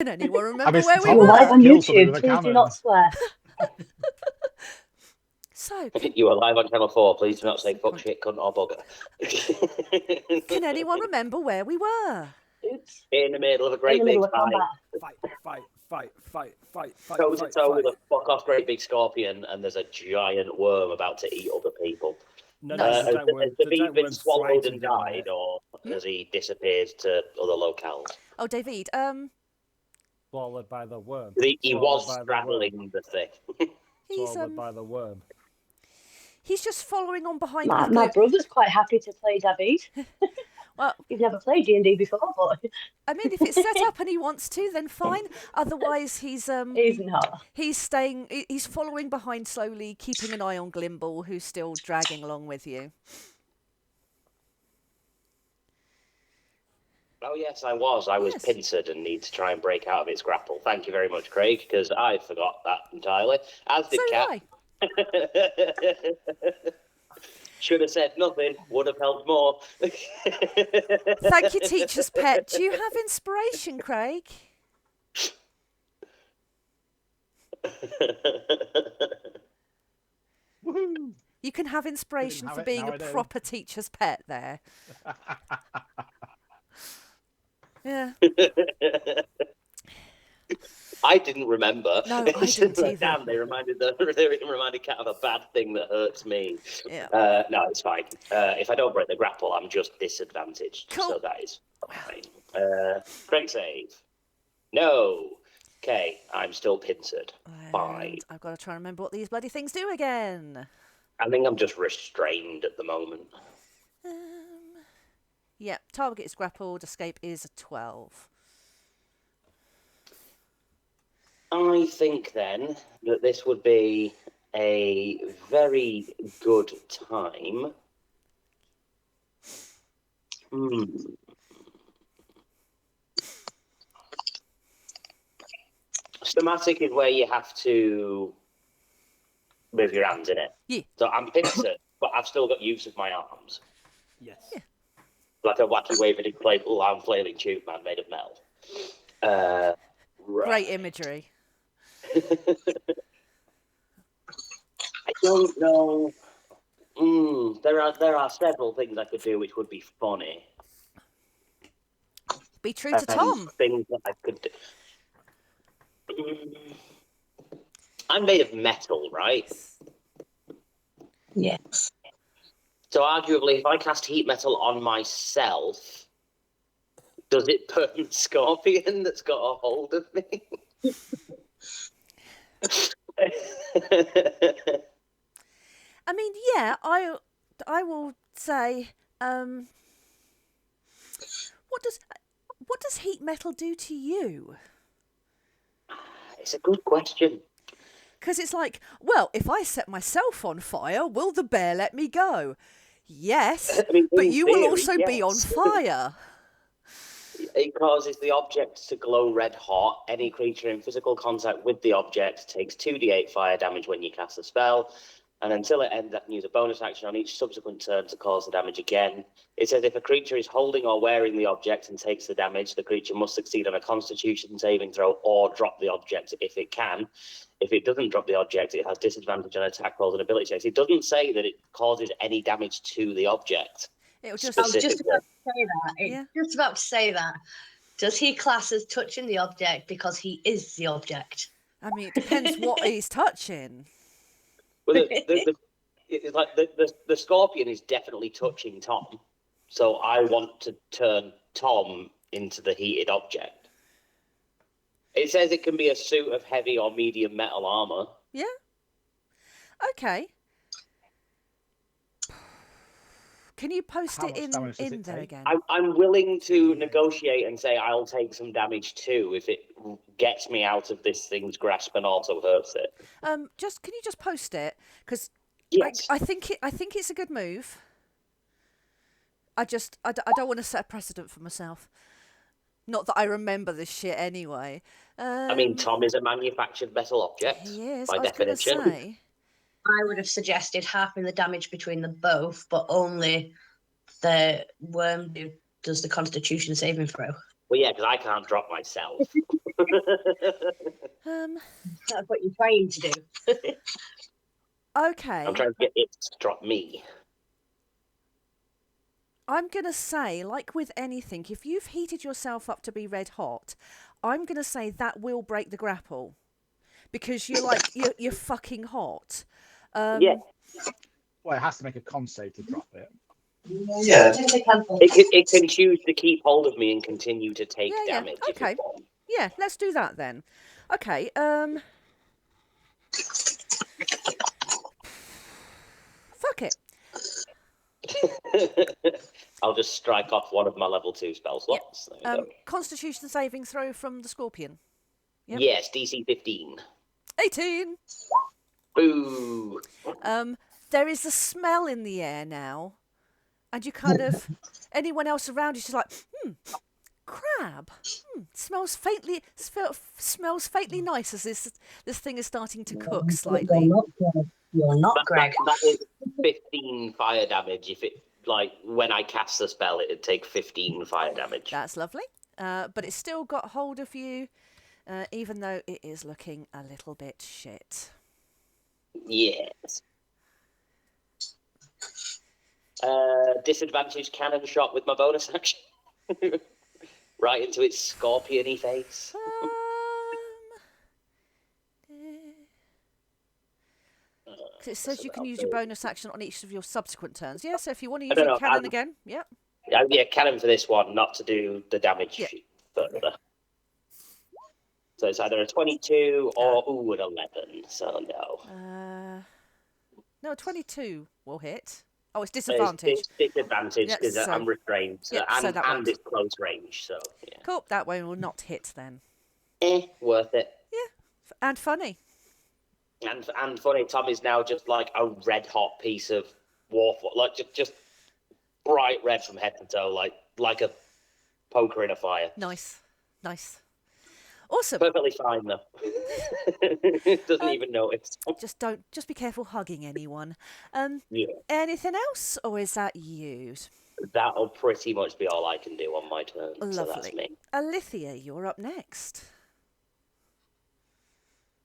Can anyone I remember mean, where we Tom We're live were? on kill somebody YouTube. with a Please do cannon. not swear. So, You are live on Channel 4. Please do not say That's the fuck, point. shit, cunt, or bugger. can anyone remember where we were? Oops. In the middle of a In great the big middle of fight, combat. Fight. toe to toe with a fuck off great big scorpion, and there's a giant worm about to eat other people. Nice. Has the David giant been worm's swallowed and frightened him a died, bit. or has he disappeared to other locales? Oh, David. Swallowed by the worm. He Swallowed was by the straddling the thing. He's Swallowed by the worm. he's just following on behind. My brother's quite happy to play David. Well, He's never played D&D before, but I mean, if it's set up and he wants to, then fine. Otherwise, he's not. he's staying. He's following behind slowly, keeping an eye on Glimble, who's still dragging along with you. Oh yes, I was. I was Yes. pincered and need to try and break out of its grapple. Thank you very much, Craig, because I forgot that entirely. As did So Cat. did I. Should have said nothing. Would have helped more. Thank you, teacher's pet. Do you have inspiration, Craig? Woohoo! You can have inspiration have for it, being now a I do. proper teacher's pet there. Yeah. I didn't remember. No, I didn't either. Damn, they reminded Cat of a bad thing that hurts me. Yeah. No, it's fine. If I don't break the grapple, I'm just disadvantaged. Cool. So that is fine. Craig save. No. Okay, I'm still pincered. Fine. And I've got to try and remember what these bloody things do again. I think I'm just restrained at the moment. Yeah, target is grappled, escape is a 12. I think then that this would be a very good time. Schematic is where you have to move your hands in it. Yeah. So I'm pincered, but I've still got use of my arms. Yes. Yeah. Like a wacky waving inflatable arm flailing tube man made of metal. Right. Great imagery. I don't know. There are several things I could do which would be funny. Be true to Tom. Things that I could do. I'm made of metal, right? Yes. So arguably, if I cast heat metal on myself, does it burn the scorpion that's got a hold of me? I mean, yeah, I will say, what does heat metal do to you? It's a good question. Because it's like, well, if I set myself on fire, will the bear let me go? Yes, I mean, but in you will theory, also be on yes. fire. It causes the object to glow red hot. Any creature in physical contact with the object takes 2d8 fire damage when you cast a spell. And until it ends, I can use a bonus action on each subsequent turn to cause the damage again. It says if a creature is holding or wearing the object and takes the damage, the creature must succeed on a Constitution saving throw or drop the object if it can. If it doesn't drop the object, it has disadvantage on attack rolls and ability checks. It doesn't say that it causes any damage to the object. It'll just. I was just about to say that. Yeah. Just about to say that. Does he class as touching the object because he is the object? I mean, it depends what he's touching. Well, it's like the scorpion is definitely touching Tom. So I want to turn Tom into the heated object. It says it can be a suit of heavy or medium metal armor. Yeah. Okay. Can you post How it much damage does in it there take? again? I'm willing to negotiate and say I'll take some damage too if it gets me out of this thing's grasp and also hurts it. Can you just post it? Because Yes. I think it's a good move. I don't want to set a precedent for myself. Not that I remember this shit anyway. I mean, Tom is a manufactured metal object He is. by I was going to definition. say. I would have suggested halving the damage between them both, but only the worm does the Constitution saving throw. Well, yeah, because I can't drop myself. That's what you're trying to do. Okay. I'm trying to get it to drop me. I'm going to say, like with anything, if you've heated yourself up to be red hot, I'm going to say that will break the grapple. Because you're like, you're fucking hot. Yeah. Well, it has to make a con save to drop it. Yeah. It can choose to keep hold of me and continue to take Yeah. damage. If Okay. it wants. Yeah, let's do that then. Okay, fuck it. I'll just strike off one of my level 2 spell slots. There we go. Constitution saving throw from the Scorpion. Yep. Yes, DC 15. 18. Boo! There is a smell in the air now, and you kind of anyone else around you is just like, crab. Smells faintly nice as this thing is starting to cook slightly. You're not Greg. That is 15 fire damage. If it when I cast the spell, it'd take 15 fire damage. That's lovely. But it's still got hold of you, even though it is looking a little bit shit. Yes. Disadvantage cannon shot with my bonus action. Right into its scorpion-y face. It says you can use your bonus action on each of your subsequent turns. Yeah, so if you want to I use don't your know, cannon again, yeah. Yeah, cannon for this one, not to do the damage Yeah. further. So it's either a 22 or an 11. So no. No, 22 will hit. Oh, it's disadvantage. It's disadvantage Yeah, because so- I'm restrained, yeah, so that and won't. it's close range. So yeah. Cool, that one will not hit then. Worth it. And funny. And funny, Tom is now just like a red hot piece of warfare, like just bright red from head to toe, like a poker in a fire. Nice. Awesome. Perfectly fine though. Doesn't even notice. Just be careful hugging anyone. Yeah. Anything else, or is that you? That'll pretty much be all I can do on my turn. Lovely. So that's me. Alithia, you're up next.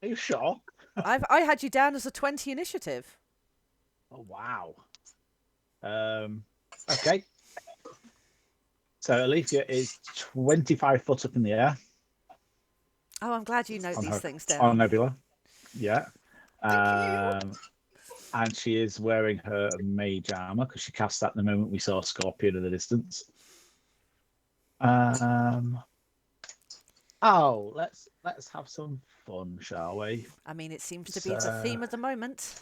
Are you sure? I had you down as a 20 initiative. Oh, wow. Okay. So Alitheon is 25 foot up in the air. Oh, I'm glad you note on these her- things down. On Nebula. Yeah. Thank And she is wearing her mage armor because she cast that the moment we saw Scorpion at a distance. Let's have some fun, shall we? I mean, it seems to be the theme of the moment.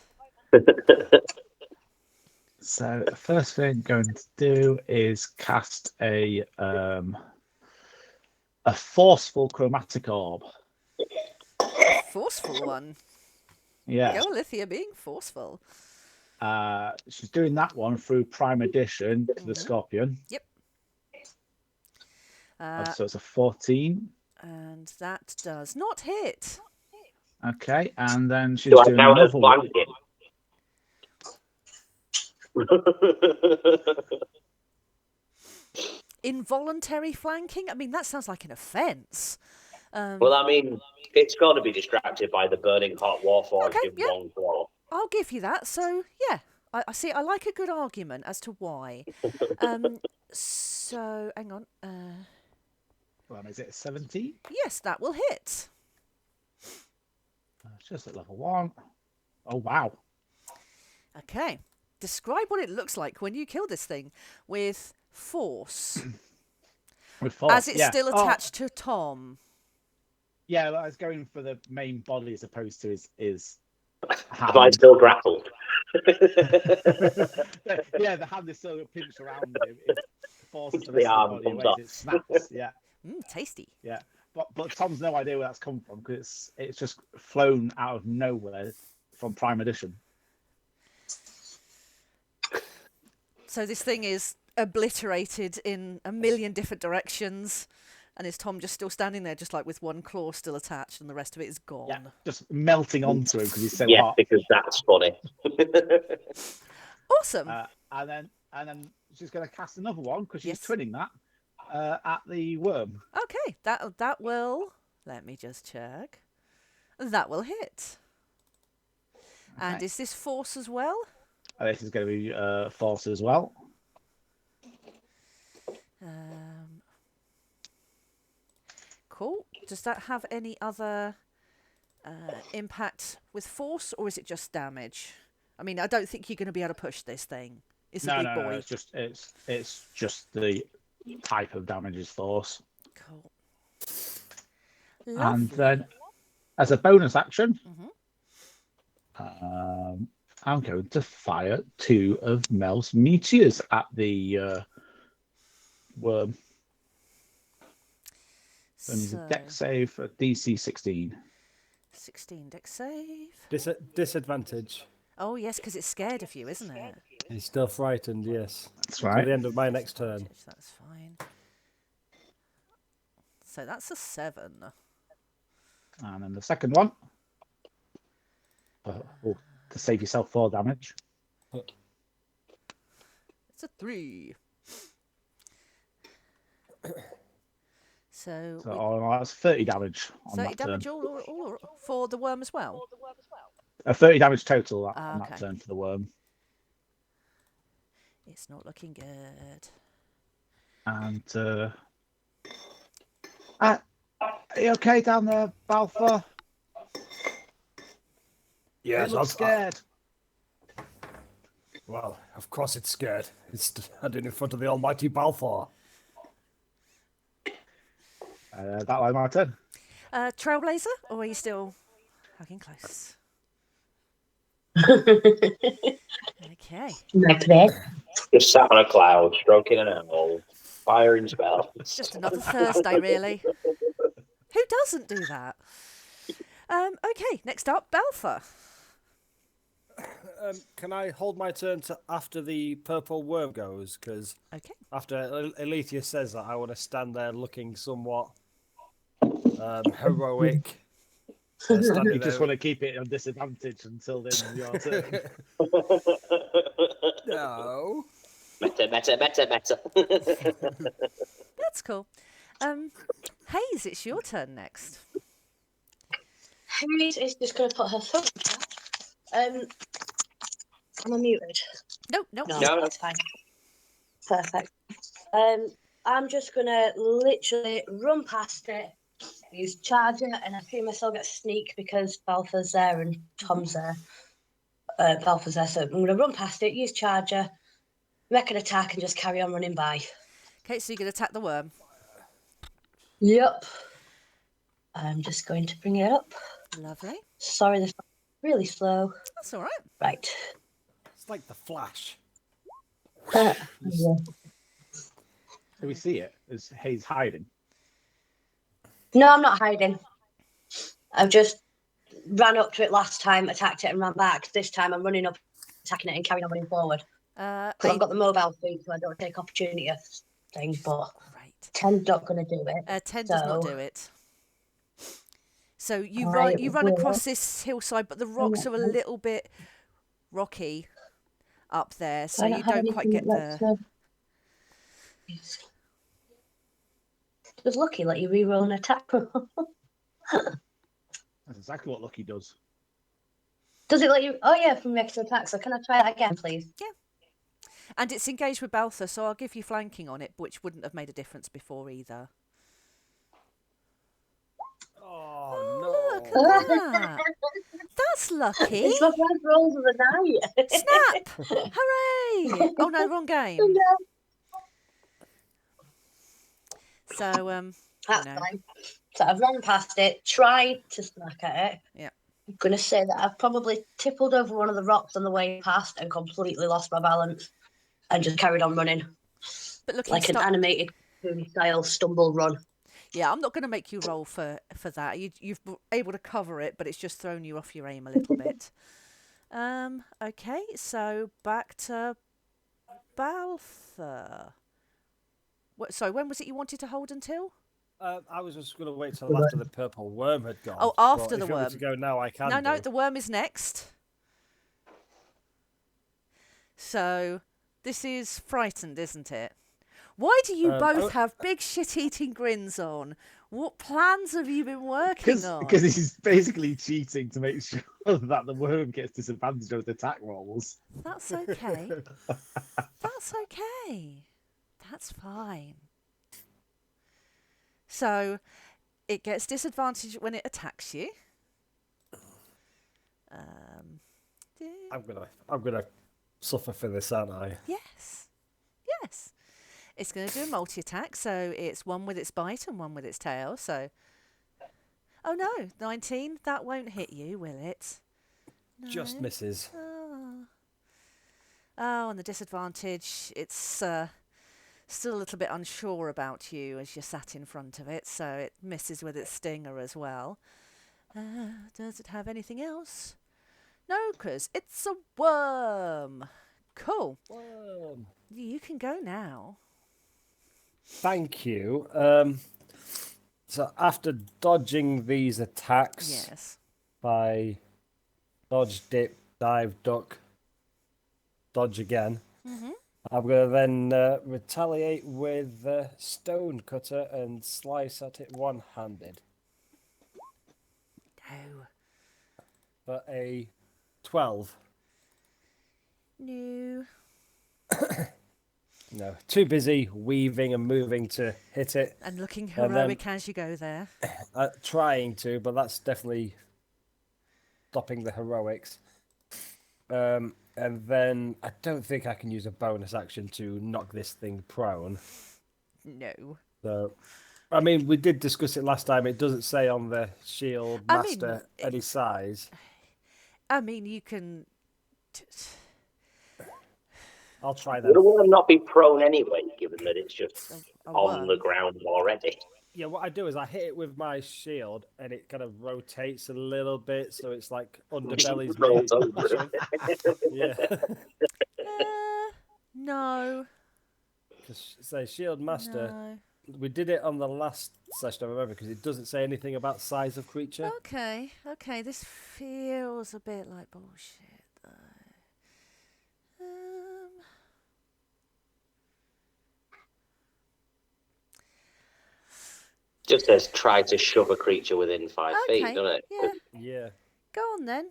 So the first thing I'm going to do is cast a forceful chromatic orb. Forceful one. Yeah. Go, Alithia, being forceful. She's doing that one through Prime Edition to the Scorpion. Yep. So it's a 14. And that does not hit. Okay, and then she's Do I doing count as another one. flanking? Involuntary flanking? I mean, that sounds like an offence. Well, I mean, it's got to be distracted by the burning hot warforged Okay, in yeah. one claw. I'll give you that. So, yeah, I see. I like a good argument as to why. So, hang on. Well, is it a 17? Yes, that will hit. It's just at level 1. Oh, wow. Okay. Describe what it looks like when you kill this thing with force. With force, As it's yeah. still attached to Tom. Yeah, well, I was going for the main body as opposed to his Have I hand. still grappled? Yeah, the hand is still pinched around him. It forces the The rest of arm the body comes away. off. It snaps. Yeah, Tasty. yeah. But Tom's no idea where that's come from because it's just flown out of nowhere from Prime Edition. So this thing is obliterated in a million different directions. And is Tom just still standing there, just like with one claw still attached, and the rest of it is gone? Yeah, just melting onto him because he's so Yeah, hot. because that's funny. Awesome. And then she's going to cast another one because she's Yes. twinning that at the worm. Okay, that will Let me just check. That will hit. And Okay. is this force as well? This is going to be force as well. Cool. Does that have any other impact with force, or is it just damage? I mean, I don't think you're going to be able to push this thing. It's a big boy. It's just the type of damage is force. Cool. And Lovely. then, as a bonus action, Mhm. I'm going to fire 2 of Mel's meteors at the worm. So needs a dex save for DC 16. 16 dex save. Disadvantage. Oh, yes, because it's scared of you, isn't it? He's still frightened, yes. That's Till right. the end of my next turn. That's fine. So that's a 7. And then the second one, to save yourself 4 damage. It's a 3. So That's 30 damage on 30 that turn. damage all for the worm as well. 30 damage total on Okay. that turn for the worm. It's not looking good. And are you okay down there, Balfour? Yes, You look scared. Well, of course it's scared. It's standing in front of the almighty Balfour. That was my turn. Trailblazer, or are you still hugging close? Okay. Macbeth. Just sat on a cloud, stroking an owl, firing spells. Just another Thursday, really. Who doesn't do that? Okay, next up, Balfour. Can I hold my turn to after the purple worm goes? Because Okay. after Alitheon says that, I want to stand there looking somewhat heroic. You just want to keep it on disadvantage until then your turn. No. Meta. That's cool. Hayes, it's your turn next. Hayes is just going to put her phone down. Am I muted? No. No, No. that's fine. Perfect. I'm just going to literally run past it, use charger, and I assume I still get sneak because Balfour's there and Tom's there. Balfour's there, so I'm going to run past it, use charger, make an attack, and just carry on running by. Okay, so you're going to attack the worm. Yep. I'm just going to bring it up. Lovely. Sorry, this is really slow. That's all right. Right. It's like the Flash. Yeah. Do we see it? Is Hayes hiding? No, I'm not hiding. I've just ran up to it last time, attacked it, and ran back. This time I'm running up, attacking it, and carrying on running forward. I've got the mobile feed, so I don't take opportunity of things, but Great. 10's not going to do it. 10 does not do it. So you run across this hillside, but the rocks are a little bit rocky up there, so you don't quite get there. Does Lucky let you reroll an attack roll? That's exactly what Lucky does. Does it let you? Oh yeah, from extra attack. So can I try that again, please? Yeah. And it's engaged with Balfour, so I'll give you flanking on it, which wouldn't have made a difference before either. Oh, Look at that. That's lucky. It's my first rolls of the night. Snap! Hooray! Oh no, wrong game. So That's fine. So I've run past it, tried to smack at it. Yeah. I'm gonna say that I've probably tippled over one of the rocks on the way past and completely lost my balance and just carried on running. but looking Like an animated style stumble run. Yeah, I'm not going to make you roll for that. You've able to cover it, but it's just thrown you off your aim a little bit. Okay, so back to Balfour. Sorry, when was it you wanted to hold until? I was just going to wait till after the purple worm had gone. Oh, after but the if you want worm. me to go now, I can. No, do. the worm is next. So this is frightened, isn't it? Why do you both have big shit-eating grins on What plans have you been working on? Because he's basically cheating to make sure that the worm gets disadvantaged with attack rolls. That's okay. That's okay. That's fine. So, it gets disadvantaged when it attacks you. I'm gonna suffer for this, aren't I? Yes. Yes. It's going to do a multi-attack, so it's one with its bite and one with its tail, so... Oh no, 19, that won't hit you, will it? No. Just misses. Oh, and the disadvantage, it's still a little bit unsure about you as you're sat in front of it, so it misses with its stinger as well. Does it have anything else? No, because it's a worm. Cool. Worm. You can go now. Thank you. So after dodging these attacks Yes. by dodge, dip, dive, duck, dodge again, I'm going to then retaliate with the stone cutter and slice at it one-handed. No. For a 12. No. No, too busy weaving and moving to hit it. And looking And heroic as you go there. Trying to, but that's definitely stopping the heroics. And then I don't think I can use a bonus action to knock this thing prone. No. So, I mean, we did discuss it last time. It doesn't say on the shield I master mean, any size. I mean, you can... I'll try Would that. a worm not be prone anyway, given that it's just a on worm. the ground already? Yeah, what I do is I hit it with my shield, and it kind of rotates a little bit, so it's like underbelly's Rolls over. Yeah. No. Because say shield master, No. we did it on the last session, I remember, because it doesn't say anything about size of creature. Okay. Okay, this feels a bit like bullshit, though. Just says try to shove a creature within 5 Okay. feet, doesn't it? Yeah. Yeah. Go on then.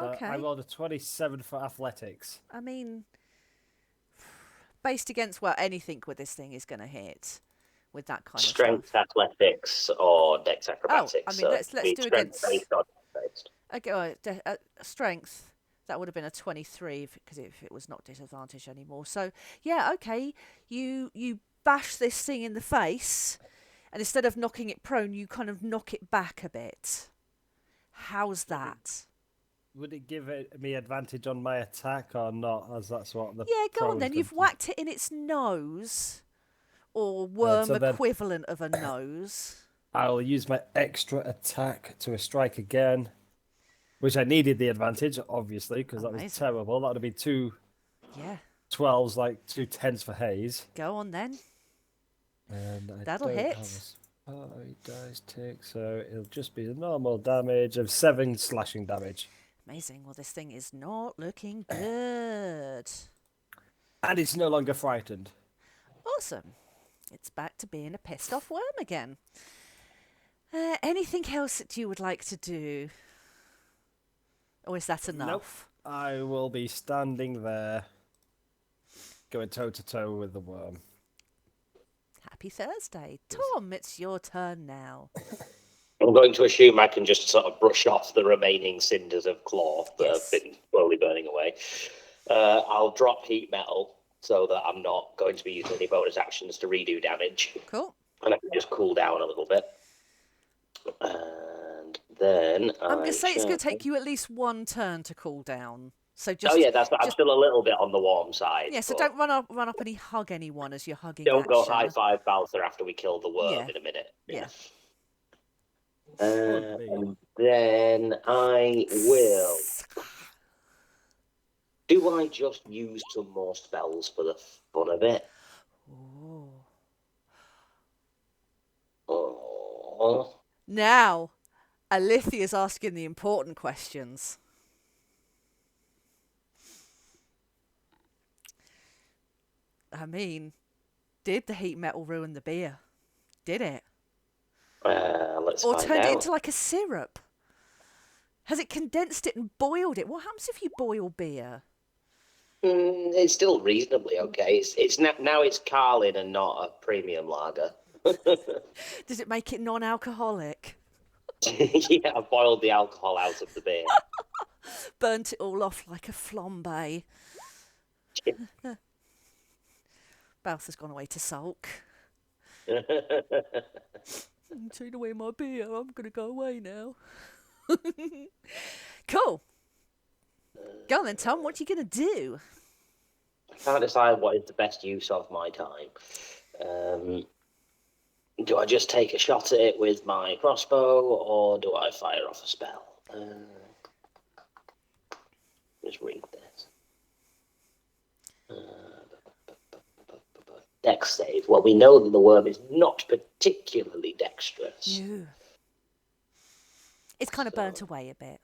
Okay. I rolled a 27 for athletics. I mean, based against what anything with this thing is going to hit with that kind Strength, of stuff. athletics, or dex acrobatics. I mean, let's it'd be do strength against- based or dex based. Okay, strength. That would have been a 23 because if it was not disadvantage anymore. So yeah, okay. You bash this thing in the face, and instead of knocking it prone, you kind of knock it back a bit. How's that? Would it give me advantage on my attack or not? As that's what the Yeah, go on prone's then. You've gonna do. whacked it in its nose, or worm so then- equivalent of a nose. I'll use my extra attack to strike again, which I needed the advantage, obviously, because that was Amazing. terrible. That would have been two Yeah, 12s, like 2 10s for Hayes. go on then. And I That'll don't hit. have a spy dice tick, so it'll just be the normal damage of 7 slashing damage. Amazing. Well, this thing is not looking good. And it's no longer frightened. Awesome. It's back to being a pissed off worm again. Anything else that you would like to do? Or is that enough? I will be standing there, going toe to toe with the worm. Happy Thursday. Tom, it's your turn now. I'm going to assume I can just sort of brush off the remaining cinders of claw that Yes. have been slowly burning away. I'll drop heat metal so that I'm not going to be using any bonus actions to redo damage, Cool. and I can just cool down a little bit. And then I'm going to say it's going to take you at least one turn to cool down. So just Oh yeah, that's. I'm just- still a little bit on the warm side. yeah. So but don't run up and hug anyone as you're hugging. don't go action. high five Balthor after we kill the worm Yeah. in a minute. Yeah. Would be. And then I will. Do I just use some more spells for the fun of it? Ooh. Oh. Now, Alithia's asking the important questions. I mean, did the heat metal ruin the beer? Did it? Let's Or find turned it out. into like a syrup? Has it condensed it and boiled it? What happens if you boil beer? It's still reasonably okay. It's now it's Carlin and not a premium lager. Does it make it non-alcoholic? Yeah, I boiled the alcohol out of the beer. Burnt it all off like a flambe. Balth's gone away to sulk. Take away my beer. I'm going to go away now. Cool. Go on then, Tom. What are you going to do? I can't decide what is the best use of my time. Do I just take a shot at it with my crossbow, or do I fire off a spell? Just read this. Dex save. Well, we know that the worm is not particularly dexterous. No. It's kind of burnt away a bit.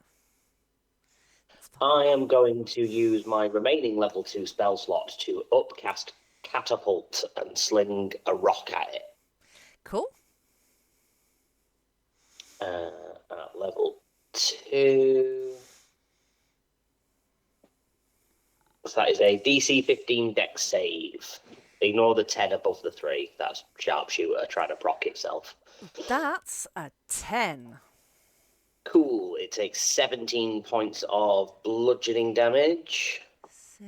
I am going to use my remaining level 2 spell slot to upcast catapult and sling a rock at it. Cool. At level 2. So that is a DC 15 dex save. Ignore the 10 above the 3. That's sharpshooter trying to proc itself. That's a 10. Cool. It takes 17 points of bludgeoning damage. So,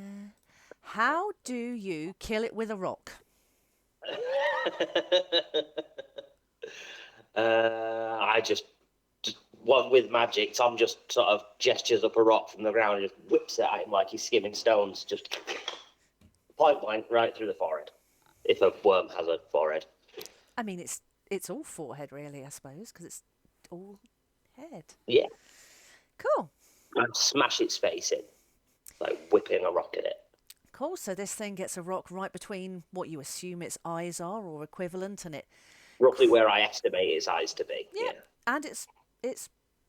how do you kill it with a rock? I just one with magic. Tom just sort of gestures up a rock from the ground and just whips it at him like he's skimming stones. Just point blank right through the forehead. If a worm has a forehead. I mean, it's all forehead, really, I suppose, because it's all head. Yeah. Cool. And smash its face in, like whipping a rock at it. Cool. So this thing gets a rock right between what you assume its eyes are, or equivalent, and it. Roughly where I estimate its eyes to be. Yeah. And it's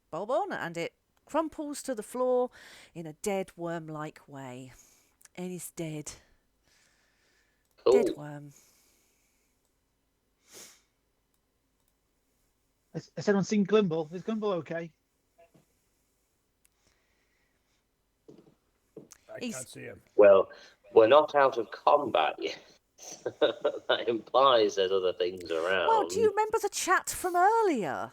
bob on, and it crumples to the floor in a dead worm-like way, and it's dead. Cool. Dead worm. Has anyone seen Glimble? Is Glimble okay? I He's- can't see him. Well, we're not out of combat yet. That implies there's other things around. Well, do you remember the chat from earlier,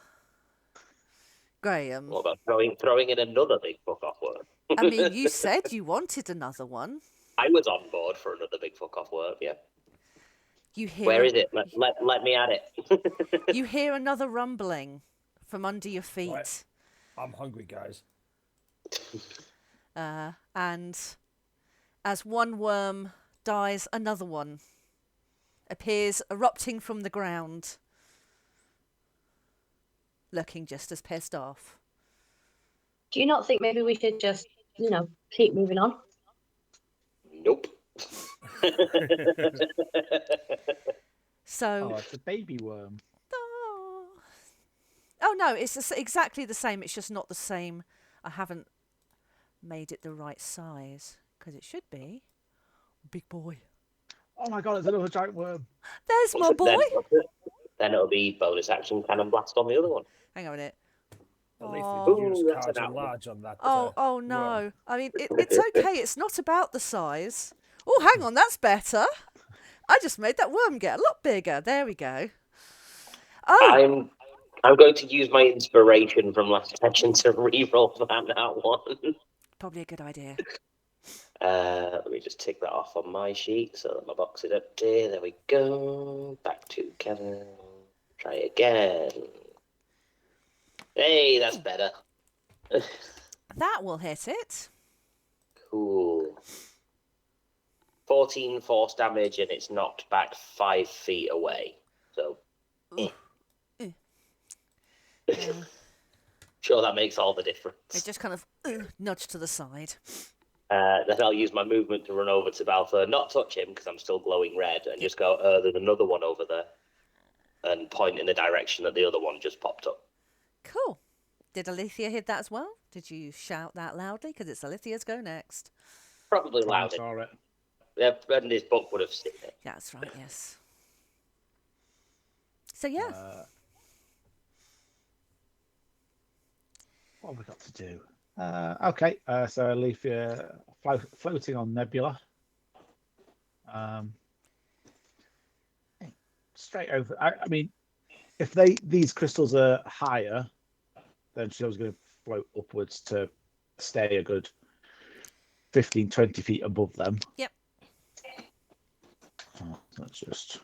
Graham? What about throwing in another big fuck off worm? I mean, you said you wanted another one. I was on board for another big fuck off worm, yeah. You hear Where is it? Let me at it. You hear another rumbling from under your feet. Right. I'm hungry, guys. And as one worm dies, another one appears erupting from the ground, looking just as pissed off. Do you not think maybe we should just, keep moving on? Nope. So, Oh, it's a baby worm. oh no, it's exactly the same. It's just not the same. I haven't made it the right size because it should be. Big boy. Oh my god, it's another giant worm. There's my boy. Then it'll be bonus action cannon blast on the other one. Hang on a minute. Alitheon, Oh. you use Ooh, that's cards an and outlet. large on that. Oh worm. no. I mean, it's okay. It's not about the size. Oh, hang on. That's better. I just made that worm get a lot bigger. There we go. Oh, I'm going to use my inspiration from last session to re-roll that one. probably a good idea. Let me just tick that off on my sheet so that my box is up there. There we go. Back to Kevin. Try again. Hey, that's better. That will hit it. Cool. 14 force damage, and it's knocked back 5 feet away. So, sure, that makes all the difference. It just kind of nudged to the side. Then I'll use my movement to run over to Balfour, not touch him because I'm still glowing red, and just go, there's another one over there, and point in the direction that the other one just popped up. Cool. Did Alithia hear that as well? Did you shout that loudly? Because it's Alithia's go next. Probably Tom loud. saw it. Yeah, and his book would have seen it. That's right, yes. So, yeah. What have we got to do? Okay, so Alethea floating on Nebula. Straight over. I mean, if these crystals are higher, then she was going to float upwards to stay a good 15, 20 feet above them. Yep. That's just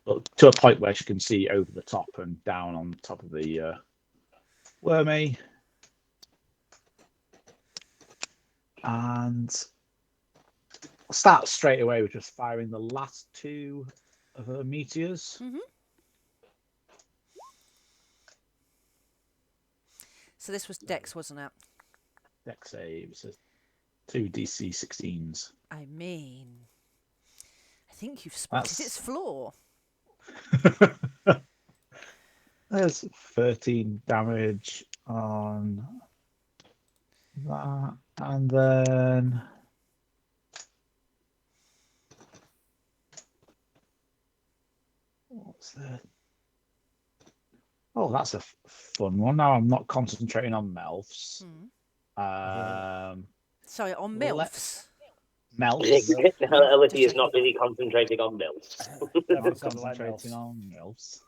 to a point where she can see over the top and down on top of the wormy. And start straight away with just firing the last two of her meteors. Mm-hmm. So this was Dex, wasn't it? Dex saves. 2 DC 16s. I mean, I think you've spotted its flaw. There's 13 damage on that. And then what's that? Oh, that's a fun one. Now I'm not concentrating on Melfs. Sorry, on MILFs. Melfs. Alithea is not really concentrating on MILFs. Not concentrating on Melfs.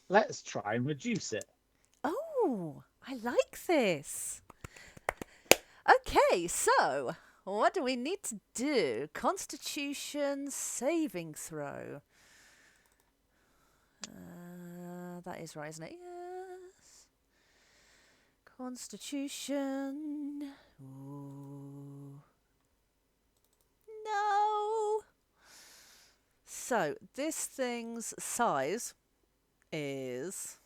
Let's try and reduce it. Oh, I like this. Okay, so what do we need to do? Constitution saving throw. That is right, isn't it? Yes. Constitution. Ooh. No. So this thing's size is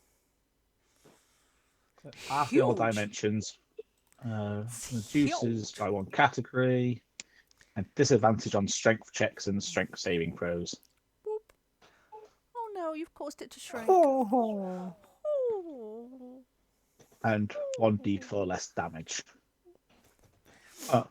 Half the old huge. dimensions. It's Reduces huge. by one category. And disadvantage on strength checks and strength saving throws. Boop. Oh no, you've caused it to shrink. Oh. Oh. And 1d4 less damage. Oh,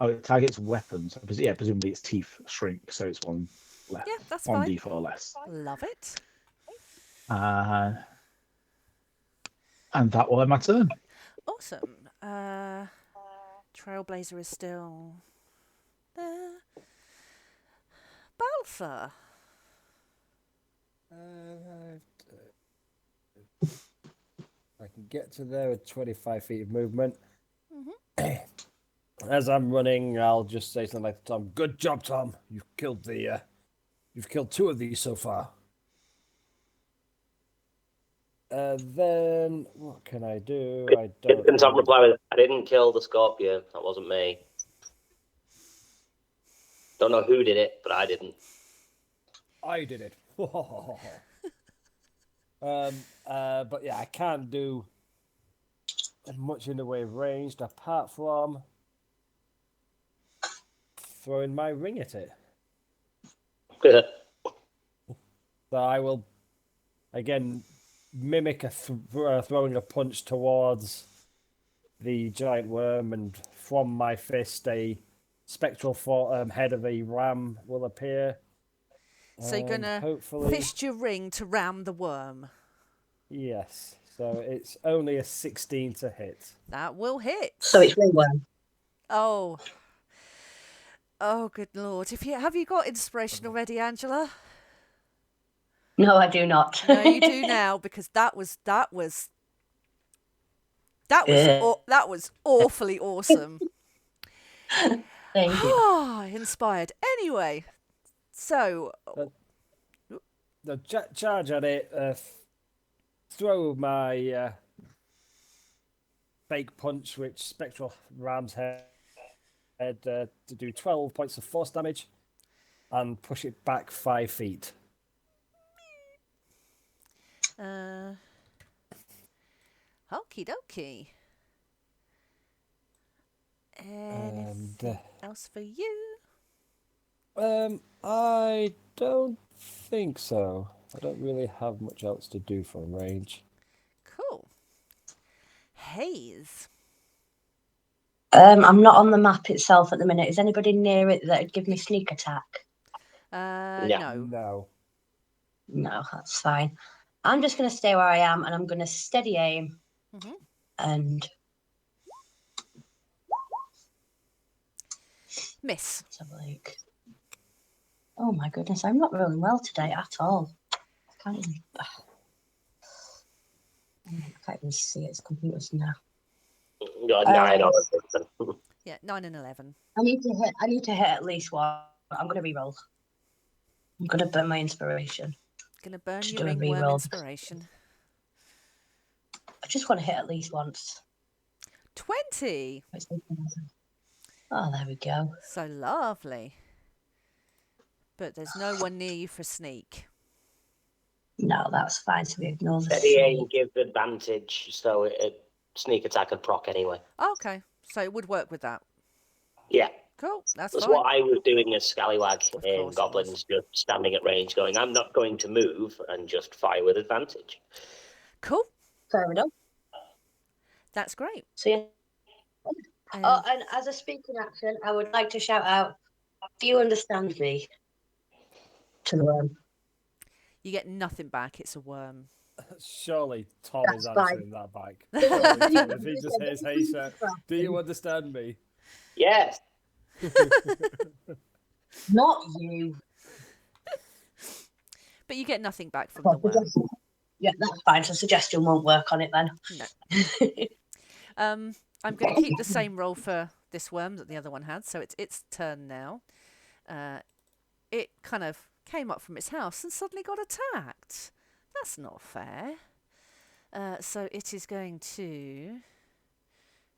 it targets weapons. Yeah, presumably its teeth shrink, so it's one less. Yeah, that's 1d4 less. Love it. And that will end my turn. Awesome. Trailblazer is still there. Balthor. I can get to there with 25 feet of movement. Mm-hmm. As I'm running, I'll just say something like, "Tom, good job, Tom. You've killed two of these so far." Then what can I do? I don't. Can Tom reply with, "I didn't kill the scorpion. That wasn't me. Don't know who did it, but I didn't." I did it. But yeah, I can't do much in the way of ranged apart from throwing my ring at it. So I will again mimic throwing a punch towards the giant worm, and from my fist a spectral head of a ram will appear. So you're gonna fist your ring to ram the worm. Yes. So it's only a 16 to hit. That will hit. So it's ringworm. Oh, good lord! Have you got inspiration already, Angela? No, I do not. No, you do now, because that was awfully awesome. Thank you. Inspired. Anyway, so the charge at it. Throw my fake punch, which spectral ram's head to do 12 points of force damage, and push it back 5 feet. Okie dokie. Anything else for you? I don't think so. I don't really have much else to do from range. Cool. Haze. I'm not on the map itself at the minute. Is anybody near it that would give me sneak attack? No. No. No, that's fine. I'm just going to stay where I am, and I'm going to steady aim and Miss. let's have a look. Oh my goodness, I'm not rolling well today at all. I can't even see its computers now. You got a 9 or something. Yeah, 9 and 11. I need to hit at least one. I'm going to re-roll. I'm going to burn my inspiration. Gonna burn To your do a ringworm reroll. inspiration. I just want to hit at least once. 20. Oh, there we go. So lovely. But there's no one near you for sneak. No, that's fine. So we ignore the Steady aim sneak. gives advantage, so sneak attack and proc anyway. Okay, so it would work with that. Yeah. Cool, that's That's fine. what I was doing as Scallywag Of in course it Goblins, was. just standing at range going, I'm not going to move, and just fire with advantage. Cool, Fair enough. that's great. So yeah. And Oh, and as a speaking action, I would like to shout out, do you understand me? To the worm. you get nothing back, it's a worm. Surely Tom That's is fine. answering that back. Surely Tom, if he just hears, hey, sir, do you understand me? Yes. Not you. But you get nothing back from Well, the worm. yeah, that's fine. So suggestion won't work on it then. No. I'm going to keep the same roll for this worm that the other one had, so it's its turn now. It kind of came up from its house and suddenly got attacked. That's not fair. So it is going to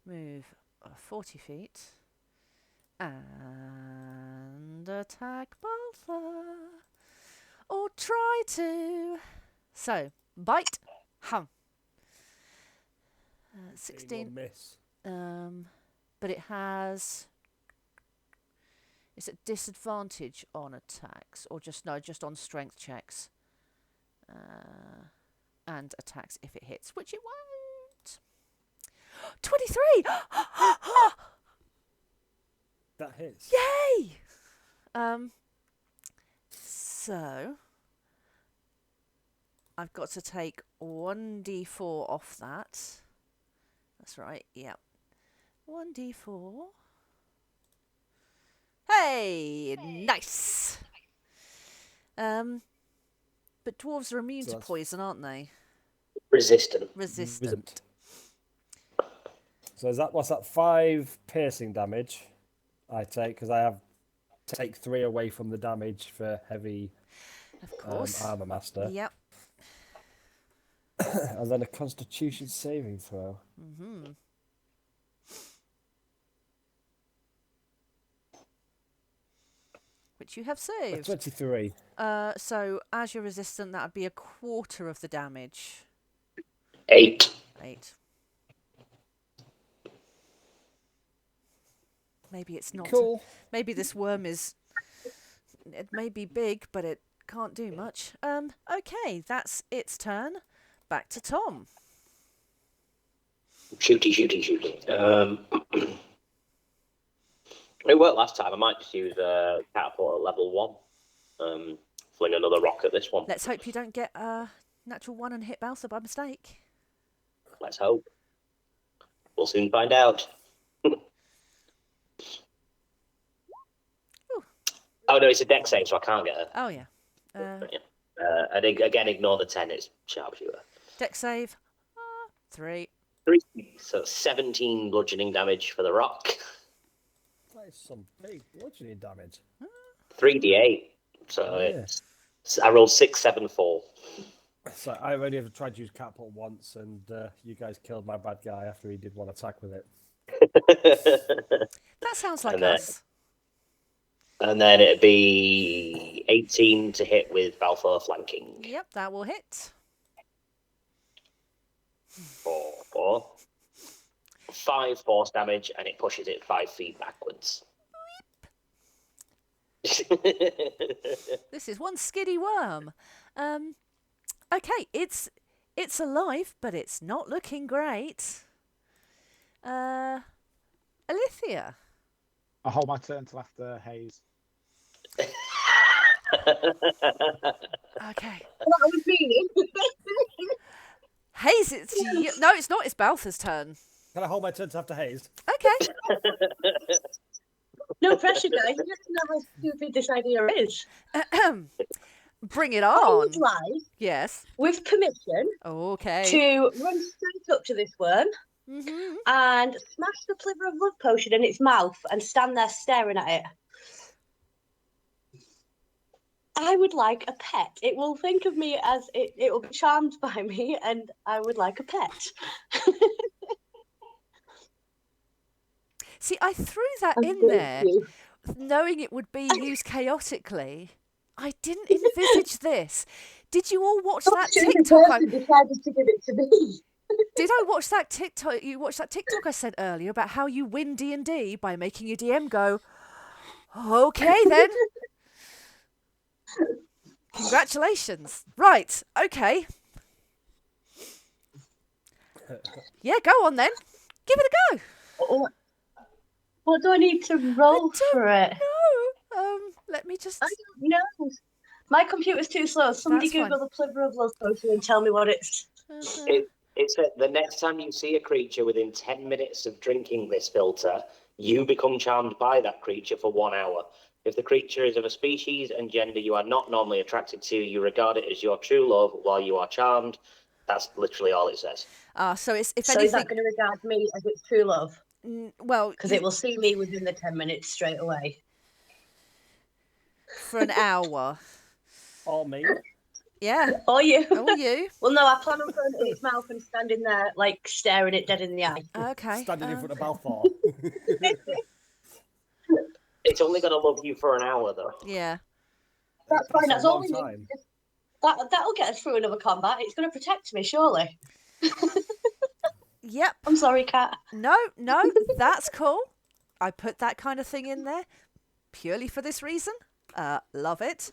move 40 feet and attack Balthar. Or try to. So, bite, hung. 16. Miss. But it has. Is it disadvantage on attacks or just on strength checks? And attacks if it hits, which it won't. 23! That hits. Yay! So I've got to take 1d4 off that. That's right, yep. 1d4. Hey! Nice! But dwarves are immune to poison, aren't they? Resistant. Resistant. So what's that? 5 piercing damage I take, because I have take 3 away from the damage for heavy Of course. armor master. Yep. And then a constitution saving throw. Mm-hmm. Which you have saved. 23. So as you're resistant, that would be a quarter of the damage. 8. 8. Maybe it's not. Cool. Maybe this worm is. It may be big, but it can't do much. Okay, that's its turn. Back to Tom. Shooty. It worked last time. I might just use catapult at level 1. Fling another rock at this one. Let's hope you don't get a natural 1 and hit Balthar by mistake. Let's hope. We'll soon find out. Oh no, it's a dex save, so I can't get her. Oh yeah. And again, ignore the 10. It's sharpshooter. Dex save. 3. 3. So 17 bludgeoning damage for the rock. That is some big bludgeoning damage. 3d8. So it's. I rolled 6, 7, 4. So I only ever tried to use catapult once, and you guys killed my bad guy after he did one attack with it. That sounds like us. And then it'd be 18 to hit with Balfour flanking. Yep, that will hit. 4. 5 force damage, and it pushes it 5 feet backwards. This is one skiddy worm. Okay, it's alive, but it's not looking great. Alithia. I'll hold my turn till after Hayes. Okay. That was meaning. Hayes, it's you. No, it's not. It's Balthaz's turn. Can I hold my turn to after hazed? Okay. No pressure, guys. You just know how stupid this idea is. Bring it I on. would like, Yes. with permission, Okay. to run straight up to this worm Mm-hmm. and smash the Pliver of Love potion in its mouth and stand there staring at it. I would like a pet. It will think of me as it will be charmed by me, and I would like a pet. See, I threw that in Thank there, you. knowing it would be used chaotically. I didn't envisage this. Did you all watch that TikTok? Decided to give it to me. Did I watch that TikTok? You watched that TikTok I said earlier about how you win D&D by making your DM go, okay then. Congratulations. Right, okay. Yeah, go on then. Give it a go. What do I need to roll for it? No. Let me just. I don't know. My computer's too slow. Somebody That's fine. Google the Pliver of Love potion and tell me what it's. It's that the next time you see a creature within 10 minutes of drinking this filter, you become charmed by that creature for 1 hour. If the creature is of a species and gender you are not normally attracted to, you regard it as your true love while you are charmed. That's literally all it says. So it's if So anything. is that going to regard me as its true love? Well, Because it will see me within the 10 minutes straight away. for an hour. Or me. Yeah. Or you. Or you. Well, no, I plan on throwing it in its mouth and standing there, like, staring it dead in the eye. Okay. Standing in front of Balfour. It's only going to love you for an hour, though. Yeah. That's fine. That's a all long we need. time. That'll get us through another combat. It's going to protect me, surely. Yep. I'm sorry, Kat. No, that's cool. I put that kind of thing in there purely for this reason. Love it.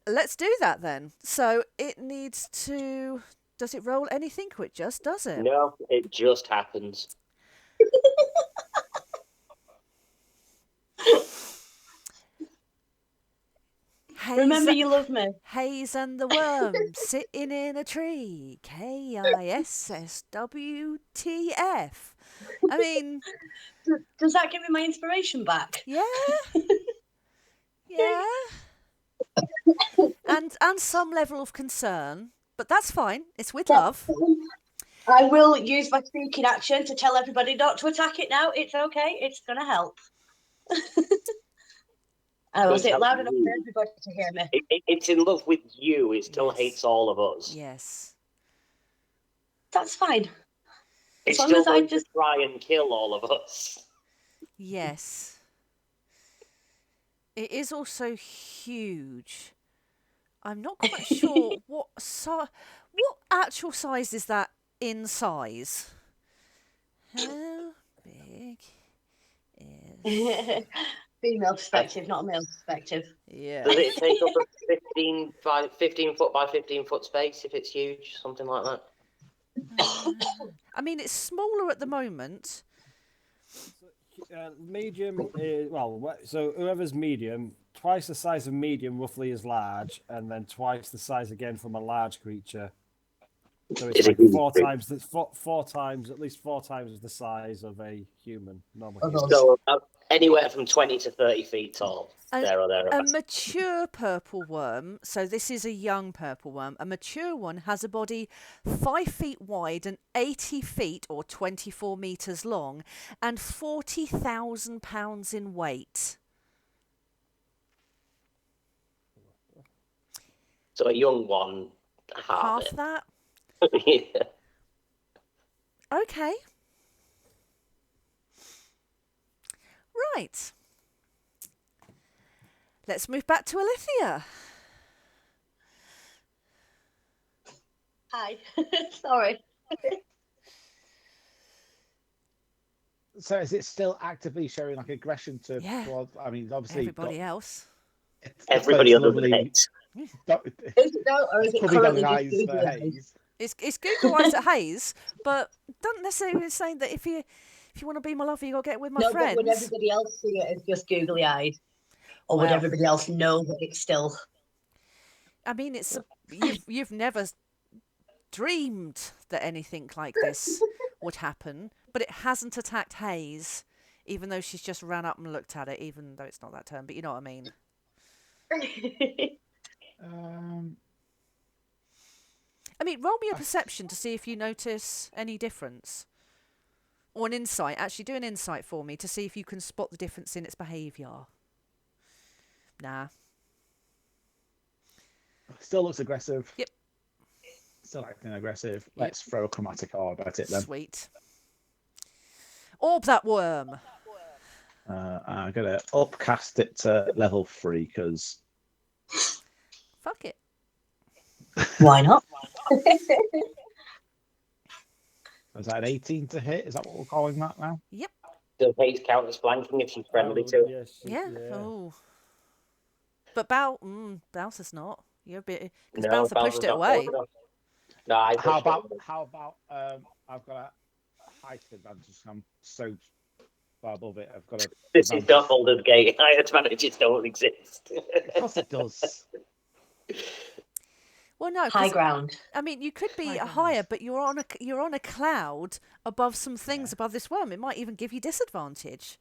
Let's do that then. So it needs to. Does it roll anything? Or it just does it? No, it just happens. Remember, you love me. Hayes and the worm sitting in a tree. KISSWTF. I mean, Does that give me my inspiration back? yeah. Yeah. And some level of concern, but that's fine. It's with love. I will use my speaking action to tell everybody not to attack it now. It's okay. It's going to help. I will say it loud enough for everybody to hear me. It's in love with you. It still Yes. hates all of us. Yes. That's fine. It's long still as I going just- to try and kill all of us. Yes. It is also huge. I'm not quite sure what actual size is that in size. How big is Female perspective, not a male perspective. yeah. Does it take up a 15 foot by 15 foot space if it's huge? Something like that. I mean, it's smaller at the moment. Medium is, so whoever's medium, twice the size of medium roughly is large, and then twice the size again from a large creature. So it's like four times, at least four times the size of a human. Normal human. So anywhere from 20 to 30 feet tall. There or A thereabouts. mature purple worm, so this is a young purple worm, a mature one has a body 5 feet wide and 80 feet or 24 metres long and 40,000 pounds in weight. So a young one, half Half that? it. Yeah. Okay. Right. Let's move back to Alithia. Hi. Sorry. So is it still actively showing like aggression to? Yeah. Towards, I mean, obviously Everybody else. Everybody got other its than lovely- it. Is it though, or is it puppy currently dog just eyes Google for eyes? Hayes. It's Google eyes at Hayes, but don't necessarily saying that if you want to be my lover, you got to get with my No, but friends. would everybody else see it as just googly eyed? Or would Well, everybody else know that it's still... I mean, you've never dreamed that anything like this would happen, but it hasn't attacked Hayes, even though she's just ran up and looked at it, even though it's not that turn, but you know what I mean. I mean, roll me a perception to see if you notice any difference. Or an insight. Actually, do an insight for me to see if you can spot the difference in its behaviour. Nah. Still looks aggressive. Yep. Still acting aggressive. Let's throw a chromatic orb at it then. Sweet. Orb that worm. I'm gonna upcast it to level 3 because Fuck it. Why not? is that an 18 to hit? Is that what we're calling that now? Yep. Does Hayes count as flanking if she's friendly to it? Yes, Yeah. yeah. Oh. But Balthus not. You're a bit because No, Balthus pushed Balthus it not away. close enough. No, I pushed How it. about I've got a height advantage. I'm so far above it. I've got a. This is not Baldur's Gate. High advantages don't exist. Of course it does. Well, no. High 'cause, ground. I mean, you could be High ground. higher, but you're on a cloud above some things above this worm. It might even give you disadvantage.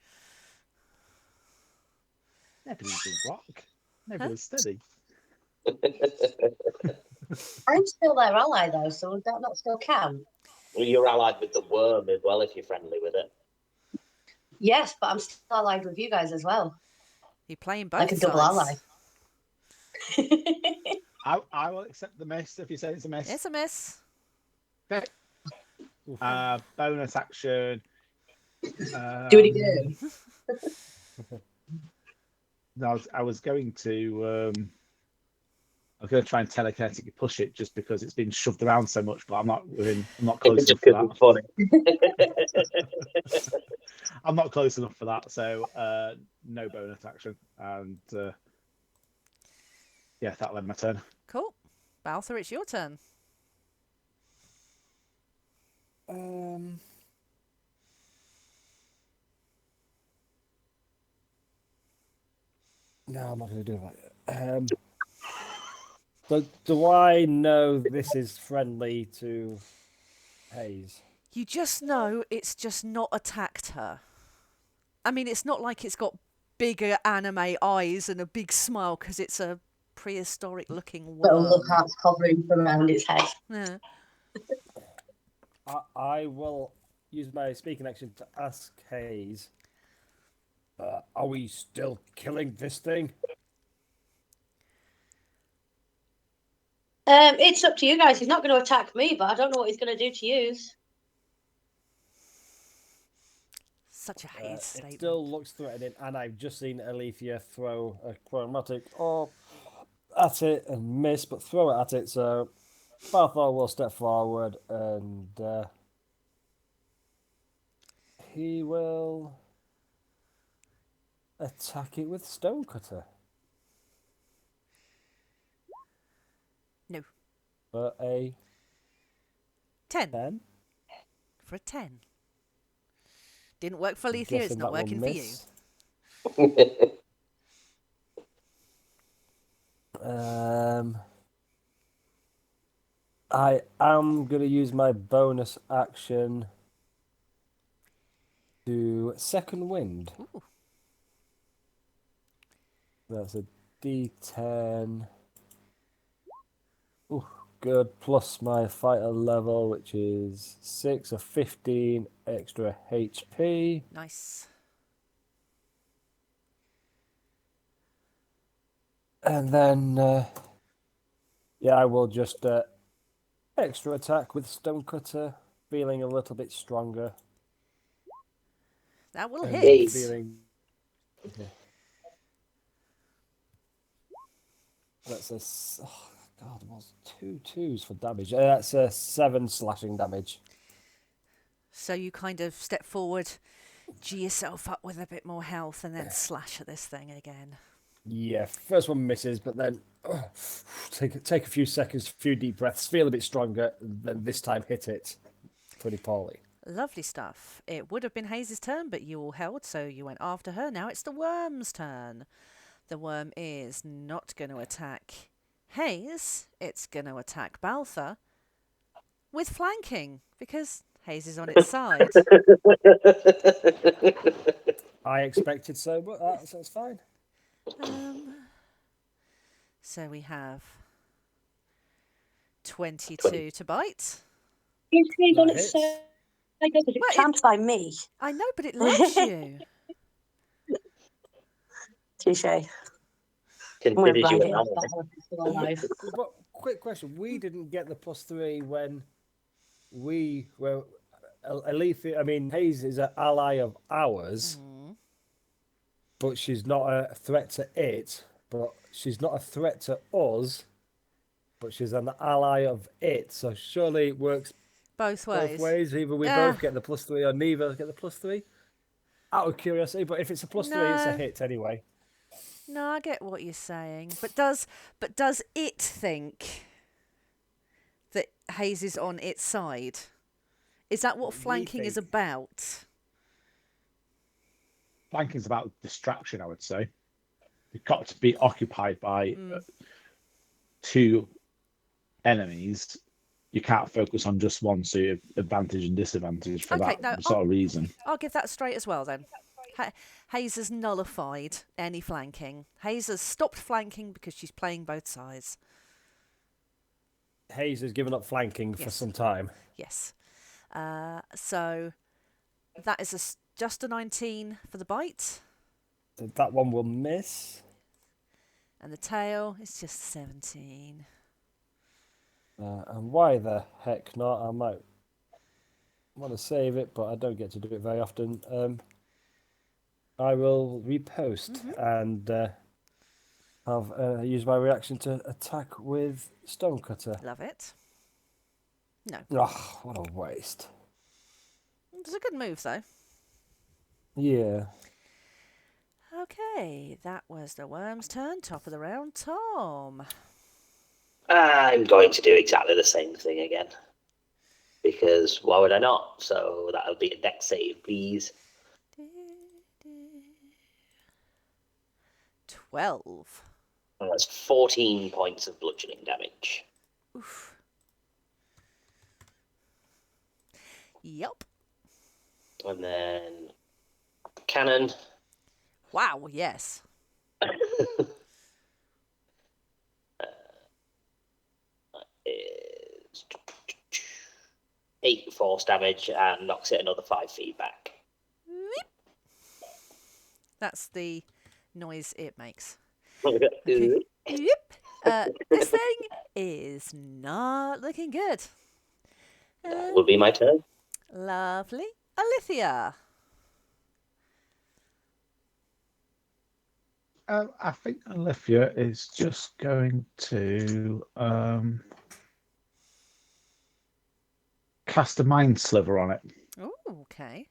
Nobody's in block. Nobody's steady. I'm still their ally though, so would that not still count? Well, you're allied with the worm as well if you're friendly with it. Yes, but I'm still allied with you guys as well. You're playing both Like a double ally. sides. I will accept the miss if you say it's a miss. It's a miss. Okay. Bonus action. Do it again. No, I was going to. I'm going to try and telekinetically push it just because it's been shoved around so much, but I'm not close enough for that. Funny. I'm not close enough for that, so no bonus action. And yeah, that'll end my turn. Cool. Balthor, it's your turn. No, I'm not going to do that. Do I know this is friendly to Hayes? You just know it's just not attacked her. I mean, it's not like it's got bigger anime eyes and a big smile because it's a prehistoric looking Little worm. love hearts hovering around its head. Yeah. I will use my speaking action to ask Hayes, are we still killing this thing? It's up to you guys. He's not going to attack me, but I don't know what he's going to do to you. Such a Hayes It statement. still looks threatening, and I've just seen Alitheon throw a chromatic orb at it and miss, but throw it at it. So Balthor will step forward and he will attack it with Stonecutter. No. For a 10. 10. For a 10. Didn't work for Alethea, it's Guessing not that will working for you. miss. I am going to use my bonus action to second wind. Ooh. That's a D10. Ooh, good. Plus my fighter level, which is 6 or 15 extra HP. Nice. And then, yeah, I will just extra attack with Stonecutter, feeling a little bit stronger. That will and hit. Feeling... Okay. That's a... Oh, God, it was 2 2s for damage. That's a 7 slashing damage. So you kind of step forward, G yourself up with a bit more health, and then slash at this thing again. Yeah, first one misses, but then take a few seconds, a few deep breaths, feel a bit stronger, then this time hit it pretty poorly. Lovely stuff. It would have been Hayes' turn, but you all held, so you went after her. Now it's the worm's turn. The worm is not going to attack Hayes. It's going to attack Baltha with flanking because Hayes is on its side. I expected so, but that's fine. So we have 22 to bite. He's on That its hits. side. It's champed by me. I know, but it loves you. Touche. Considers you an That ally. elephant's still alive. But quick question: we didn't get the +3 when we were Alitheon. I mean, Hayes is an ally of ours, but she's not a threat to it. But she's not a threat to us. But she's an ally of it. So surely it works Both ways. both ways. Either we both get the +3 or neither get the +3. Out of curiosity, but if it's a +3, it's a No. hit anyway. No, I get what you're saying. But does it think that Hayes is on its side? Is that what We flanking is think. about? Flanking's about distraction, I would say. You've got to be occupied by two enemies. You can't focus on just one, so you have advantage and disadvantage for Okay, that no, sort of reason. I'll give that straight as well then. Hayes has nullified any flanking. Hayes has stopped flanking because she's playing both sides. Hayes has given up flanking for Yes. some time. Yes. So that is just a 19 for the bite. That one will miss. And the tail is just 17. And why the heck not? I might want to save it, but I don't get to do it very often. I will repost and have use my reaction to attack with Stonecutter. Love it. No. Oh, what a waste. It's a good move, though. Yeah. Okay, that was the worm's turn. Top of the round, Tom. I'm going to do exactly the same thing again. Because why would I not? So that'll be a dex save, please. 12. And that's 14 points of bludgeoning damage. Oof. Yup. And then cannon. Wow, yes. Is 8 force damage and knocks it another 5 feet back. That's the noise it makes. Okay. Yep. This thing is not looking good. That will be my turn. Lovely. Alithia. I think Alithia is just going to cast a mind sliver on it. Oh, okay.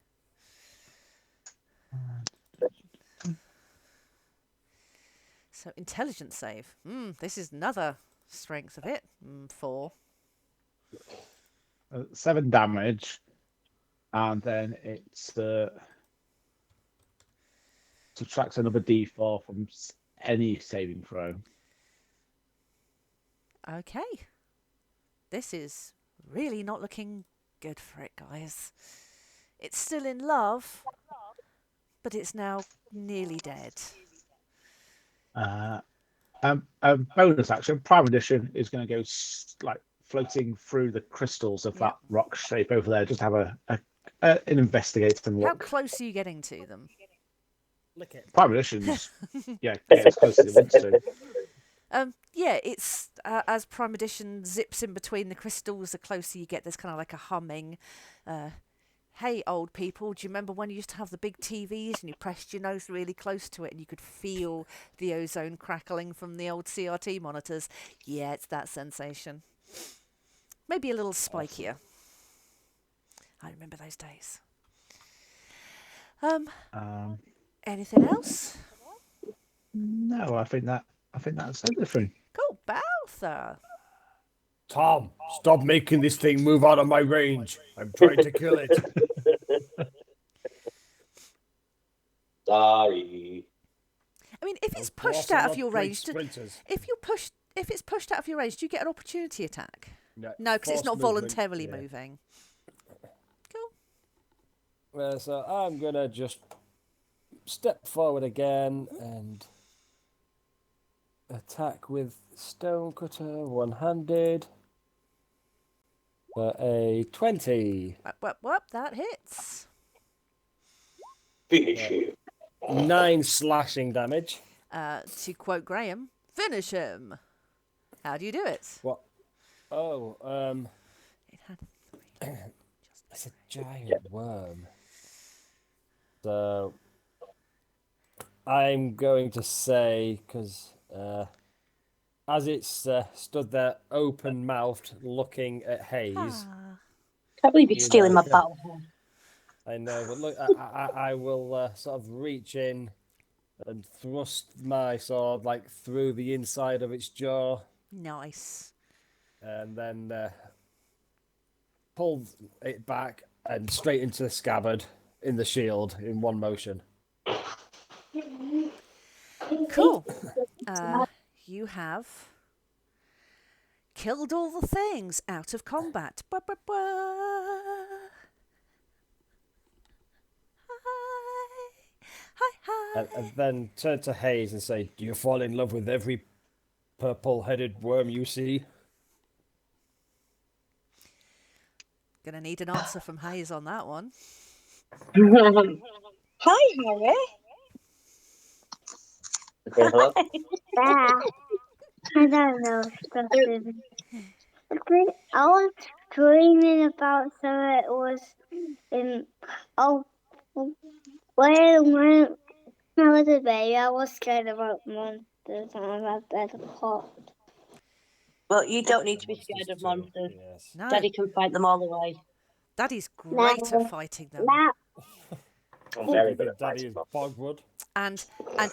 So intelligence save. This is another strength of it. 4. 7 damage, and then it subtracts another d4 from any saving throw. Okay. This is really not looking good for it, guys. It's still in love, but it's now nearly dead. Bonus action, Prime Edition is going to go like floating through the crystals of that rock shape over there. Just have an investigate and How look. close are you getting to them? Lick it. Prime Edition's get as close as it wants to. Yeah, it's as Prime Edition zips in between the crystals, the closer you get, there's kind of like a humming. Hey, old people, do you remember when you used to have the big TVs and you pressed your nose really close to it and you could feel the ozone crackling from the old CRT monitors? Yeah, it's that sensation. Maybe a little spikier. I remember those days. Anything else? No, I think that's everything. Cool, Baltha. Tom, stop making this thing move out of my range. I'm trying to kill it. Sorry. I mean, if it's Those pushed colossal out of your upgrade range, sprinters. if it's pushed out of your range, do you get an opportunity attack? No, No, because it's force not movement, voluntarily yeah. moving. Cool. So I'm gonna just step forward again and attack with Stonecutter one-handed for a 20. Whoop, that hits. Finish you. 9 slashing damage. To quote Graham, finish him. How do you do it? What? Oh, It had 3. it's a giant worm. So I'm going to say, because as it's stood there open-mouthed looking at Hayes, Can't believe you're You stealing know, my battle. I know, but look, I will sort of reach in and thrust my sword like through the inside of its jaw, Nice. and then pull it back and straight into the scabbard in the shield in one motion. Cool. You have killed all the things out of combat. Ba, ba, ba. Hi. And then turn to Hayes and say, "Do you fall in love with every purple-headed worm you see?" Gonna need an answer from Hayes on that one. Hi, Harry. Okay, hello? Yeah. I don't know. Something. I was dreaming about something. It was in. Oh, when I was a baby, I was scared about monsters and I had better pot. Well, you don't need to be Monsters scared of too, monsters. Yes. No, Daddy can fight them all away. Daddy's great No. at fighting them. Now, I'm very good Your at daddy fighting is them. Bogwood. And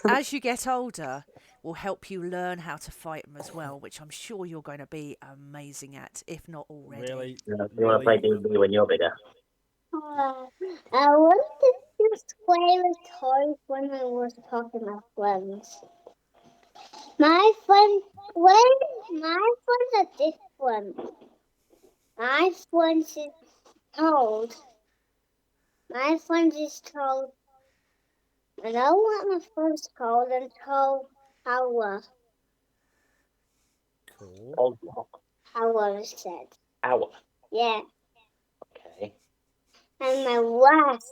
as you get older, will help you learn how to fight them as well, which I'm sure you're going to be amazing at, if not already. Really? You want to play D&D when you're bigger? I wanted to just play with toys when I was talking to my friends. My friends are different. My friends is told. My friends is told. I don't want my friends told and told Howard. Cool. Old block. Howard said. Hour. Yeah. Okay. And my last,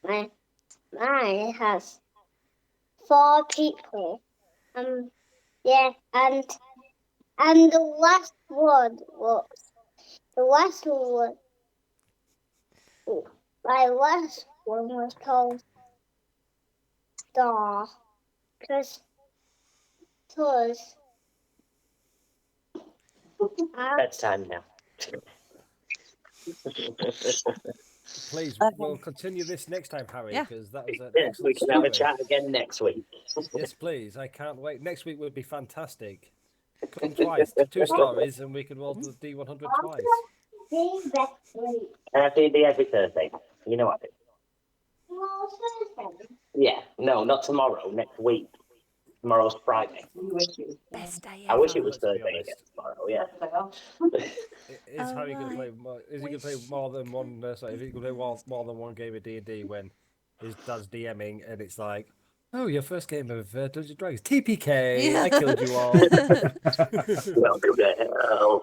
mine has 4 people. Yeah, and the last one my last one was called Star, because Bedtime now. Please, we'll continue this next time, Harry, Yeah. because that was an Yeah, we excellent can have a story. chat again next week. Yes, please. I can't wait. Next week would be fantastic. Come twice, 2 stories, and we can roll the D100 twice. And I do D every Thursday. You know what I do? Yeah. No, not tomorrow. Next week. Tomorrow's Friday. Best day I ever. wish it was Let's be Thursday honest. again tomorrow. Yeah. Is Harry going to play? Is he going to play more than one? Sorry, is he going to play more than one game of D&D when his dad's DMing and it's like, "Oh, your first game of Dungeons and Dragons, TPK. I killed you all. Welcome to hell.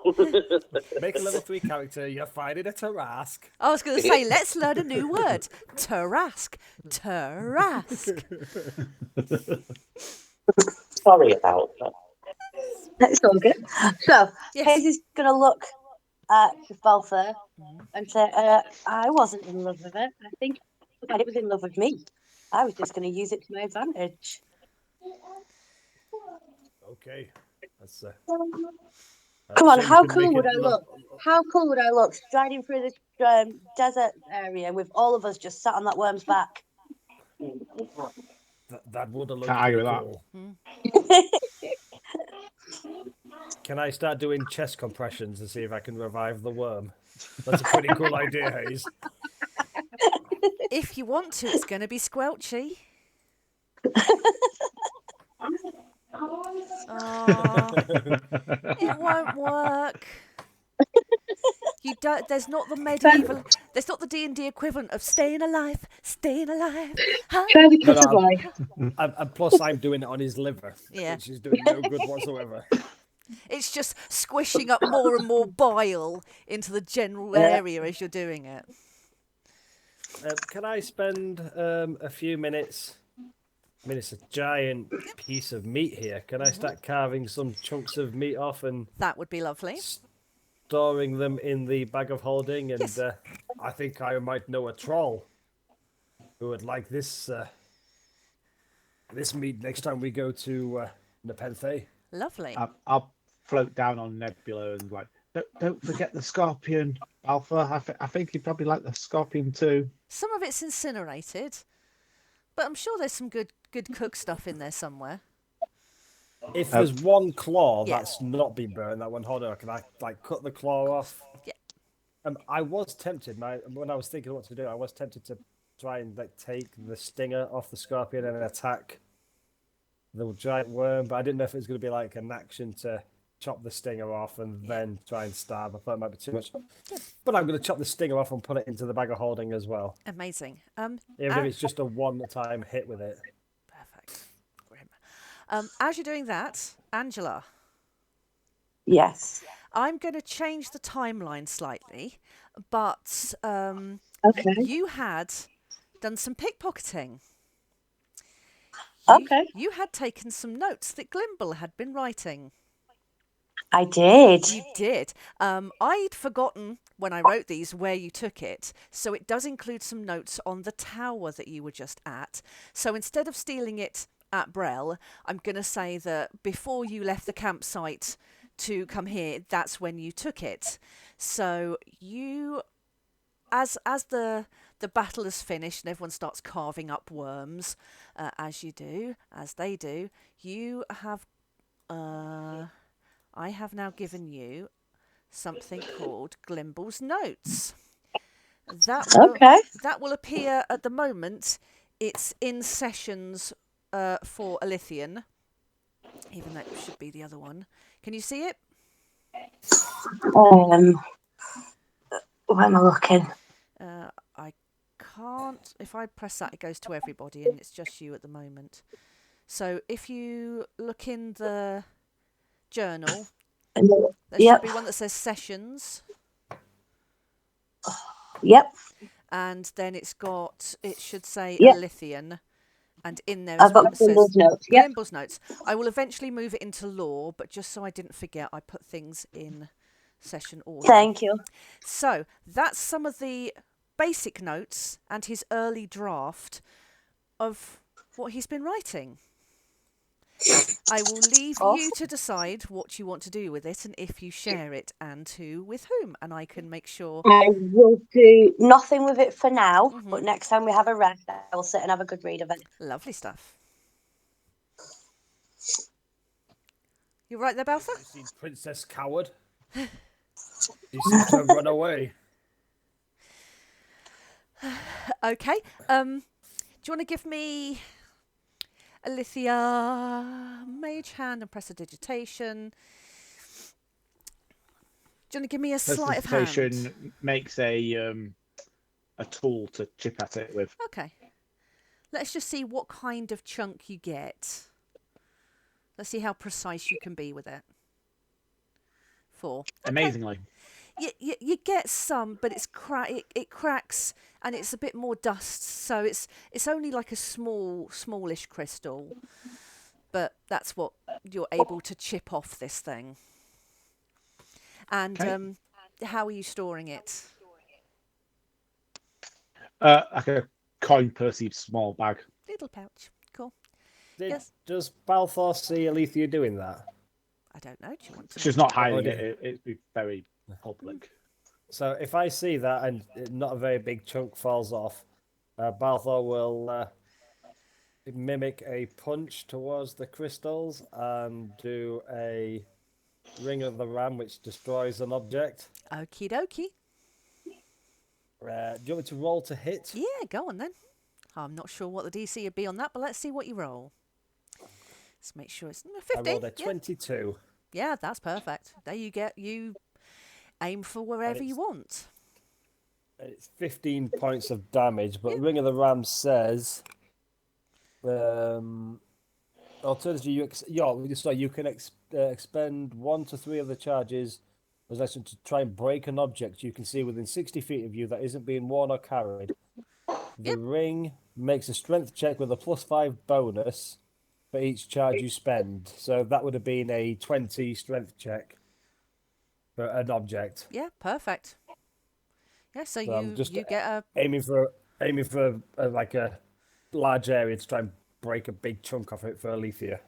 Make a level 3 character. You're fighting a Tarask." I was going to say, let's learn a new word. Tarask. Tarask. Sorry about that. That's all good. So, Yes. Hayes is going to look at Balfour and say, I wasn't in love with it. I think it was in love with me. I was just going to use it to my advantage. Okay. That's Come on, shame how you couldn't cool make would it I look? How cool would I look striding through this desert area with all of us just sat on that worm's back? That would have looked Can't argue pretty with cool. Can I start doing chest compressions and see if I can revive the worm? That's a pretty cool idea, Hayes. If you want to, it's going to be squelchy. Oh, it won't work. You don't. There's not the medieval. There's not the D&D equivalent of staying alive, staying alive. Huh? Try the No, cut of no, life. and plus I'm doing it on his liver, Yeah. which is doing no good whatsoever. It's just squishing up more and more bile into the general Yeah. area as you're doing it. Can I spend a few minutes? I mean, it's a giant piece of meat here. Can I start carving some chunks of meat off and That would be lovely. storing them in the bag of holding? And Yes. I think I might know a troll who would like this this meat next time we go to Nepenthe. Lovely. I'll float down on Nebula and like, don't forget the scorpion, Alpha. I think he'd probably like the scorpion too. Some of it's incinerated, but I'm sure there's some good cook stuff in there somewhere. If there's one claw Yeah. that's not been burnt, that one, hold on, can I like cut the claw off? Yeah. I was tempted, when I was thinking what to do, I was tempted to try and like take the stinger off the scorpion and attack the giant worm, but I didn't know if it was going to be like an action to chop the stinger off and then try and stab. I thought it might be too much. But I'm going to chop the stinger off and put it into the bag of holding as well. Amazing. Even if it's just a one-time hit with it. Perfect. Grim. As you're doing that, Angela, Yes. I'm going to change the timeline slightly, but Okay. you had done some pickpocketing. Okay. You had taken some notes that Glimble had been writing. I did. You did. I'd forgotten when I wrote these where you took it, so it does include some notes on the tower that you were just at. So instead of stealing it at Brel, I'm going to say that before you left the campsite to come here, that's when you took it. So you, as the battle is finished and everyone starts carving up worms, as they do, you have. I have now given you something called Glimble's Notes. That will appear at the moment. It's in sessions for Alitheon, even though it should be the other one. Can you see it? Where am I looking? I can't. If I press that, it goes to everybody, and it's just you at the moment. So if you look in the journal, there should be one that says sessions. Yep. And then it should say Yep. Alitheon, and in there I've is one got that says Gimble's notes. Yep. Gimble's Notes. I will eventually move it into lore, but just so I didn't forget, I put things in session order. Thank you. So that's some of the basic notes and his early draft of what he's been writing. I will leave you to decide what you want to do with it and if you share it and with whom. And I can make sure. I will do nothing with it for now, but next time we have a rest, I'll sit and have a good read of it. Lovely stuff. You right there, Balfour? You seen Princess Coward? He seems to have run away. Okay. Do you want to give me Alithia, Mage Hand and Prestidigitation? Do you want to give me a sleight of hand? Prestidigitation makes a tool to chip at it with. Okay. Let's just see what kind of chunk you get. Let's see how precise you can be with it. 4. Okay. Amazingly. You get some, but it cracks and it's a bit more dust, so it's only like a smallish crystal, but that's what you're able to chip off this thing. And Okay. How are you storing it? Like a coin pursey small bag. Little pouch. Cool. Yes. Does Balfour see Alethea doing that? I don't know. Do you want to? She's not hiding Oh, it. It'd be very public. So if I see that and not a very big chunk falls off, Balthor will mimic a punch towards the crystals and do a Ring of the Ram, which destroys an object. Okie dokie. Do you want me to roll to hit? Yeah, go on then. I'm not sure what the DC would be on that, but let's see what you roll. Let's make sure it's I 15. rolled a 22. Yeah, that's perfect. There you aim for wherever you want. It's 15 points of damage, but Yeah. Ring of the Ram says, alternatively, you can expend 1 to 3 of the charges as action to try and break an object you can see within 60 feet of you that isn't being worn or carried. The ring makes a strength check with a +5 bonus for each charge you spend. So that would have been a 20 strength check for an object. Yeah, perfect. Yeah, so I'm just you get a aiming for like a large area to try and break a big chunk off it for Alethea.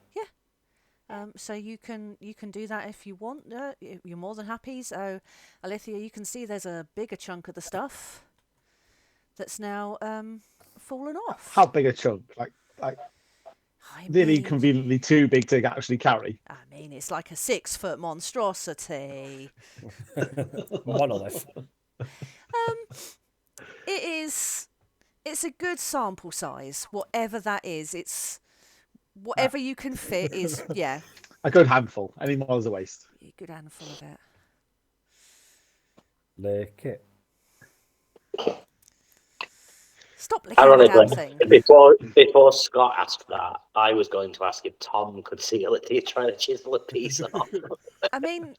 so you can do that if you want. You're more than happy. So, Alithia, you can see there's a bigger chunk of the stuff that's now fallen off. How big a chunk? Like I nearly mean, conveniently too big to actually carry. I mean, it's like a 6-foot monstrosity. Monolith. It's a good sample size, whatever that is. It's whatever you can fit is A good handful. Any more is a waste. a good handful of it. Lick it. Stop licking the damn Ironically, thing. before Scott asked that, I was going to ask if Tom could see Alethea trying to chisel a piece off. I mean,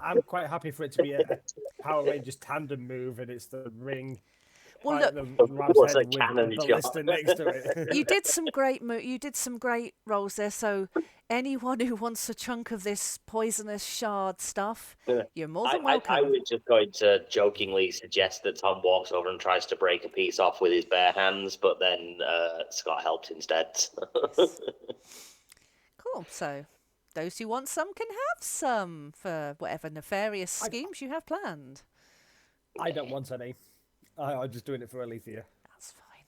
I'm quite happy for it to be a Power Rangers tandem move, and it's the ring. Well, like look, the ram's What's head a with cannon the shot? ballista next to it. you did some great rolls there. So anyone who wants a chunk of this poisonous shard stuff, you're more than welcome. I was just going to jokingly suggest that Tom walks over and tries to break a piece off with his bare hands, but then Scott helped instead. Cool. So those who want some can have some for whatever nefarious schemes you have planned. I don't want any. I'm just doing it for Alethea. That's fine.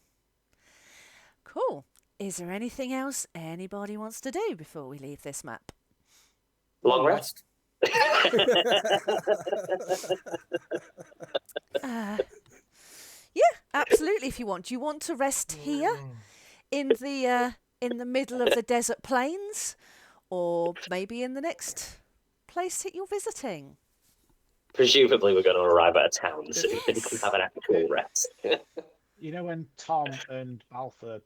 Cool. Is there anything else anybody wants to do before we leave this map? Long rest. Yeah, absolutely. If you want, do you want to rest here in the middle of the desert plains, or maybe in the next place that you're visiting? Presumably, we're going to arrive at a town soon and can have an actual rest. You know when Tom and Alpha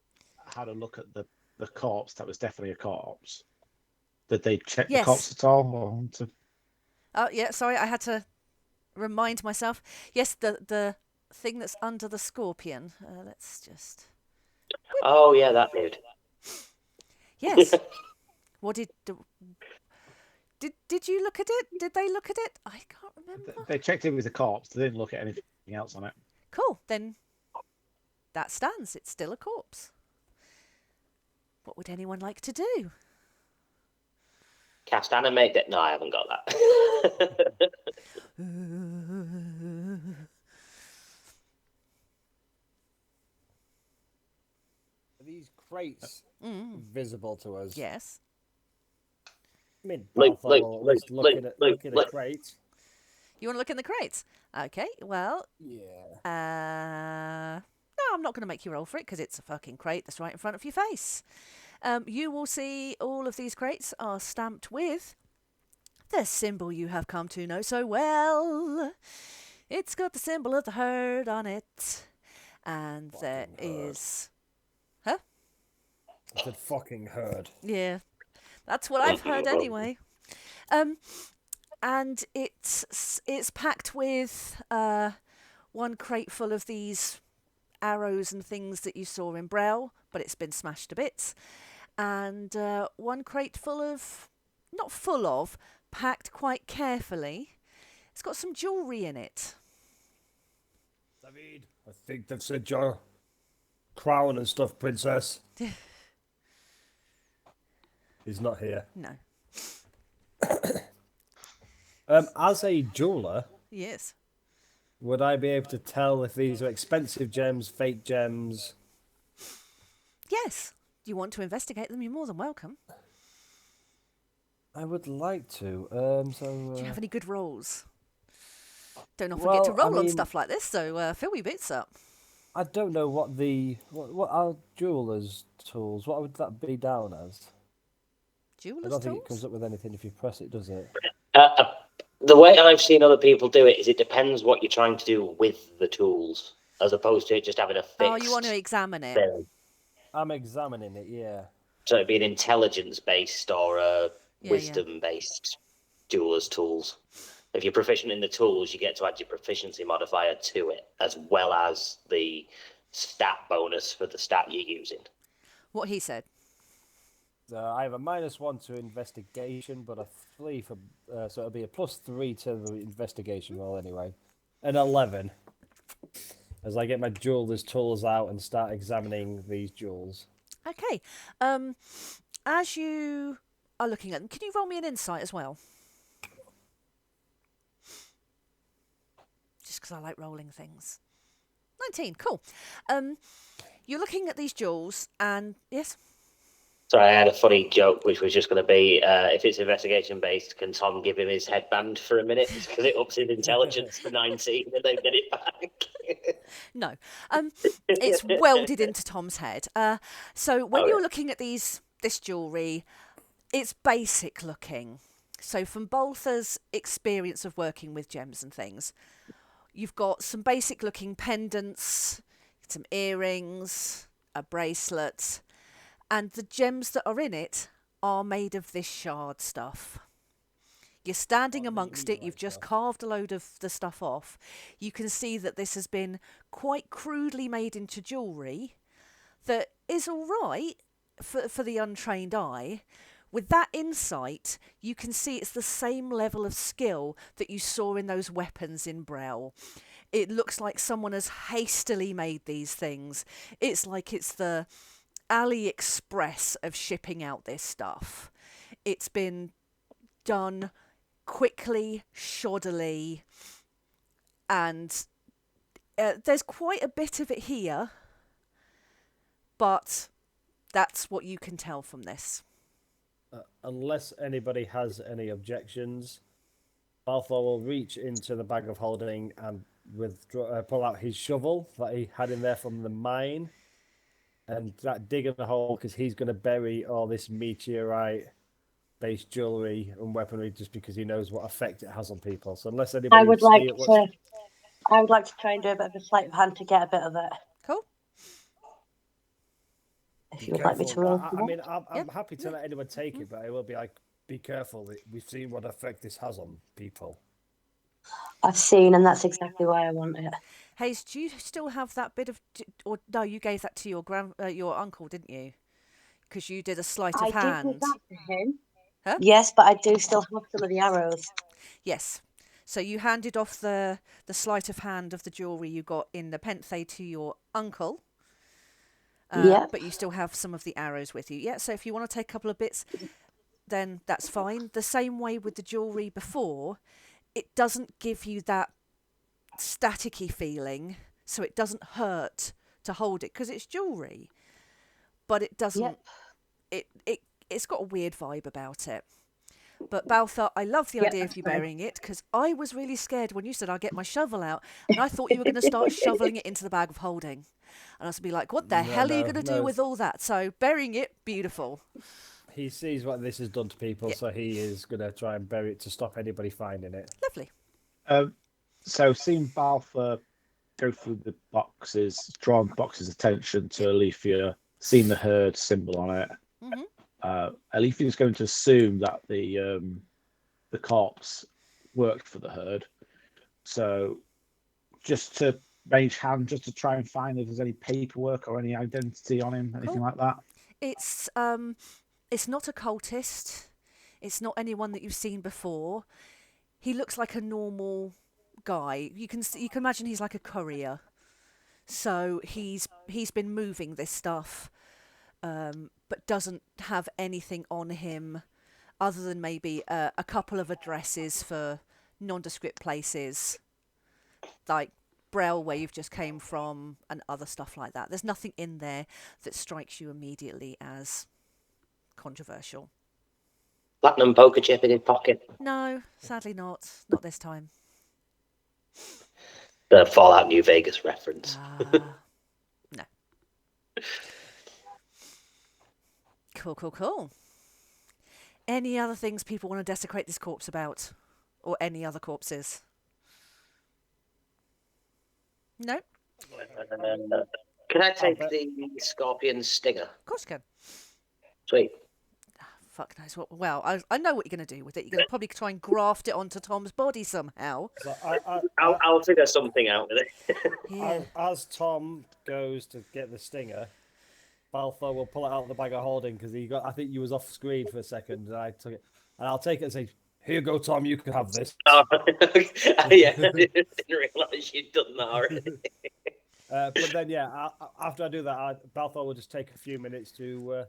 had a look at the corpse, that was definitely a corpse. Did they check Yes. the corpse at all? Or Oh, yeah, sorry, I had to remind myself. Yes, the thing that's under the scorpion. Let's just... Oh, yeah, that dude. Yes. What did you look at it? Did they look at it? I can't remember. they checked it was a corpse. They didn't look at anything else on it. Cool, then that stands. It's still a corpse. What would anyone like to do? Cast animate that. No, I haven't got that. Are these crates visible to us? Yes. I mean, Look, Balthazar will at least look at a look. crate. You want to look in the crates? Okay, well, Yeah. no, I'm not going to make you roll for it because it's a fucking crate that's right in front of your face. You will see all of these crates are stamped with the symbol you have come to know so well. It's got the symbol of the herd on it. And there is... Huh? I said fucking herd. Yeah, that's what I've heard anyway. And it's packed with one crate full of these arrows and things that you saw in Braille, but it's been smashed to bits. And one crate full of, not full of, packed quite carefully. It's got some jewellery in it. David, I think they've said your crown and stuff, princess. He's not here. No. As a jeweler, Yes. would I be able to tell if these are expensive gems, fake gems? Yes. Do you want to investigate them? You're more than welcome. I would like to. Do you have any good rolls? Don't often get to roll on stuff like this, so fill your bits up. I don't know what are jewelers' tools. What would that be down as? I Jeweler's don't think tools? it comes up with anything if you press it, does it? The way I've seen other people do it is it depends what you're trying to do with the tools, as opposed to it just having a fixed. Oh, you want to examine it? thing. I'm examining it, yeah. So it'd be an intelligence-based or a Yeah. wisdom-based jeweler's tools. If you're proficient in the tools, you get to add your proficiency modifier to it, as well as the stat bonus for the stat you're using. What he said. I have a -1 to investigation, but a 3 for... so it'll be a +3 to the investigation roll anyway. An 11. As I get my jeweler's tools out and start examining these jewels. Okay. As you are looking at them, can you roll me an insight as well? Just because I like rolling things. 19, cool. You're looking at these jewels and... Yes? Sorry, I had a funny joke, which was just going to be, if it's investigation-based, can Tom give him his headband for a minute? Because it ups his intelligence to 19 and then get it back. No. It's welded into Tom's head. So when you're looking at this jewellery, it's basic looking. So from Balthur's experience of working with gems and things, you've got some basic looking pendants, some earrings, a bracelet, and the gems that are in it are made of this shard stuff. You're standing amongst it, you've just carved a load of the stuff off. You can see that this has been quite crudely made into jewellery that is all right for the untrained eye. With that insight, you can see it's the same level of skill that you saw in those weapons in Brel. It looks like someone has hastily made these things. It's like it's the AliExpress of shipping out this stuff. It's been done quickly, shoddily, and there's quite a bit of it here, but that's what you can tell from this. Unless anybody has any objections, Balthor will reach into the bag of holding and pull out his shovel that he had in there from the mine and dig in the hole because he's going to bury all this meteorite-based jewellery and weaponry just because he knows what effect it has on people. So unless anybody I would like to try and do a bit of a sleight of hand to get a bit of it. Cool. If you would like me to roll. I'm happy to let anyone take it, but I will be like, be careful. We've seen what effect this has on people. I've seen, and that's exactly why I want it. Hayes, do you still have that bit of... Or no, you gave that to your uncle, didn't you? Because you did a sleight of hand. I did give that to him. Huh? Yes, but I do still have some of the arrows. Yes. So you handed off the sleight of hand of the jewellery you got in the Penthe to your uncle. Yeah. But you still have some of the arrows with you. Yeah, so if you want to take a couple of bits, then that's fine. The same way with the jewellery before, it doesn't give you that staticky feeling, so it doesn't hurt to hold it because it's jewellery. But it doesn't... Yep. It's got a weird vibe about it. But Balthor, I love the idea of you burying it because I was really scared when you said I'll get my shovel out and I thought you were going to start shoveling it into the bag of holding. And I was going to be like, what the hell are you going to do with all that? So burying it, beautiful. He sees what this has done to people, so he is going to try and bury it to stop anybody finding it. Lovely. So seeing Balthor go through the boxes, drawing boxes' attention to Alitheon, seeing the herd symbol on it, Alitheon is going to assume that the corpse worked for the herd. So just to range hand, just to try and find if there's any paperwork or any identity on him, anything like that. It's not a cultist. It's not anyone that you've seen before. He looks like a normal guy. You can imagine he's like a courier. So he's been moving this stuff, but doesn't have anything on him other than maybe a couple of addresses for nondescript places, like Brel, where you've just came from, and other stuff like that. There's nothing in there that strikes you immediately as controversial. Platinum poker chip in his pocket. No, sadly not. Not this time. The Fallout New Vegas reference. No. Cool. Any other things people want to desecrate this corpse about? Or any other corpses? No? Can I take the scorpion stinger? Of course you can. Sweet. Fuck knows what. Well, I know what you're going to do with it. You're going to probably try and graft it onto Tom's body somehow. So I'll figure something out with it. Yeah. as Tom goes to get the stinger, Balthor will pull it out of the bag of holding because I think you was off screen for a second, and I took it, and I'll take it and say, "Here you go, Tom. You can have this." Oh, yeah, I didn't realise you'd done that already. But then, after I do that, Balthor will just take a few minutes to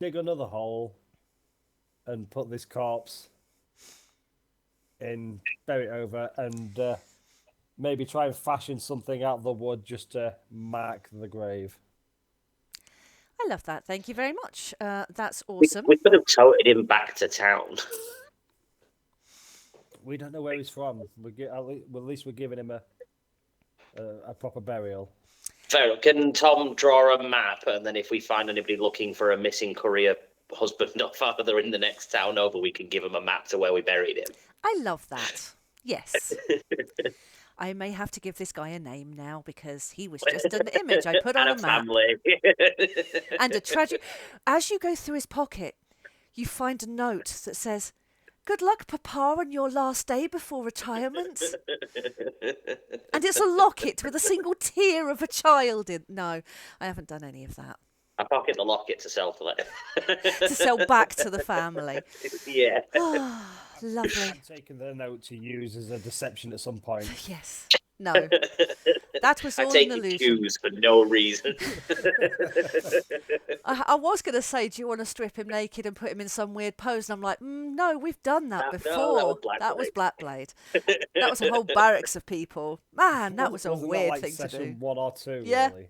dig another hole and put this corpse in, bury it over, and maybe try and fashion something out of the wood just to mark the grave. I love that. Thank you very much. That's awesome. We could have toted him back to town. We don't know where he's from. At least we're giving him a proper burial. Fair. Can Tom draw a map, and then if we find anybody looking for a missing courier husband or father in the next town over, we can give him a map to where we buried him? I love that. Yes. I may have to give this guy a name now because he was just an image I put on And a map. family. And a tragic. As you go through his pocket, you find a note that says, "Good luck, Papa, on your last day before retirement." And it's a locket with a single tear of a child in. No, I haven't done any of that. I pocket the locket to sell for To sell back to the family. Yeah. Oh, lovely. I'm taking the note to use as a deception at some point. Yes. No. That was I all take an illusion. cues for no reason. I was going to say, do you want to strip him naked and put him in some weird pose? And I'm like, no, we've done that No, before. that was Blackblade. That was a whole barracks of people. Man, that was a Wasn't that weird like thing to session do. 1 or 2, Yeah. really?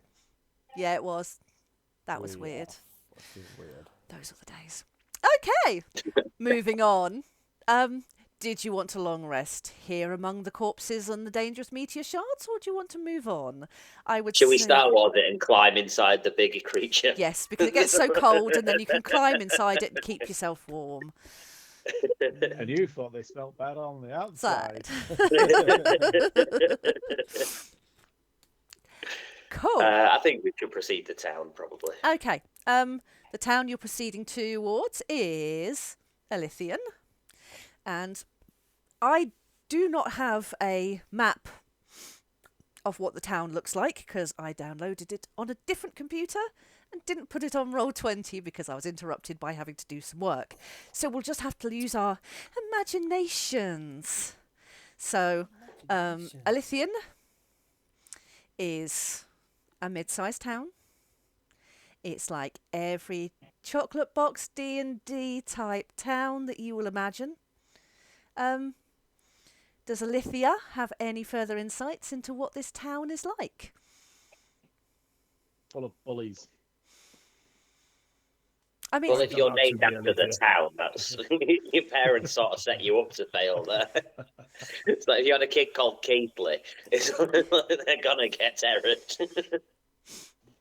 Yeah, it was. That was weird. That was weird. Those are the days. Okay, moving on. Did you want to long rest here among the corpses and the dangerous meteor shards, or do you want to move on? I would. Should we say... Star Wars it and climb inside the bigger creature? Yes, because it gets so cold, and then you can climb inside it and keep yourself warm. And you thought they smelt bad on the outside. Cool. I think we should proceed to town, probably. Okay. The town you're proceeding towards is Alitheon. And I do not have a map of what the town looks like because I downloaded it on a different computer and didn't put it on Roll20 because I was interrupted by having to do some work. So we'll just have to use our imaginations. So, Alitheon is a mid-sized town. It's like every chocolate box D&D type town that you will imagine. Does Alithia have any further insights into what this town is like? Full of bullies. I mean, Well, if you're named That should be after the Olivia. town, that's your parents sort of set you up to fail there. It's like if you had a kid called Keithley, they're gonna get terrored.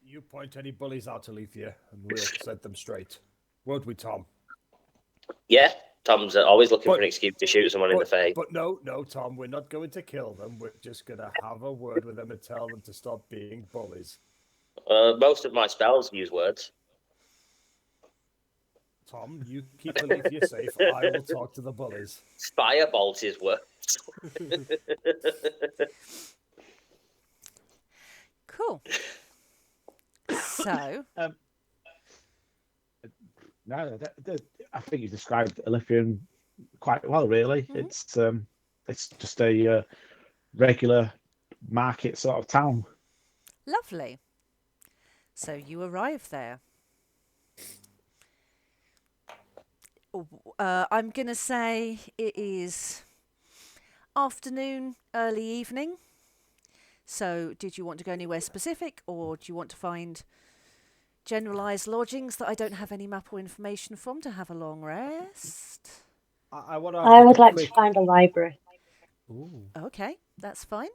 You point any bullies out, Alethea, and we'll set them straight. Won't we, Tom? Yeah, Tom's always looking But- for an excuse to shoot someone in the face. But no, Tom, we're not going to kill them. We're just going to have a word with them and tell them to stop being bullies. Most of my spells use words. Tom, you keep Alethea safe. I will talk to the bullies. Firebolt is words. cool. So, No, I think you described Alitheon quite well, really. Mhm. It's just a regular market sort of town. lovely. So you arrive there. I'm going to say it is afternoon, early evening. So did you want to go anywhere specific, or do you want to find generalised lodgings that I don't have any map or information from to have a long rest? I want to. I would like to find a library. Ooh. Okay, that's fine.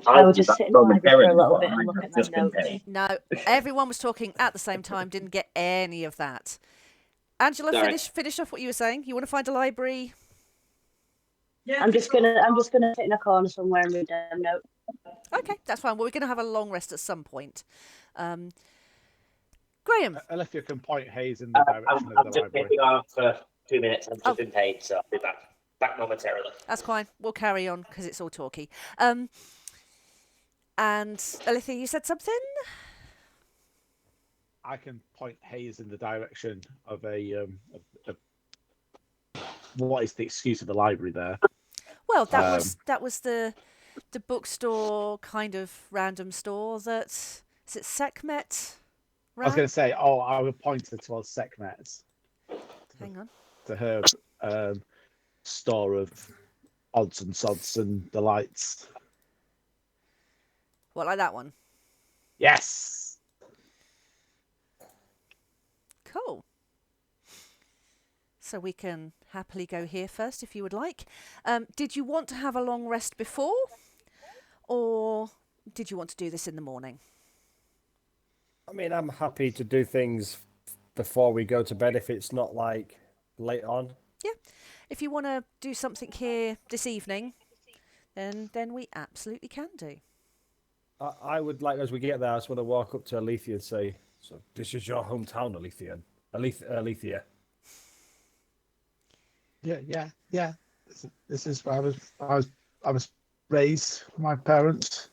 I would just sit in the library for a little bit and look at my notes. No, everyone was talking at the same time, didn't get any of that. Angela, Sorry. finish off what you were saying. You want to find a library? I'm just gonna sit in a corner somewhere and read a note. Okay, that's fine. Well, we're going to have a long rest at some point. Graham. Alethea can point Hayes in the direction I'm of the just library. getting off for 2 minutes. I've Oh. just been paid, so I'll be back momentarily. That's fine. We'll carry on because it's all talky. And Alethea, you said something? I can point Hayes in the direction of a what is the excuse of the library there? Well, that was the bookstore kind of random store that is it Sekhmet? I was going to say, I would point her towards Sekhmet's, Hang on. to her store of odds and sods and delights. What, like that one? Yes. Cool. So we can happily go here first if you would like. Did you want to have a long rest before? Or did you want to do this in the morning? I mean, I'm happy to do things before we go to bed if it's not like late on. Yeah. If you want to do something here this evening, then we absolutely can do. I would like, as we get there, I just want to walk up to Alitheon and say, "So this is your hometown, Alitheon, Alethea." Yeah. This is where I was raised. My parents.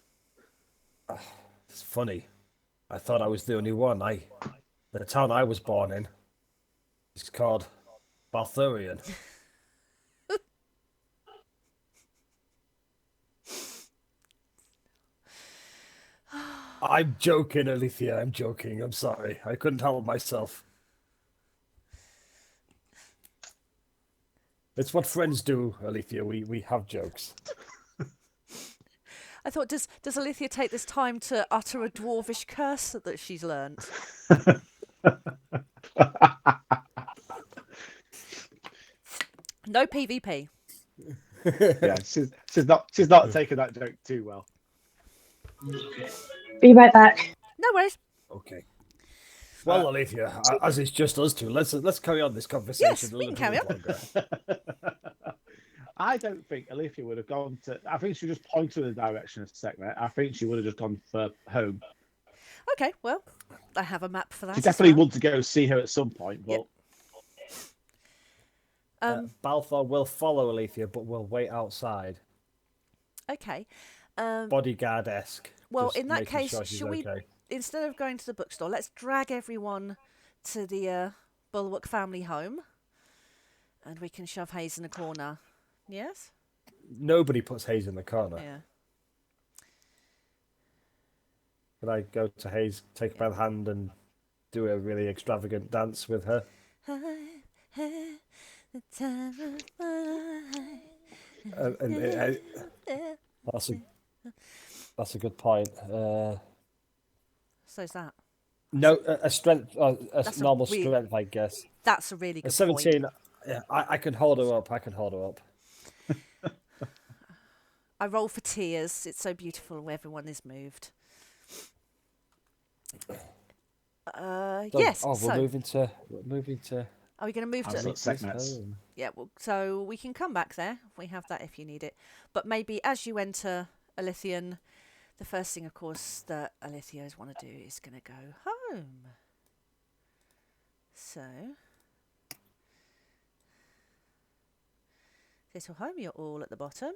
It's funny. I thought I was the only one. The town I was born in is called Balthurian. I'm joking, Alethea. I'm joking. I'm sorry. I couldn't help myself. It's what friends do, Alethea. We have jokes. I thought, does Alethea take this time to utter a dwarvish curse that she's learnt? No PvP. Yeah, she's not taking that joke too well. Be right back. No worries. Okay. Well, Alethea, as it's just us two, let's carry on this conversation. Yes, a we little can carry bit longer. I don't think Alethea would have gone to. I think she just pointed in the direction of Sekhmet. I think she would have just gone for home. Okay, well, I have a map for that. She as definitely well. want to go see her at some point, but Yep. Balthor will follow Alethea, but will wait outside. Okay. Bodyguard-esque. Well, just in that making case, sure she's shall we, okay. instead of going to the bookstore, let's drag everyone to the Bulwark family home, and we can shove Hayes in a corner. Yes? Nobody puts Hayes in the corner. Yeah. Can I go to Hayes, take her by the hand, and do a really extravagant dance with her? The time of my life. That's a good point. So's that. No, a strength, That's a normal really- strength, I guess. That's a really A good 17. point. Yeah, I can hold her up. I roll for tears. It's so beautiful when everyone is moved. Yes. Oh, so, we're moving to. are we going to move I'm to? not Sekhmet's. Yeah. Well, so we can come back there. We have that if you need it. But maybe as you enter Alitheon, the first thing, of course, that Aletheos want to do is going to go home. So, little home, you're all at the bottom.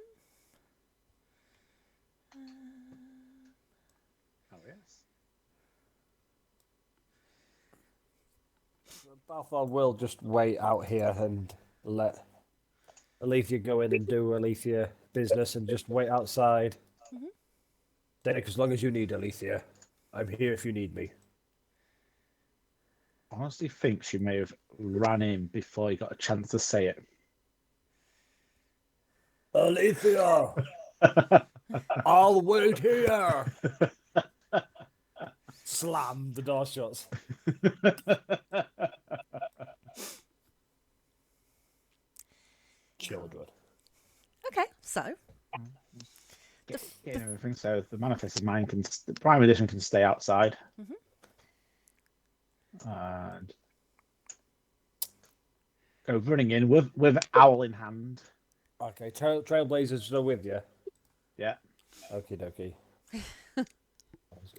Oh yes. Balthor will just wait out here and let Alethea go in and do Alethea business and just wait outside. Mhm. Take as long as you need, Alethea. I'm here if you need me. I honestly think she may have ran in before he got a chance to say it. Alethea! I'll wait here! Slam, the door shuts. Children. Okay, so Getting everything. So the manifested mind the prime edition can stay outside. Mhm. And go running in with owl in hand. Okay, Trailblazers are with you. Yeah. Okie dokie.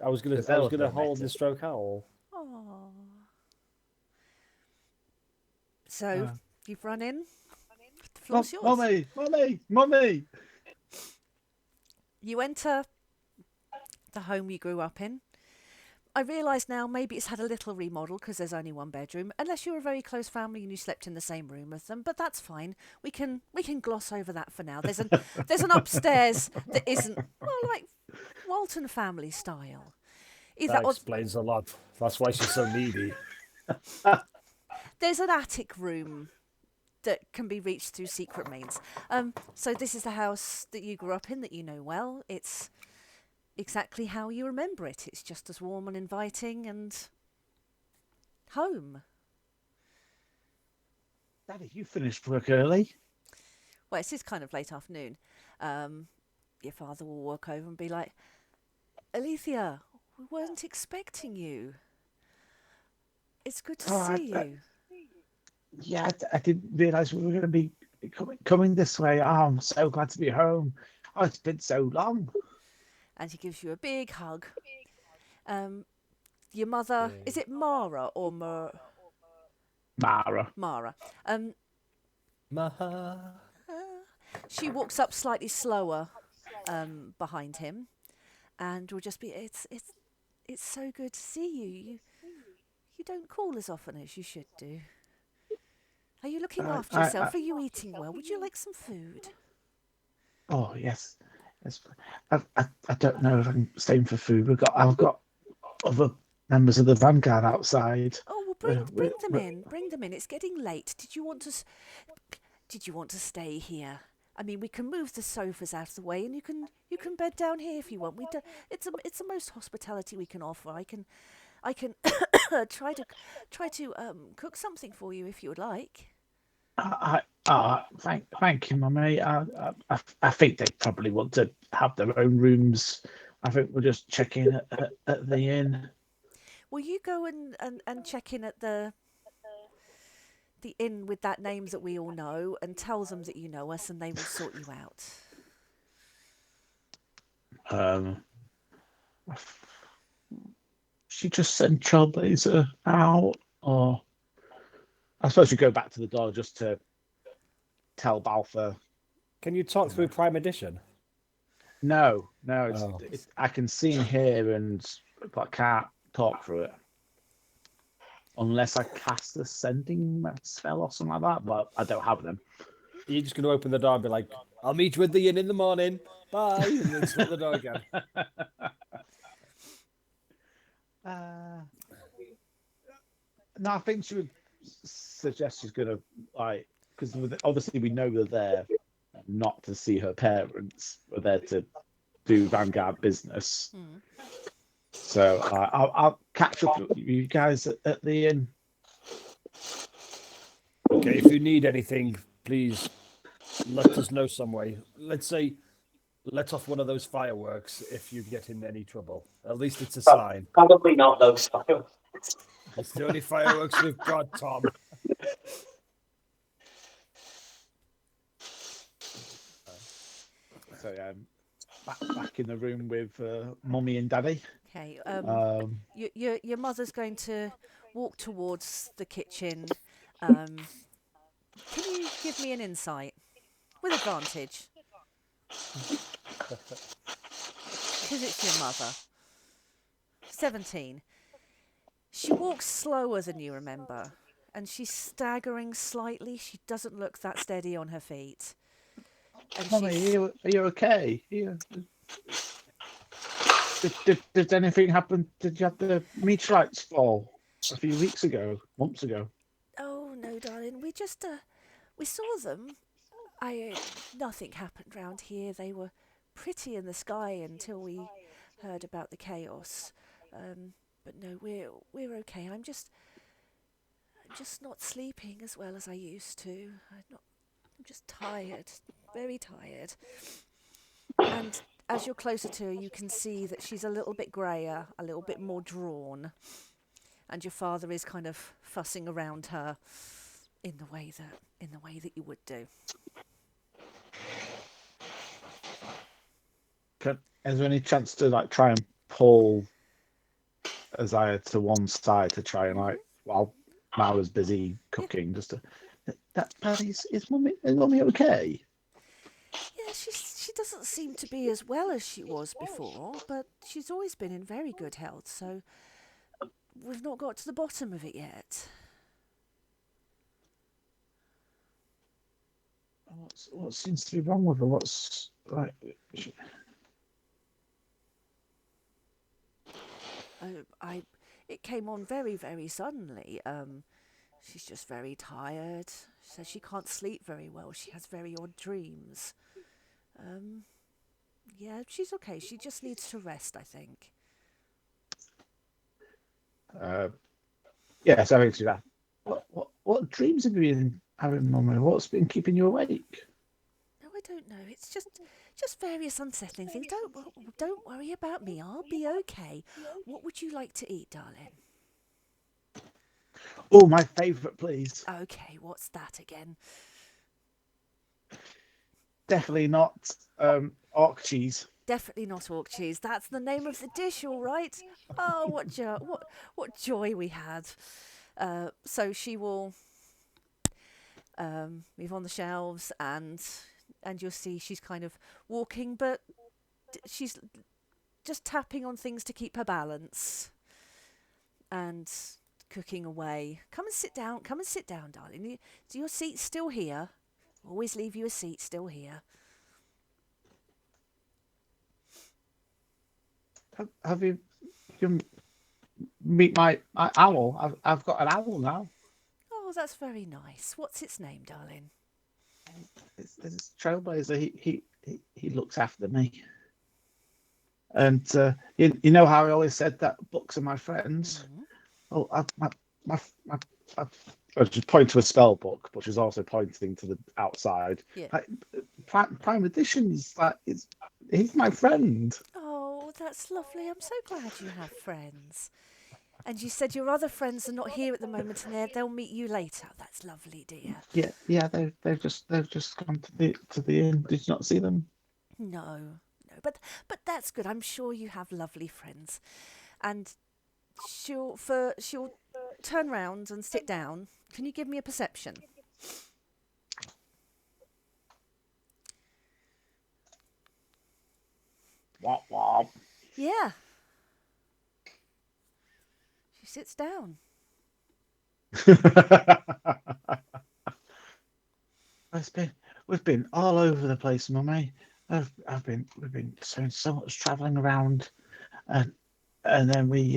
I was gonna Because hold elephant the stroke owl. Oh. So you've run in. The floor's yours. Mummy! You enter the home you grew up in. I realise now maybe it's had a little remodel because there's only one bedroom, unless you're a very close family and you slept in the same room with them. But that's fine. We can gloss over that for now. There's an upstairs that isn't like Walton family style. That explains a lot. That's why she's so needy. There's an attic room that can be reached through secret means. So this is the house that you grew up in that you know well. It's exactly how you remember it. It's just as warm and inviting and home. Daddy, you finished work early. Well, it's kind of late afternoon. Your father will walk over and be like, Alethea, we weren't expecting you. It's good to see you. Yeah, I didn't realise we were going to be coming this way. Oh, I'm so glad to be home. Oh, it's been so long. And he gives you a big hug. Your mother, is it Mara or Mara. Mara? Maha. She walks up slightly slower behind him, and will just be, it's so good to see you. You don't call as often as you should do. Are you looking after yourself? Are you eating well? Would you like some food? Oh yes. I don't know if I'm staying for food. I've got other members of the Vanguard outside. Oh, well, bring them in. Bring them in. It's getting late. Did you want to stay here? I mean, we can move the sofas out of the way, and you can bed down here if you want. It's the most hospitality we can offer. I can try to cook something for you if you would like. Thank you, Mummy. I think they probably want to have their own rooms. I think we'll just check in at the inn. Will you go and check in at the inn with that name that we all know and tell them that you know us and they will sort you out? She just sent Trailblazer out, or I suppose you go back to the door just to tell Balfour. Can you talk through Prime Edition? No. Oh. I can see and hear, but I can't talk through it unless I cast a sending spell or something like that. But I don't have them. You're just going to open the door and be like, "I'll meet you at the inn in the morning. Bye," and then shut the door again. No, I think she would suggest she's gonna because obviously we know they're there not to see her parents. We're there to do Vanguard business. So I'll catch up with you guys at the inn. Okay, if you need anything, please let us know some way. Let's say, let off one of those fireworks if you get in any trouble. At least it's a sign. Probably not those fireworks. It's the only fireworks we've got, Tom. So back in the room with Mummy and Daddy. Okay. Your mother's going to walk towards the kitchen. Can you give me an insight with advantage? Because it's your mother. 17. She walks slower than you remember, and she's staggering slightly. She doesn't look that steady on her feet. And Mummy, are you okay? Did anything happen? Did you have the meteorites fall a few weeks ago, months ago? Oh no, darling. We just we saw them. Nothing happened round here. They were pretty in the sky until we heard about the chaos. But no, we're okay. I'm just not sleeping as well as I used to. I'm just tired, very tired. And as you're closer to her, you can see that she's a little bit greyer, a little bit more drawn. And your father is kind of fussing around her. in the way that you would do. Is there any chance to like try and pull Isaiah to one side to try and like while Mara's busy cooking, just to that Paddy's is mummy okay? Yeah, she doesn't seem to be as well as she was before, but she's always been in very good health, so we've not got to the bottom of it yet. What seems to be wrong with her? What's like? It came on very, very suddenly. She's just very tired. She says she can't sleep very well. She has very odd dreams. Yeah, she's okay. She just needs to rest, I think. Yes, I think so. That. What dreams have you been having, Mummy? What's been keeping you awake? No, I don't know. It's just various unsettling things. Don't worry about me. I'll be okay. What would you like to eat, darling? Oh, my favourite, please. Okay, what's that again? Definitely not orc cheese. Definitely not orc cheese. That's the name of the dish, all right. Oh, what joy we had. So she will move on the shelves, and you'll see she's kind of walking, but she's just tapping on things to keep her balance and cooking away. Come and sit down, darling. Is your seat still here? Always leave you a seat still here. Have you can meet my owl? I've got an owl now. Oh, that's very nice. What's its name, darling? It's Trailblazer. He looks after me. And you know how I always said that books are my friends. Mm-hmm. Oh, I was just pointing to a spell book, but she's also pointing to the outside. Yeah. Like, Prime Edition is like he's my friend. Oh, that's lovely. I'm so glad you have friends. And you said your other friends are not here at the moment, and they'll meet you later. That's lovely, dear. Yeah. They've just gone to the inn. Did you not see them? No, but that's good. I'm sure you have lovely friends, and she'll turn round and sit down. Can you give me a perception? Wop. Yeah. She sits down. We've been all over the place, Mummy. We've been doing so much travelling around, and then we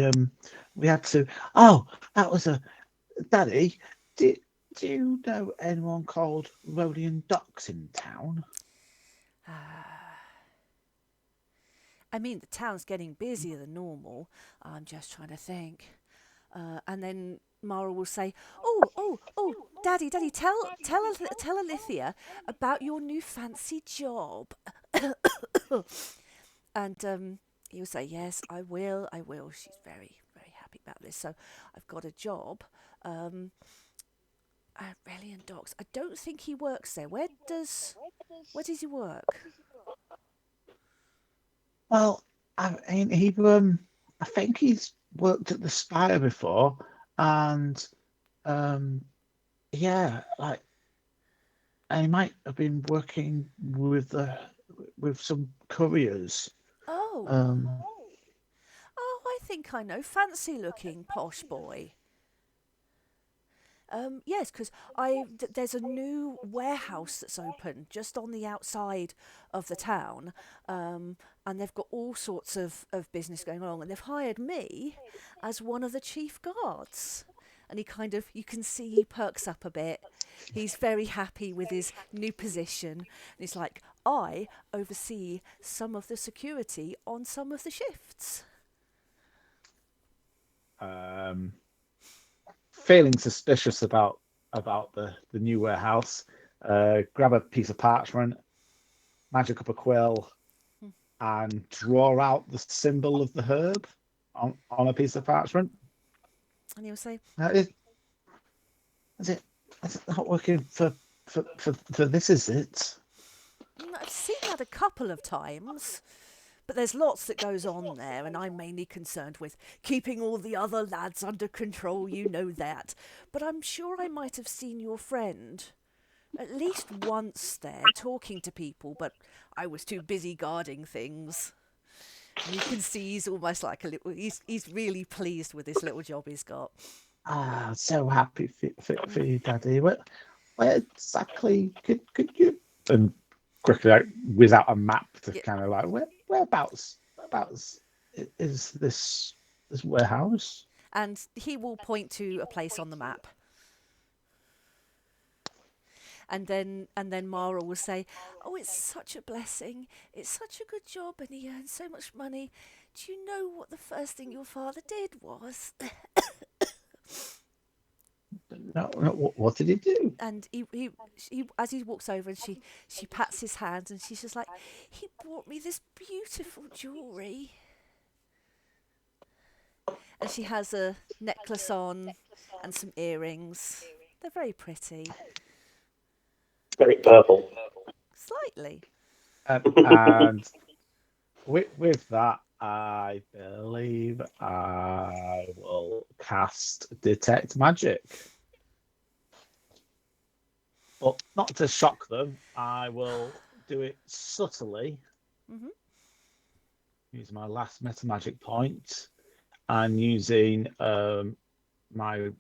had to. Oh, that was Daddy. Do you know anyone called Rodian Docks in town? I mean, the town's getting busier than normal. I'm just trying to think. And then Mara will say, "Oh, Daddy, tell Alithia about your new fancy job." And he'll say, "Yes, I will. She's very, very happy about this. So I've got a job at Reliant Docks. I don't think he works there. Where does he work?" Well, I think he's worked at the Spire before, and yeah, like, and he might have been working with some couriers. Oh, I think I know. Fancy-looking posh boy. Yes, because there's a new warehouse that's open just on the outside of the town, and they've got all sorts of business going on, and they've hired me as one of the chief guards. And you can see he perks up a bit. He's very happy with his new position. And he's like, I oversee some of the security on some of the shifts. Feeling suspicious about the new warehouse, grab a piece of parchment, magic up a quill, and draw out the symbol of the herb on a piece of parchment. And he'll say, That's it. It's not working for this, is it? I've seen that a couple of times. But there's lots that goes on there, and I'm mainly concerned with keeping all the other lads under control, you know that. But I'm sure I might have seen your friend at least once there talking to people, but I was too busy guarding things. And you can see he's almost like a little, he's really pleased with this little job he's got. Ah, so happy for you, Daddy. Where exactly could you? And quickly, like, without a map to kind of like whereabouts is this warehouse? And he will point to a place on the map. And then Mara will say, "Oh, it's such a blessing. It's such a good job, and he earns so much money. Do you know what the first thing your father did was?" No, what did he do? And he as he walks over and she pats his hand and she's just like, "He bought me this beautiful jewellery." And she has a necklace on and some earrings. They're very pretty. Very purple. Slightly. And with that, I believe I will cast Detect Magic. But not to shock them, I will do it subtly. Mm-hmm. Use my last meta magic point and using my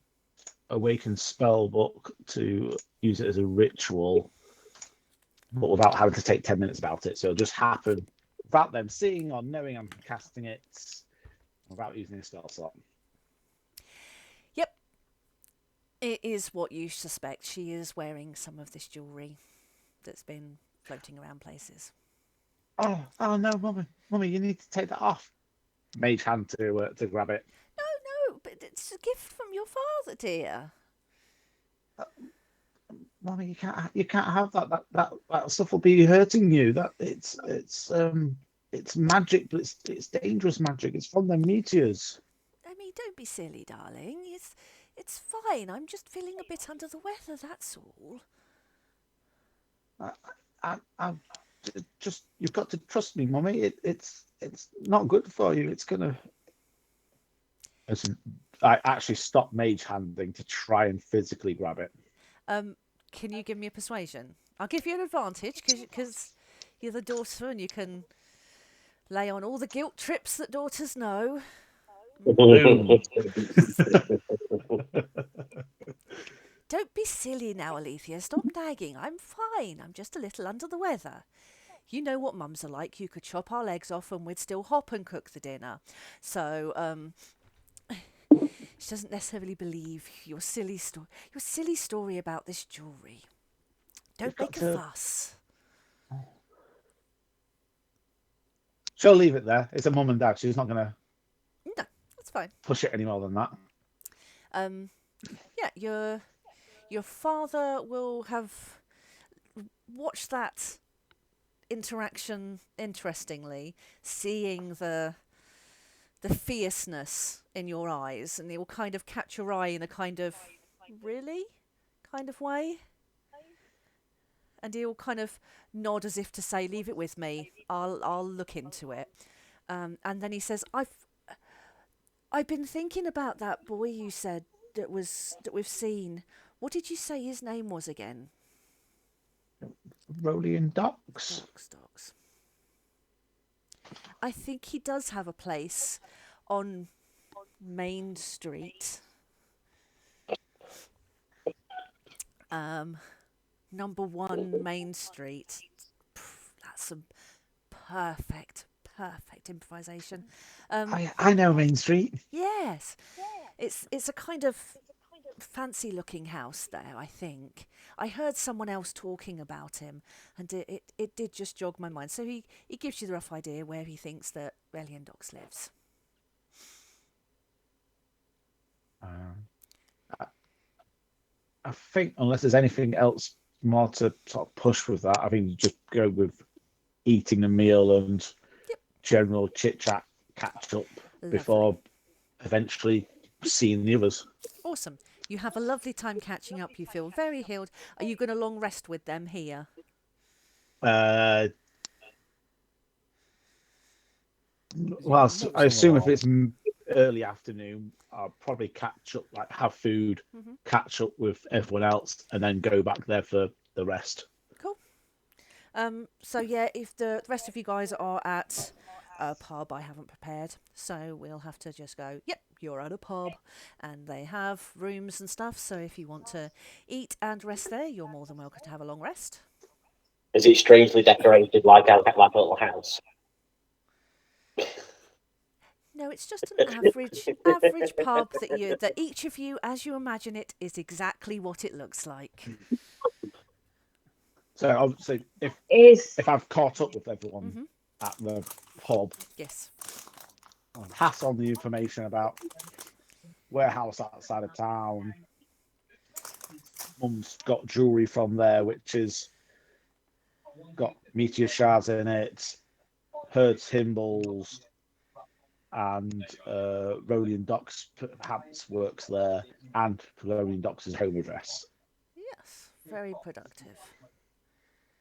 Awakened spell book to use it as a ritual, but without having to take 10 minutes about it. So it'll just happen without them seeing or knowing I'm casting it, without using a spell slot. Yep. It is what you suspect. She is wearing some of this jewellery that's been floating around places. Oh no, Mummy, you need to take that off. Mage hand to grab it. No, but it's a gift from your father, dear. Mummy, you can't have that. That stuff will be hurting you. That it's magic, but it's dangerous magic. It's from the meteors. I mean, don't be silly, darling. It's fine. I'm just feeling a bit under the weather, that's all. I just you've got to trust me, Mummy. It's not good for you. It's gonna. Listen, I actually stopped mage handing to try and physically grab it. Can you give me a persuasion? I'll give you an advantage because you're the daughter and you can lay on all the guilt trips that daughters know. Don't be silly now, Alethea. Stop nagging. I'm fine. I'm just a little under the weather. You know what mums are like. You could chop our legs off and we'd still hop and cook the dinner. So, she doesn't necessarily believe your silly story about this jewellery. Don't make a fuss. She'll leave it there. It's a mum and dad. She's not going to. No, that's fine. Push it any more than that. Yeah, your father will have watched that interaction interestingly, seeing the fierceness in your eyes, and it will kind of catch your eye in a kind of really kind of way. And he'll kind of nod as if to say, "Leave it with me. I'll look into it." And then he says, "I've been thinking about that boy you said that we've seen. What did you say his name was again?" Rolling Docks. Docks. I think he does have a place on Main Street. Number 1 Main Street. That's some perfect improvisation. I know Main Street. Yes. It's a kind of fancy looking house there, I think. I heard someone else talking about him and it did just jog my mind. So he gives you the rough idea where he thinks that Relian Docks lives. I think unless there's anything else more to sort of push with that, I think you just go with eating a meal and general chit chat, catch up before eventually seeing the others. Awesome. You have a lovely time catching up. You feel very healed. Are you going to long rest with them here? Well, Not I assume if all. it's early afternoon, I'll probably catch up, like have food, catch up with everyone else, and then go back there for the rest. Cool. So yeah, if the rest of you guys are at a pub, I haven't prepared, so we'll have to just go. Yep, you're at a pub, and they have rooms and stuff. So if you want to eat and rest there, you're more than welcome to have a long rest. Is it strangely decorated like a little house? No, it's just an average pub that each of you, as you imagine it, is exactly what it looks like. So obviously, Is if I've caught up with everyone at the pub, Yes. I'll pass on the information about warehouse outside of town. Mum's got jewellery from there, which is got meteor shards in it, heard symbols, and Rodian Docks perhaps works there, and Rodian Docks' home address. Yes. Very productive.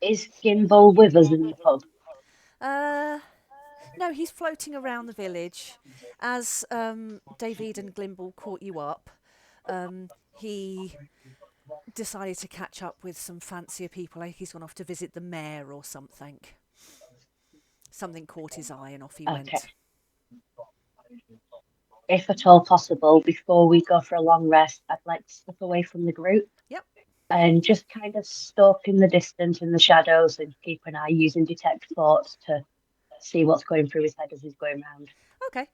Gimbal with us in the pub? No, he's floating around the village. As David and Glimble caught you up, he decided to catch up with some fancier people. Like he's gone off to visit the mayor or something. Something caught his eye and off he went. If at all possible, before we go for a long rest, I'd like to step away from the group. Yep. And just kind of stalk in the distance in the shadows and keep an eye using detect thoughts to see what's going through his head as he's going round. Okay.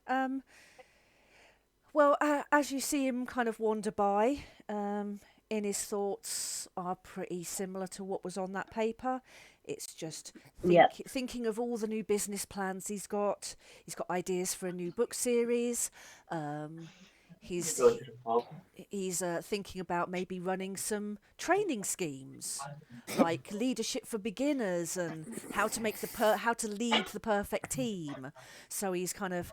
Well, as you see him kind of wander by, in his thoughts are pretty similar to what was on that paper. It's just thinking of all the new business plans he's got. He's got ideas for a new book series. He's thinking about maybe running some training schemes, like leadership for beginners and how to make how to lead the perfect team. So he's kind of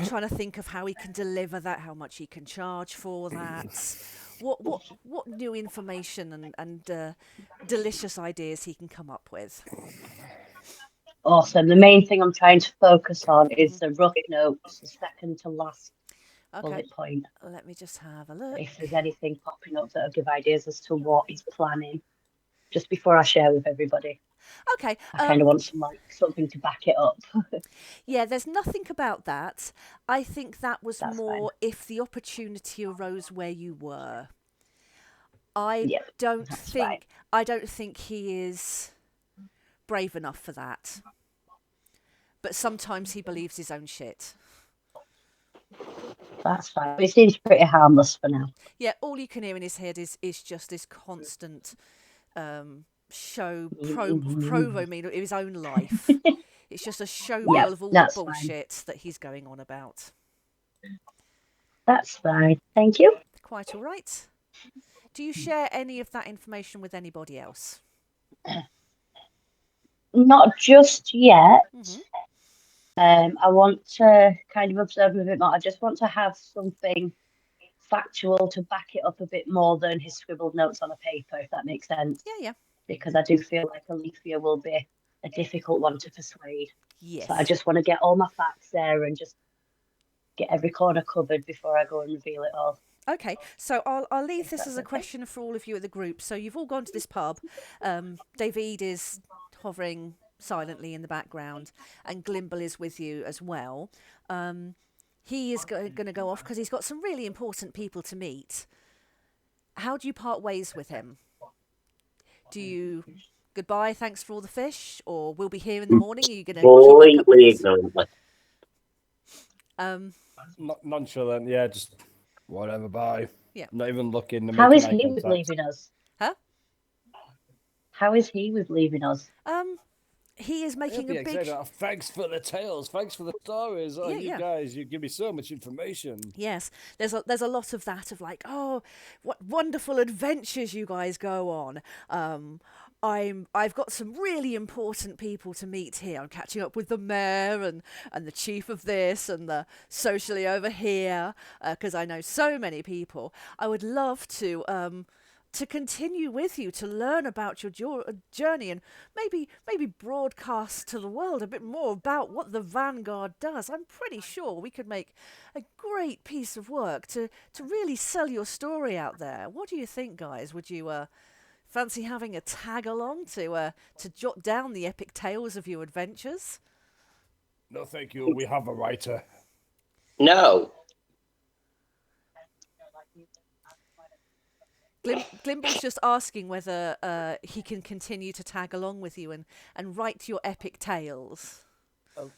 trying to think of how he can deliver that, how much he can charge for that, what new information and delicious ideas he can come up with. Awesome. The main thing I'm trying to focus on is the rough notes, the second to last bullet point. Let me just have a look. If there's anything popping up that'll give ideas as to what he's planning, just before I share with everybody. Okay. I kind of want something to back it up. Yeah, there's nothing about that. I think that was That's more fine. if the opportunity arose where you were. I don't think he is brave enough for that. But sometimes he believes his own shit. That's fine. It seems pretty harmless for now. Yeah, all you can hear in his head is just this constant provo mean of his own life. It's just a show reel of all the bullshit that he's going on about. That's fine. Thank you. Quite all right. Do you share any of that information with anybody else? Not just yet. Mm-hmm. I want to kind of observe him a bit more. I just want to have something factual to back it up a bit more than his scribbled notes on a paper, if that makes sense. Yeah. Because I do feel like Alethea will be a difficult one to persuade. Yes. So I just want to get all my facts there and just get every corner covered before I go and reveal it all. Okay, so I'll leave this as a question for all of you at the group. So you've all gone to this pub. David is hovering silently in the background, and Glimble is with you as well. He is going to go off because he's got some really important people to meet. How do you part ways with him? Do you goodbye, thanks for all the fish, or we'll be here in the morning? Are you going to completely ignorantly? Nonchalant, yeah, just whatever. Bye. Yeah. Not even looking. How is he with leaving us? Huh? How is he with leaving us? He is making a big. Thanks for the tales. Thanks for the stories. Oh, you guys, you give me so much information. Yes, there's a lot of that of like, oh, what wonderful adventures you guys go on. I've got some really important people to meet here. I'm catching up with the mayor and the chief of this and the socially over here because I know so many people. I would love to continue with you to learn about your journey and maybe broadcast to the world a bit more about what the Vanguard does. I'm pretty sure we could make a great piece of work to really sell your story out there. What do you think, guys? Would you fancy having a tag along to jot down the epic tales of your adventures? No, thank you. We have a writer. No. Glimble's just asking whether he can continue to tag along with you and write your epic tales.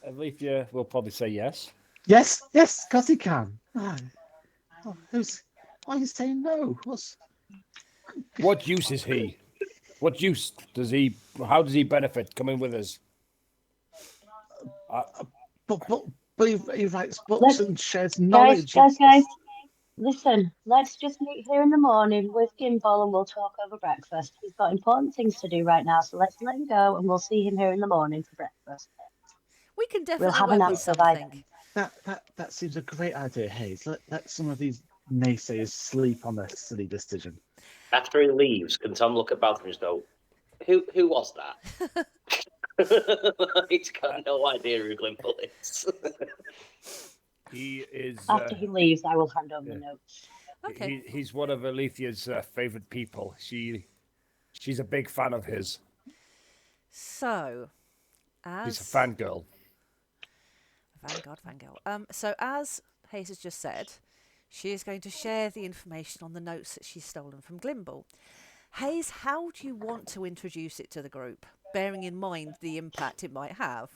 Alethea will probably say yes. Yes, because he can. Why are you saying no? What use is he? What use does he? How does he benefit coming with us? But he writes books and shares knowledge. Guys, listen, let's just meet here in the morning with Gimbal and we'll talk over breakfast. He's got important things to do right now, so let's let him go and we'll see him here in the morning for breakfast. We can definitely We'll have work an with answer by something. then. That seems a great idea, Hayes. Let some of these naysayers sleep on their silly decision. After he leaves, can Tom look at Baltham and just go, who was that? He's got no idea who Glimple is. He is. After he leaves, I will hand over the notes. Okay. He's one of Alethea's favorite people. She's a big fan of his. So, He's a fangirl. Vanguard. So as Hayes has just said, she is going to share the information on the notes that she's stolen from Glimble. Hayes, how do you want to introduce it to the group, bearing in mind the impact it might have?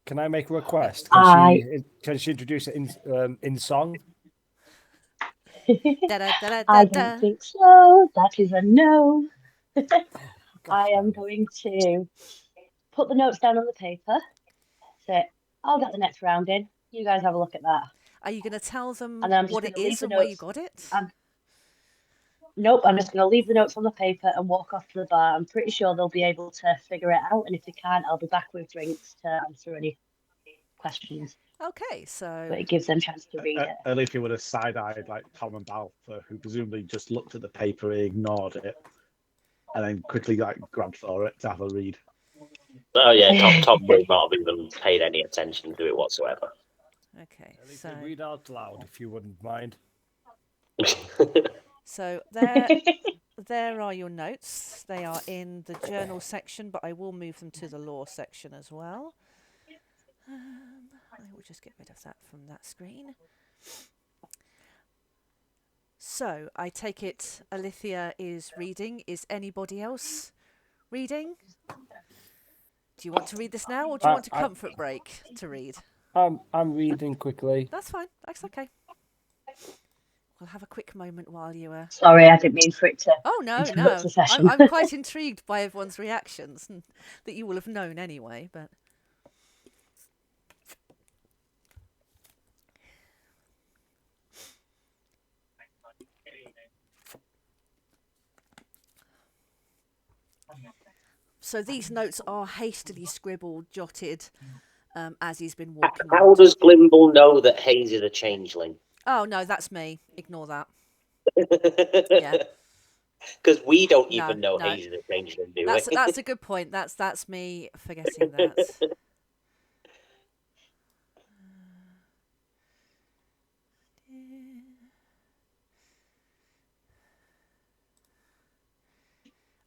Can I make a request? Can she introduce it in song? I don't think so. That is a no. I am going to put the notes down on the paper. Say, I'll get the next round in. You guys have a look at that. Are you going to tell them And then I'm just what it gonna leave is the and where you notes. got it? Nope, I'm just going to leave the notes on the paper and walk off to the bar. I'm pretty sure they'll be able to figure it out. And if they can't, I'll be back with drinks to answer any questions. Okay, so... But it gives them a chance to read it. Alethea would have side-eyed like Tom and Balfour, who presumably just looked at the paper, ignored it, and then quickly grabbed for it to have a read. Oh yeah, Tom would not have even paid any attention to it whatsoever. Okay, Alethea, so... read out loud if you wouldn't mind. So there are your notes. They are in the journal section, but I will move them to the law section as well. I will just get rid of that from that screen. So I take it Alethea is reading. Is anybody else reading? Do you want to read this now, or do you want a comfort break to read? I'm reading quickly. That's fine. That's okay. We'll have a quick moment while you are... Sorry, I didn't mean for it to... Oh, no. the session. I'm quite intrigued by everyone's reactions, and that you will have known anyway, but... So these notes are hastily scribbled, jotted, as he's been walking. How does Glimble know that Hayes is a changeling? Oh, no, that's me. Ignore that. Yeah. Because we don't even know Hayes is a changeling, do we? That's a good point. That's me forgetting that.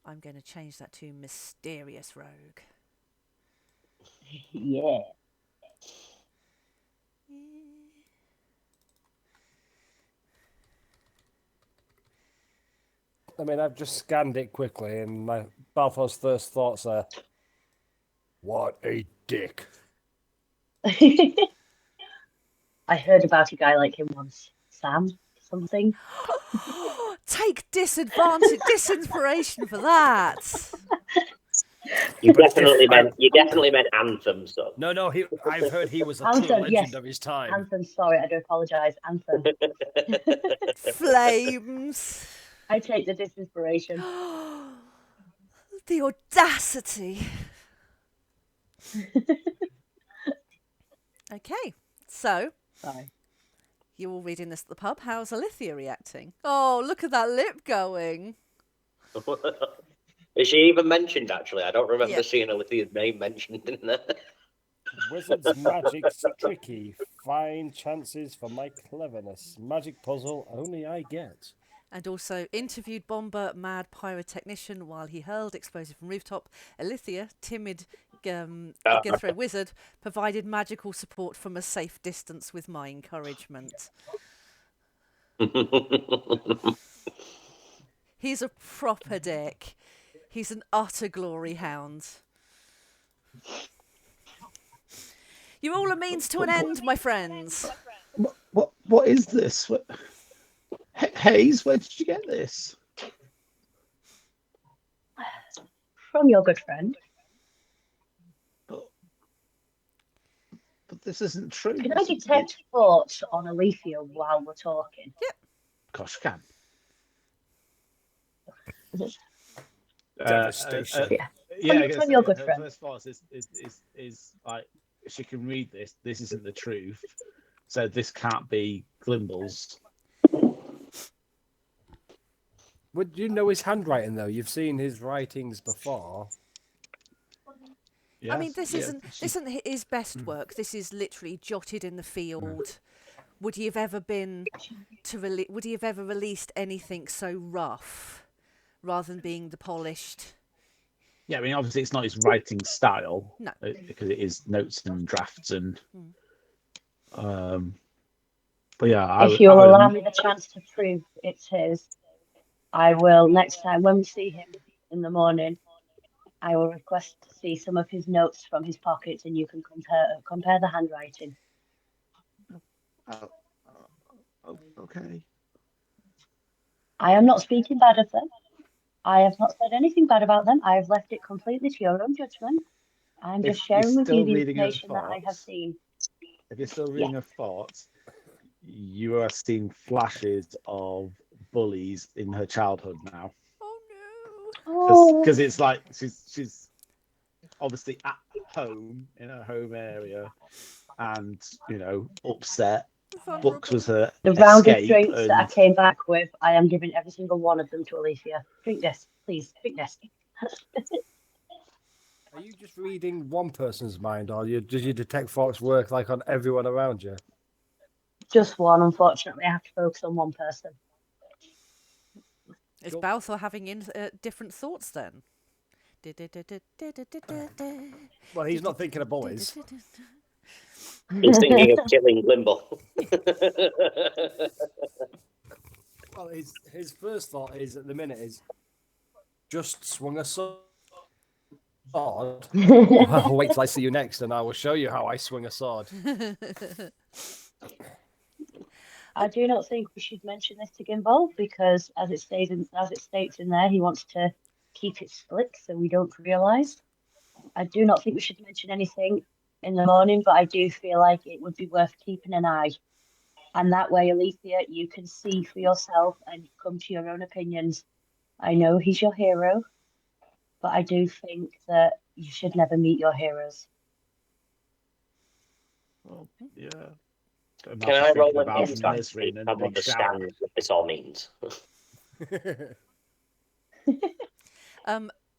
I'm going to change that to mysterious rogue. Yeah. I mean, I've just scanned it quickly, and my Balfour's first thoughts are, "What a dick!" I heard about a guy like him once, Sam something. Take disinspiration for that. You definitely meant Anthem, so. No, I've heard he was a true Anthem, legend yes. of his time. Anthem, sorry, I do apologise. Anthem. Flames. I take the disinspiration. The audacity. Okay, so Sorry. you're all reading this at the pub. How's Alithia reacting? Oh, look at that lip going. Is she even mentioned, actually? I don't remember Yeah. seeing Alithia's name mentioned in there. Wizard's magic's tricky. Fine chances for my cleverness. Magic puzzle only I get. And also interviewed bomber, mad pyrotechnician while he hurled explosive from rooftop. Alithia, timid Githro wizard, provided magical support from a safe distance with my encouragement. He's a proper dick. He's an utter glory hound. You're all a means to an end, my friends. What is this? Hayes, where did you get this? From your good friend. But this isn't true. Can I detect thoughts on Alethea while we're talking? Gosh, can. Devastation. From your good friend. First thought is like, she can read this. This isn't the truth. So this can't be Glimble's. Would you know his handwriting though? You've seen his writings before. Yes, I mean, this isn't his best work. This is literally jotted in the field. Would he have ever been would he have ever released anything so rough, rather than being the polished? Yeah, I mean, obviously it's not his writing style. No. Because it is notes and drafts and. But yeah, If you'll allow me the chance to prove it's his, I will next time when we see him in the morning. I will request to see some of his notes from his pockets, and you can compare the handwriting. Okay. I am not speaking bad of them. I have not said anything bad about them. I have left it completely to your own judgment. I'm just sharing with you the information that I have seen. If you're still reading her thoughts, you are seeing flashes of bullies in her childhood now. Oh no! Because it's like she's obviously at home in her home area, and upset. Books was her The round of escape, drinks and that I came back with, I am giving every single one of them to Alethea. Drink this, please. Drink this. Are you just reading one person's mind, or does your detect thoughts work like on everyone around you? Just one, unfortunately. I have to focus on one person. Is Balthor having different thoughts then? Well, he's not thinking of boys. He's thinking of killing Glimble. Well, his first thought is at the minute is just swung a sword. Well, wait till I see you next, and I will show you how I swing a sword. I do not think we should mention this to Gimbal because, as it states in there, he wants to keep it split so we don't realise. I do not think we should mention anything in the morning, but I do feel like it would be worth keeping an eye. And that way, Alethea, you can see for yourself and come to your own opinions. I know he's your hero, but I do think that you should never meet your heroes. well, yeah. Can I roll an insight to understand what this all means?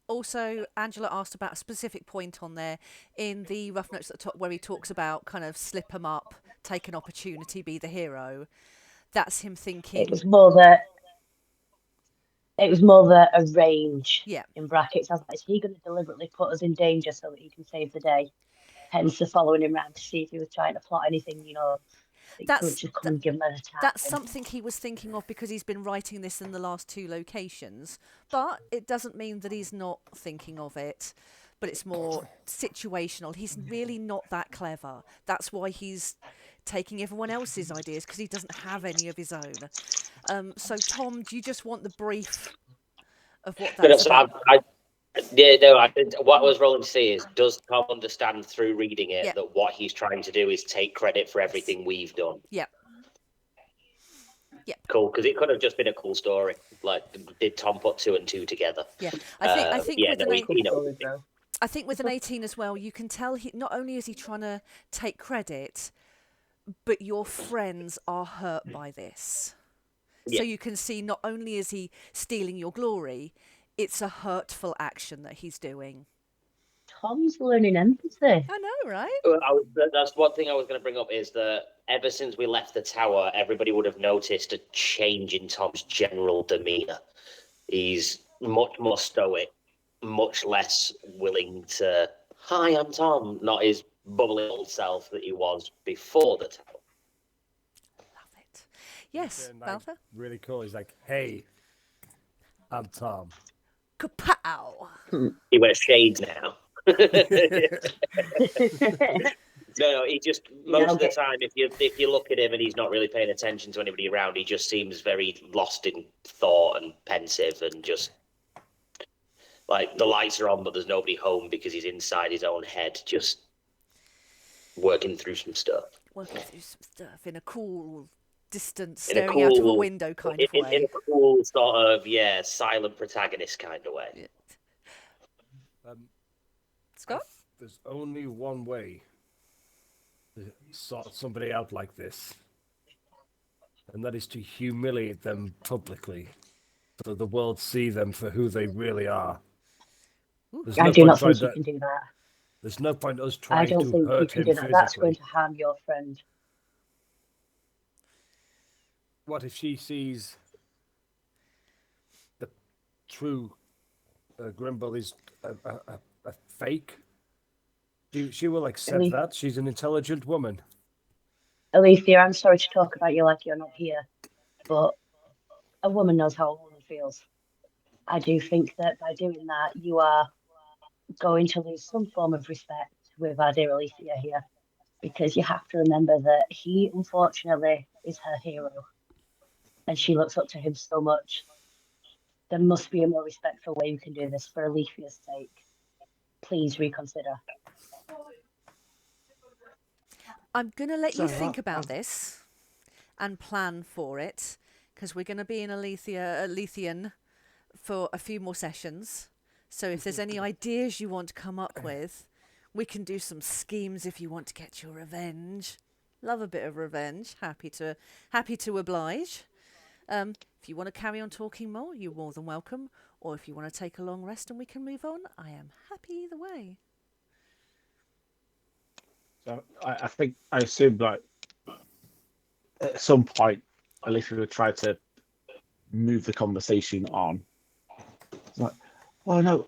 Also, Angela asked about a specific point on there in the rough notes at the top where he talks about kind of slip 'em up, take an opportunity, be the hero. That's him thinking. It was more that a range. Yeah. In brackets. I was like, is he going to deliberately put us in danger so that he can save the day? Hence the following him round to see if he was trying to plot anything, could just come and give him an attack. That's something he was thinking of because he's been writing this in the last 2 locations. But it doesn't mean that he's not thinking of it. But it's more situational. He's really not that clever. That's why he's taking everyone else's ideas, because he doesn't have any of his own. So, Tom, do you just want the brief of what that's about? What I was rolling to see is, does Tom understand through reading it that what he's trying to do is take credit for everything we've done? Yeah. Yep. Cool, because it could have just been a cool story. Like, did Tom put 2 and 2 together? Yeah, I think yeah, with no, an he knows. Story, bro. I think with an 18 as well, you can tell he not only is he trying to take credit, but your friends are hurt by this. So Yeah. you can see not only is he stealing your glory, it's a hurtful action that he's doing. Tom's learning empathy. I know, right? That's one thing I was going to bring up is that ever since we left the tower, everybody would have noticed a change in Tom's general demeanour. He's much more stoic, much less willing to, hi, I'm Tom, not his bubbly old self that he was before the tower. Love it. Yes, And, like, Balfour? really cool. He's like, hey, I'm Tom. Kapow! He wears shades now. No, he just most of the time, if you look at him and he's not really paying attention to anybody around, he just seems very lost in thought and pensive, and just like the lights are on, but there's nobody home because he's inside his own head, just working through some stuff. Working through some stuff in a cool, distant, In a staring out of a cool- window kind of way. In a cool sort of silent protagonist kind of way. Yeah. Um, Scott? There's only one way to sort somebody out like this, and that is to humiliate them publicly, so the world see them for who they really are. There's I no do point not trying think you to- can do that. There's no point us I trying don't to think you hurt can him do that. That's physically. going to harm your friend. What if she sees the true Grimble is a fake? She will accept Really? that. She's an intelligent woman. Alethea, I'm sorry to talk about you like you're not here, but a woman knows how a woman feels. I do think that by doing that, you are going to lose some form of respect with our dear Alicia here, because you have to remember that he, unfortunately, is her hero, and she looks up to him so much. There must be a more respectful way you can do this for Alicia's sake. Please reconsider. I'm going to let you So, think about this and plan for it, because we're going to be in Alitheon for a few more sessions. So if there's any ideas you want to come up with, we can do some schemes if you want to get your revenge. Love a bit of revenge. Happy to oblige. If you want to carry on talking more, you're more than welcome. Or if you want to take a long rest and we can move on, I am happy either way. So I assume like at some point, Alicia would try to move the conversation on. It's like, well, no,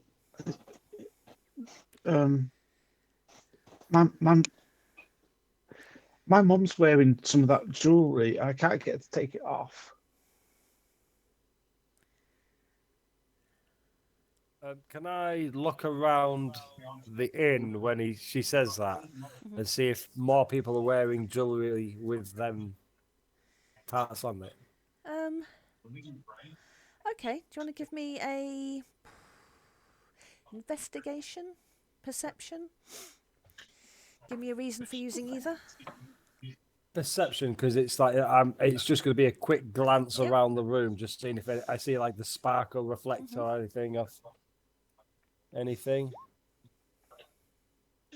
my mum's wearing some of that jewelry. I can't get her to take it off. Can I look around the inn when she says that and see if more people are wearing jewelry with them parts on it? Okay, do you want to give me a investigation, perception? Give me a reason for using either. Perception, because it's like it's just going to be a quick glance Yep. around the room, just seeing if I see like the sparkle reflect or anything of anything.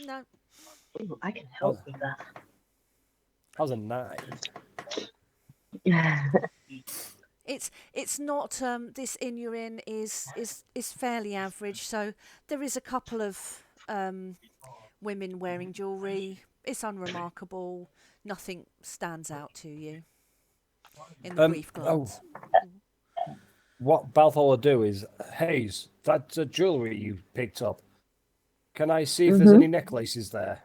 No. Ooh, I can help with How's a 9? that. It's not this inn you're in is fairly average, so there is a couple of women wearing jewellery. It's unremarkable. Nothing stands out to you in the brief glance. What Balfour will do is, Hayes, that's a jewellery you picked up. Can I see if there's any necklaces there?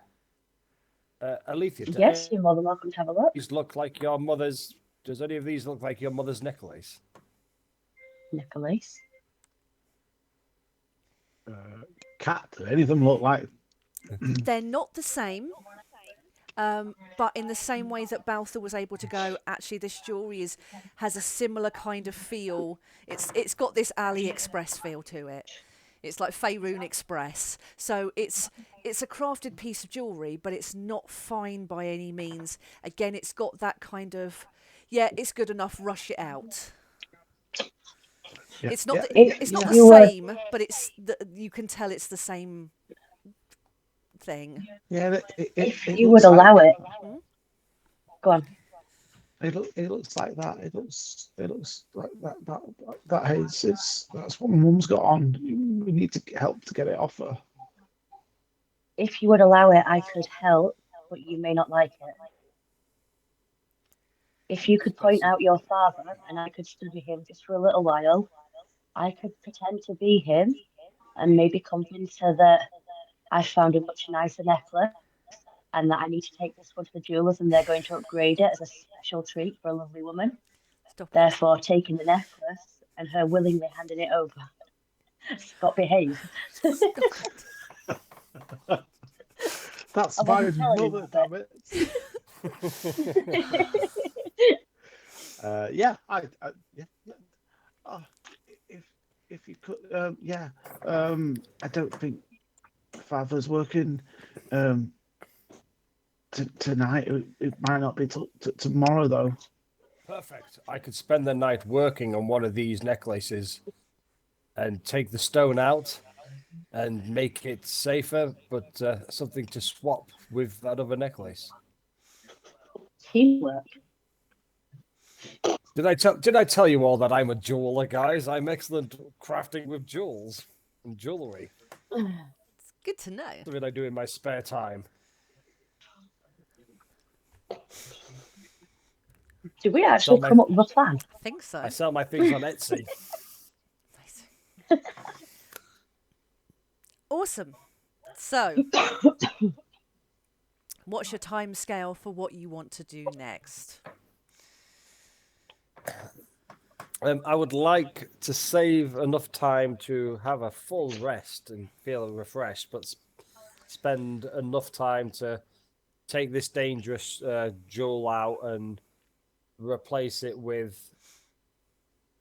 Alethea, Yes, you're more than welcome to have a look. these look like your mother's. Does any of these look like your mother's necklace? Nicholas. Cat, do any of them look like? They're not the same, but in the same way that Balfour was able to go, actually, this jewellery has a similar kind of feel. It's got this AliExpress feel to it. It's like Faerun Express. So it's a crafted piece of jewellery, but it's not fine by any means. Again, it's got that kind of, yeah, it's good enough, rush it out. Yeah, It's not yeah, it's yeah. not the You were- same, but you can tell it's the same thing. Yeah, If you looks would allow like, it, Hmm? go on. it looks like that. It looks like that haze. That's what my mum's got on. We need to help to get it off her. If you would allow it, I could help, but you may not like it. If you could point out your father and I could study him just for a little while, I could pretend to be him and maybe convince her that I found a much nicer necklace and that I need to take this one to the jewelers and they're going to upgrade it as a special treat for a lovely woman. Stop it. Therefore, taking the necklace and her willingly handing it over. Scott, behave. Stop it. That's I my wasn't telling him mother, that damn it. Yeah, yeah. Oh, if you could, yeah. I don't think Father's working tonight. It might not be till tomorrow though. Perfect. I could spend the night working on one of these necklaces and take the stone out and make it safer, but something to swap with that other necklace. Teamwork. Did I tell you all that I'm a jeweler, guys? I'm excellent crafting with jewels and jewelry. It's good to know. Something I do in my spare time. Did we actually come up with a plan? I think so. I sell my things on Etsy. Amazing. Awesome. So, what's your time scale for what you want to do next? I would like to save enough time to have a full rest and feel refreshed, but spend enough time to take this dangerous jewel out and replace it with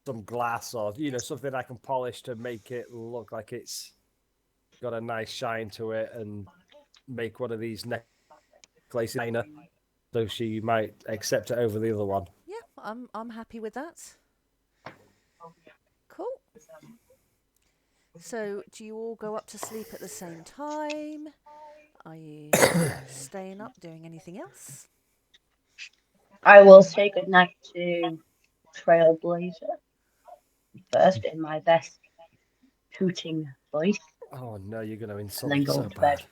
some glass or something I can polish to make it look like it's got a nice shine to it, and make one of these necklaces so she might accept it over the other one. Yeah, I'm happy with that. Cool. So, do you all go up to sleep at the same time? Are you staying up doing anything else? I will say goodnight to Trailblazer first in my best hooting voice Oh no, you're going to and insult then me go so to bad.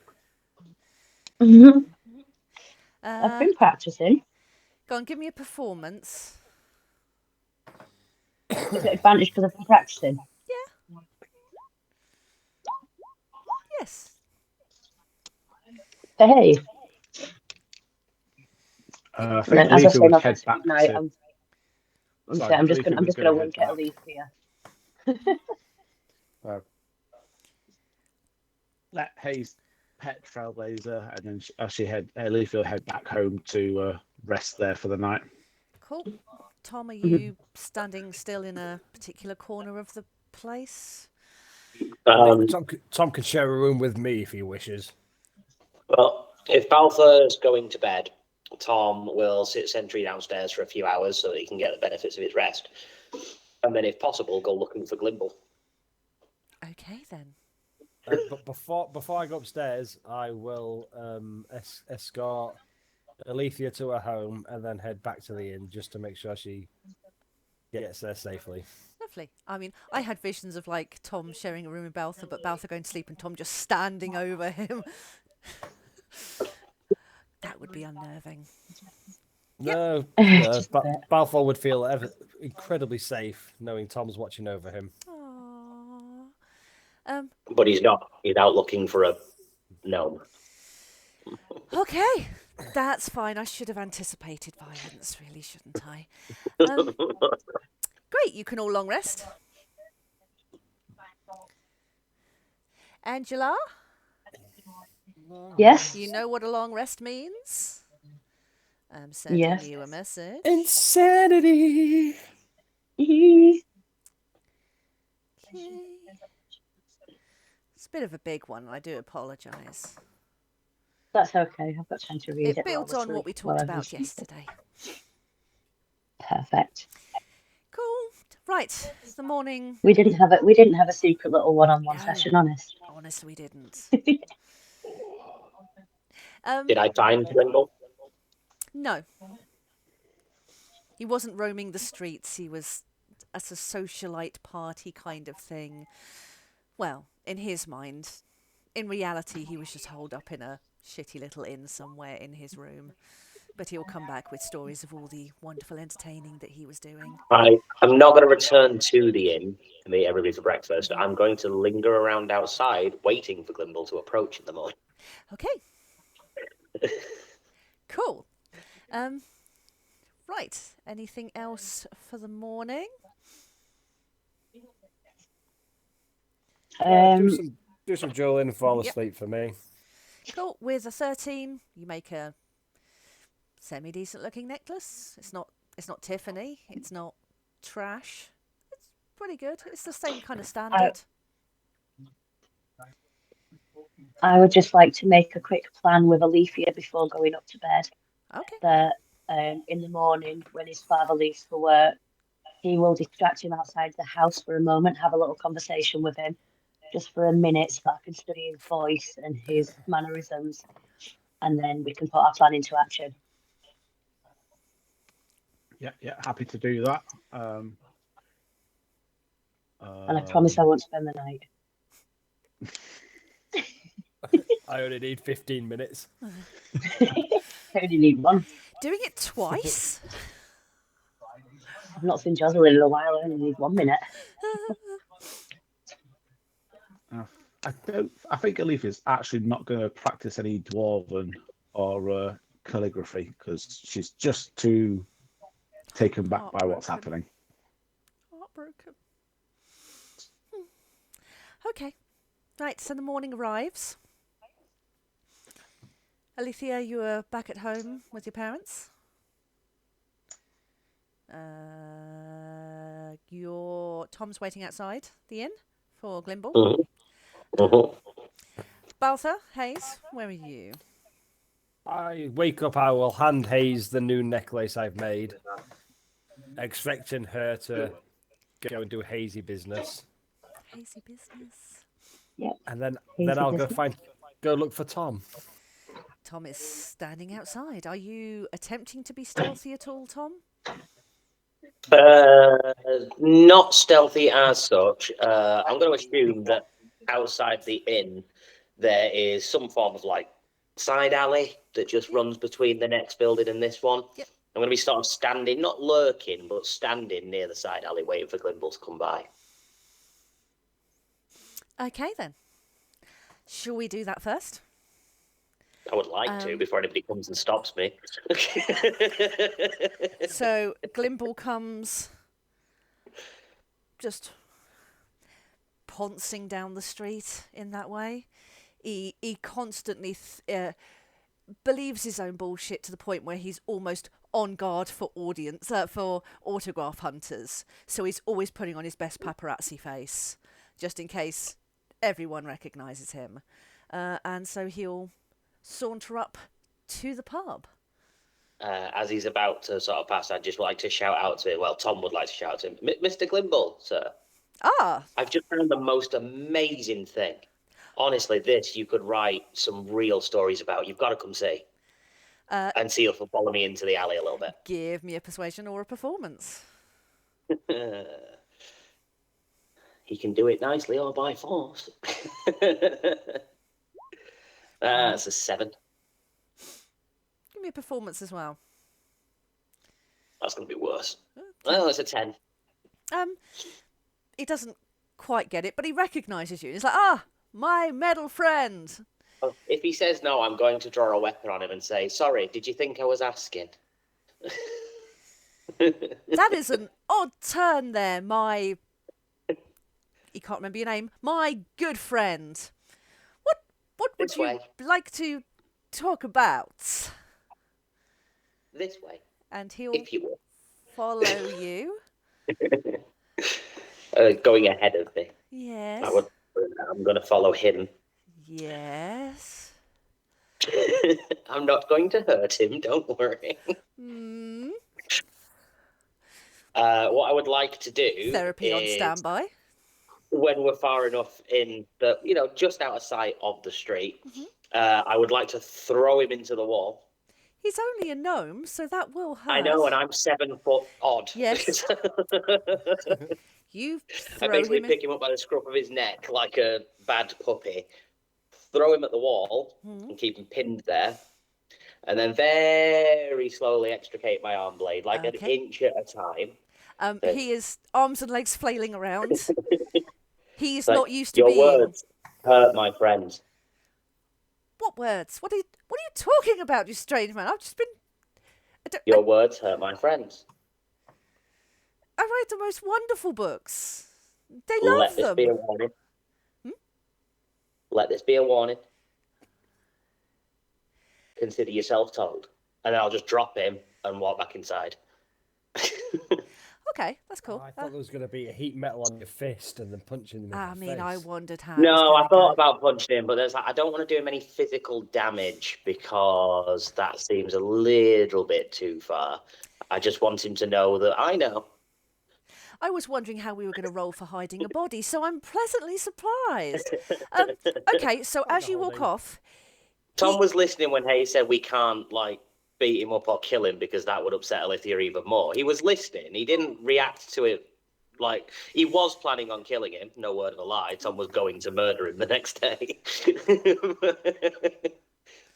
bed. I've been practicing. Go on, give me a performance. Is it advantage because I've been practicing? Yes. Behave. I And think then, as I Alethea say, would my head best back night. to. I'm just Alethea gonna was gonna head wink at back. Alethea. Let Hayes pet Trailblazer, and then Alethea will head back home to rest there for the night. Cool. Tom, are you standing still in a particular corner of the place? Tom can share a room with me if he wishes. Well, if Balthur's going to bed, Tom will sit sentry downstairs for a few hours so that he can get the benefits of his rest. And then, if possible, go looking for Glimble. Okay, then. But before I go upstairs, I will escort Alethea to her home and then head back to the inn just to make sure she gets there safely. Lovely. I mean, I had visions of like Tom sharing a room with Balthur, but Balthur going to sleep and Tom just standing over him. That would be unnerving. No, Just a but bit. Balfour would feel incredibly safe knowing Tom's watching over him. Aww. But he's not. He's out looking for a gnome. Okay, that's fine. I should have anticipated violence, really, shouldn't I? Great, you can all long rest. Angela, Yes. you know what a long rest means? I'm sending Yes. you a message. Insanity! Okay. a bit of a big one. I do apologise. That's okay. I've got time to read it. It builds on what we talked about yesterday. Perfect. Cool. Right. It's the morning. We didn't have a secret little one-on-one No. session, honest. Honestly, we didn't. Did I find Glimble? No. He wasn't roaming the streets. He was as a socialite party kind of thing. Well, in his mind. In reality, he was just holed up in a shitty little inn somewhere in his room. But he'll come back with stories of all the wonderful entertaining that he was doing. I'm not going to return to the inn to meet everybody for breakfast. I'm going to linger around outside, waiting for Glimble to approach in the morning. Okay. Cool. Right. Anything else for the morning? Do some dueling and fall asleep for me. Cool. With a 13, you make a semi-decent looking necklace. It's not Tiffany. It's not trash. It's pretty good. It's the same kind of standard. I would just like to make a quick plan with Alitheon before going up to bed. Okay. That in the morning, when his father leaves for work, he will distract him outside the house for a moment, have a little conversation with him, just for a minute, so I can study his voice and his mannerisms, and then we can put our plan into action. Yeah, happy to do that. And I promise I won't spend the night. I only need 15 minutes. I only need one. Doing it twice? I've not seen Jocelyn in a while. I only need 1 minute. I think Alithea's actually not going to practice any dwarven or calligraphy because she's just too taken back by what's happening. Heartbroken. Okay. Right, so the morning arrives. Alethea, you are back at home with your parents. Tom's waiting outside the inn for Glimble. Baltha, Hayes, where are you? I wake up, I will hand Hayes the new necklace I've made, expecting her to go and do hazy business. Hazy business. Yep. And then Hazy I'll business. go look for Tom. Tom is standing outside. Are you attempting to be stealthy at all, Tom? Not stealthy as such. I'm going to assume that outside the inn there is some form of like side alley that just runs between the next building and this one. Yep. I'm going to be sort of standing, not lurking, but standing near the side alley waiting for Glimble to come by. Okay, then. Shall we do that first? I would like to before anybody comes and stops me. So Glimble comes just poncing down the street in that way. He constantly believes his own bullshit to the point where he's almost on guard for for autograph hunters. So he's always putting on his best paparazzi face, just in case everyone recognises him. And so he'll saunter up to the pub. As he's about to sort of pass, I'd just like to shout out to him. Well, Tom would like to shout out to him. Mr. Glimble, sir. Ah! I've just found the most amazing thing. Honestly, this you could write some real stories about. You've got to come see. And see if you'll follow me into the alley a little bit. Give me a persuasion or a performance. He can do it nicely or by force. That's a 7. Give me a performance as well. That's going to be worse. Oh, it's a 10. He doesn't quite get it, but he recognises you. He's like, my metal friend. If he says no, I'm going to draw a weapon on him and say, sorry, did you think I was asking? That is an odd turn there, my... He can't remember your name. My good friend. What would you like to talk about? This way. And he'll if you will. Follow you. Going ahead of me. Yes. I would put it that I'm going to follow him. Yes. I'm not going to hurt him, don't worry. Hmm. What I would like to do Therapy on is, standby. when we're far enough in the, just out of sight of the street, I would like to throw him into the wall. He's only a gnome, so that will hurt. I know, and I'm 7 foot odd. Yes. You I throw basically him in. pick him up by the scruff of his neck like a bad puppy, throw him at the wall, and keep him pinned there, and then very slowly extricate my arm blade, like an Okay. inch at a time. He is arms and legs flailing around. He is Like, not used to your being. words hurt my friends. What words? What are you talking about, you strange man? I've just been. Your words hurt my friends. I write the most wonderful books. They Let love this them. be a warning. Let this be a warning. Consider yourself told. And then I'll just drop him and walk back inside. Okay, that's cool. I thought there was going to be a heat metal on your fist and then punching them in I the mean, face. I wondered how. No, I thought about punching him, but there's I don't want to do him any physical damage because that seems a little bit too far. I just want him to know that I know. I was wondering how we were going to roll for hiding a body, so I'm pleasantly surprised. Okay, so as you walk off, Tom was listening when Hayes said we can't beat him up or kill him because that would upset Alithia even more. He was listening. He didn't react to it like he was planning on killing him. No word of a lie. Tom was going to murder him the next day.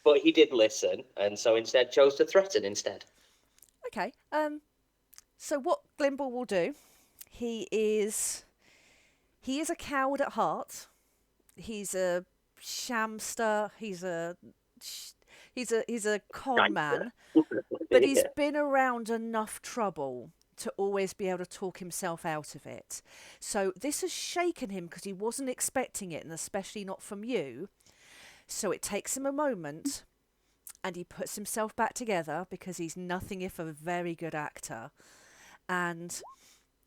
But he did listen, and so instead chose to threaten instead. okay. So what Glimble will do? He is a coward at heart. He's a shamster. He's a con man. But he's been around enough trouble to always be able to talk himself out of it. So this has shaken him because he wasn't expecting it, and especially not from you. So it takes him a moment, and he puts himself back together because he's nothing if a very good actor. And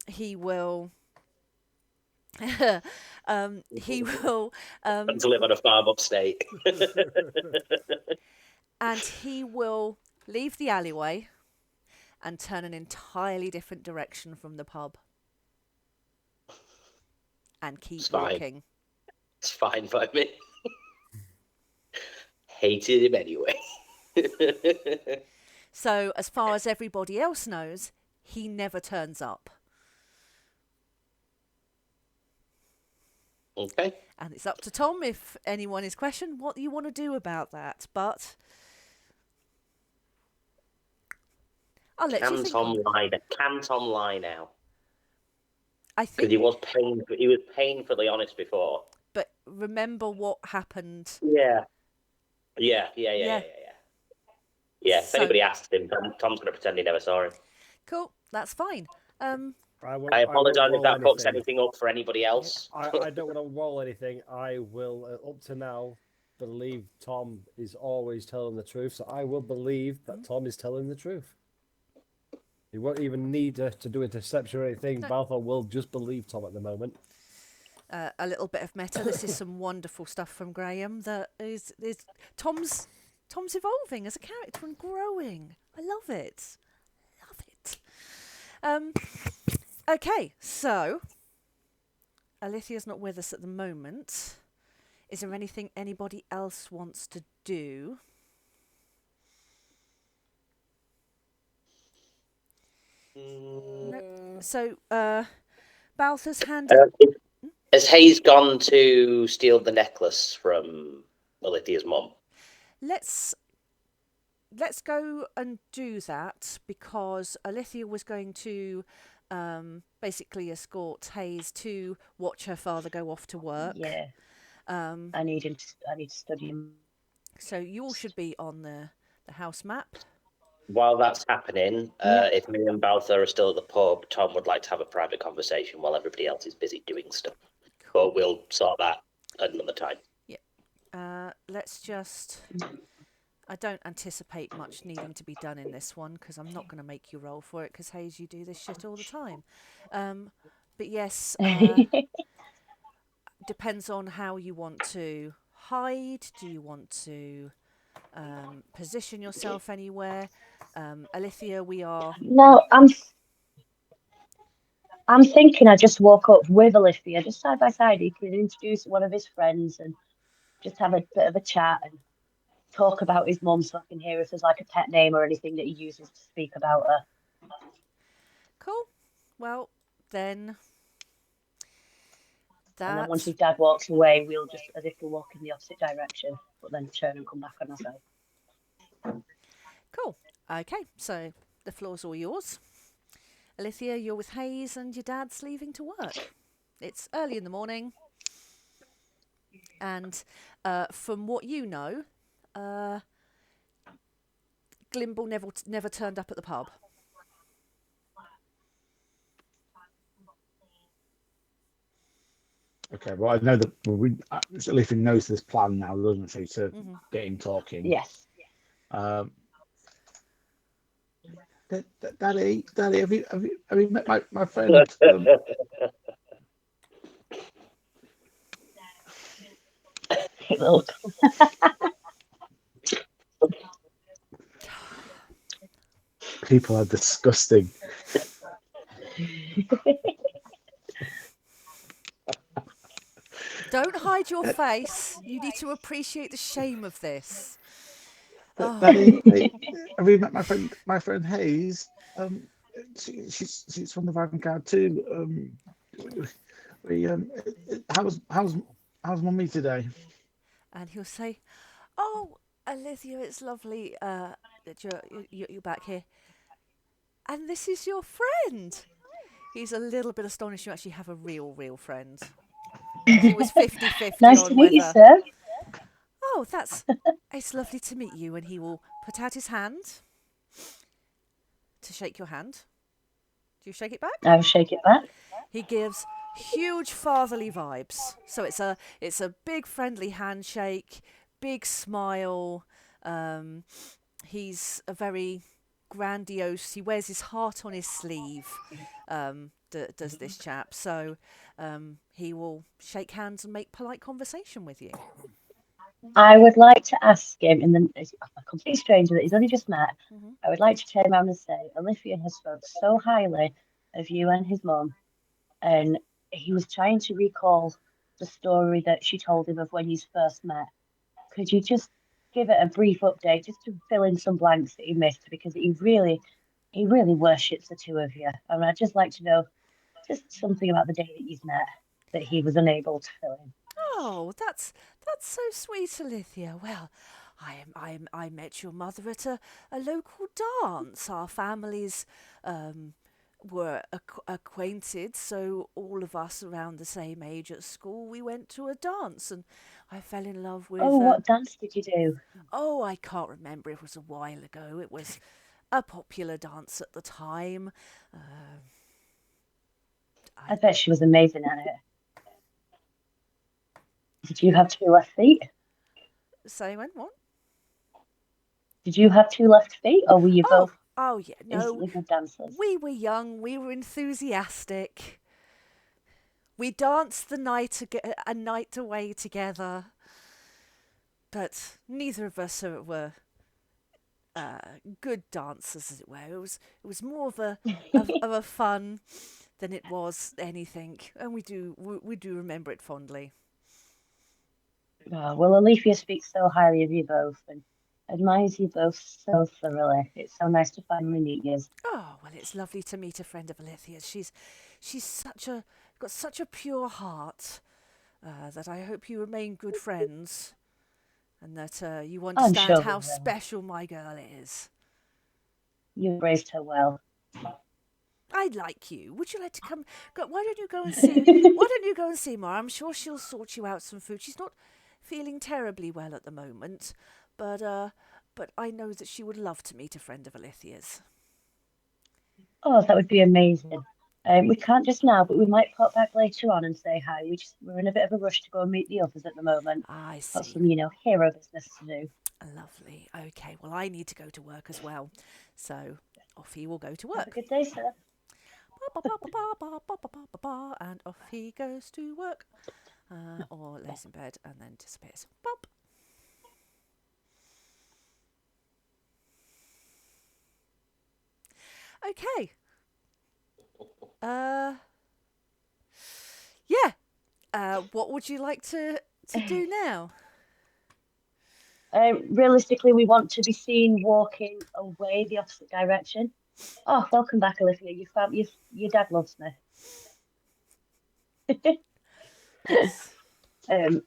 he will... he will... And to live on a farm upstate. and he will leave the alleyway and turn an entirely different direction from the pub. And keep walking. It's fine by me. Hated him anyway. So, as far as everybody else knows, he never turns up. Okay. And it's up to Tom if anyone is questioned what you want to do about that. But I'll let you think. Can Tom lie now? I think Because he was painfully honest before. But remember what happened. Yeah. If So- anybody asks him, Tom's going to pretend he never saw him. Cool, that's fine. I apologise if that fucks anything up for anybody else. I don't want to roll anything. I will, up to now, believe Tom is always telling the truth. So I will believe that Tom is telling the truth. He won't even need to do a deception or anything. No. Balthor will just believe Tom at the moment. A little bit of meta. This is some wonderful stuff from Graham. That is Tom's evolving as a character and growing. I love it. Okay, so Alithia's not with us at the moment. Is there anything anybody else wants to do? No. So Balthor's hand. Has Hayes gone to steal the necklace from Alicia's mum? Let's go and do that because Alithia was going to basically escort Hayes to watch her father go off to work. Yeah. I need to study him. So you all should be on the house map. While that's happening, if me and Balthor are still at the pub, Tom would like to have a private conversation while everybody else is busy doing stuff. But we'll sort that at another time. Let's just... I don't anticipate much needing to be done in this one because I'm not going to make you roll for it because, Hayes, you do this shit all the time. But yes, depends on how you want to hide. Do you want to position yourself anywhere? Alithia, we are. No, I'm thinking I just walk up with Olivia, just side by side. He can introduce one of his friends and just have a bit of a chat and talk about his mum so I can hear if there's like a pet name or anything that he uses to speak about her. Cool. Well, then And then once that. his dad walks away, we'll just, as if we're walking the opposite direction, but then turn and come back on ourselves. Cool. Okay, so the floor's all yours. Alithia, you're with Hayes and your dad's leaving to work. It's early in the morning. And from what you know, Glimble never turned up at the pub. Okay, well, I know that Alitheon knows this plan now, doesn't she, to get him talking? Yes. Daddy, have you met my friend? Look. People are disgusting. Don't hide your face. You need to appreciate the shame of this. Daddy, have you met my friend Hayes? She's from the Vanguard too. How's Mummy today? And he'll say, "Oh, Alithia, it's lovely that you're back here. And this is your friend." He's a little bit astonished you actually have a real friend. He was 50-50 Nice on to meet you, whether. sir. Oh, it's lovely to meet you. And he will put out his hand to shake your hand. Do you shake it back? I'll shake it back. He gives huge fatherly vibes. So it's a big friendly handshake, big smile. He's a very grandiose. He wears his heart on his sleeve. Does this chap? So he will shake hands and make polite conversation with you. I would like to ask him, a complete stranger that he's only just met, I would like to turn around and say, Alitheon has spoke so highly of you and his mum, and he was trying to recall the story that she told him of when you first met. Could you just give it a brief update, just to fill in some blanks that he missed, because he really worships the two of you, and I'd just like to know just something about the day that you've met that he was unable to fill in. Oh, that's so sweet, Alithia. Well, I met your mother at a local dance. Our families were acquainted, so all of us around the same age at school, we went to a dance, and I fell in love with. Oh, what dance did you do? Oh, I can't remember. It was a while ago. It was a popular dance at the time. I bet she was amazing at it. Did you have two left feet? Say when? What? Did you have two left feet, or were you both Oh yeah, no. instantly good dancers? We were young. We were enthusiastic. We danced a night away together, but neither of us were good dancers, as it were. It was more of a fun than it was anything, and we do remember it fondly. Oh, well, Alethea speaks so highly of you both and admires you both so thoroughly. It's so nice to finally meet you. Oh well, it's lovely to meet a friend of Alethea's. She's got such a pure heart that I hope you remain good friends, and that you understand sure how we will. special my girl is. You raised her well. I'd like you. Would you like to come? Why don't you go and see? Why don't you go and see Mara? I'm sure she'll sort you out some food. She's not feeling terribly well at the moment, but I know that she would love to meet a friend of Alethea's. Oh, that would be amazing. We can't just now, but we might pop back later on and say hi. We're in a bit of a rush to go and meet the others at the moment. I see. Got some, hero business to do. Lovely. Okay. Well, I need to go to work as well, so off he will go to work. Have a good day, sir. And off he goes to work. or lays in bed and then disappears. Bop. Okay. Yeah. What would you like to do now? Realistically, we want to be seen walking away the opposite direction. Oh, welcome back, Olivia. Your dad loves me. Yes. So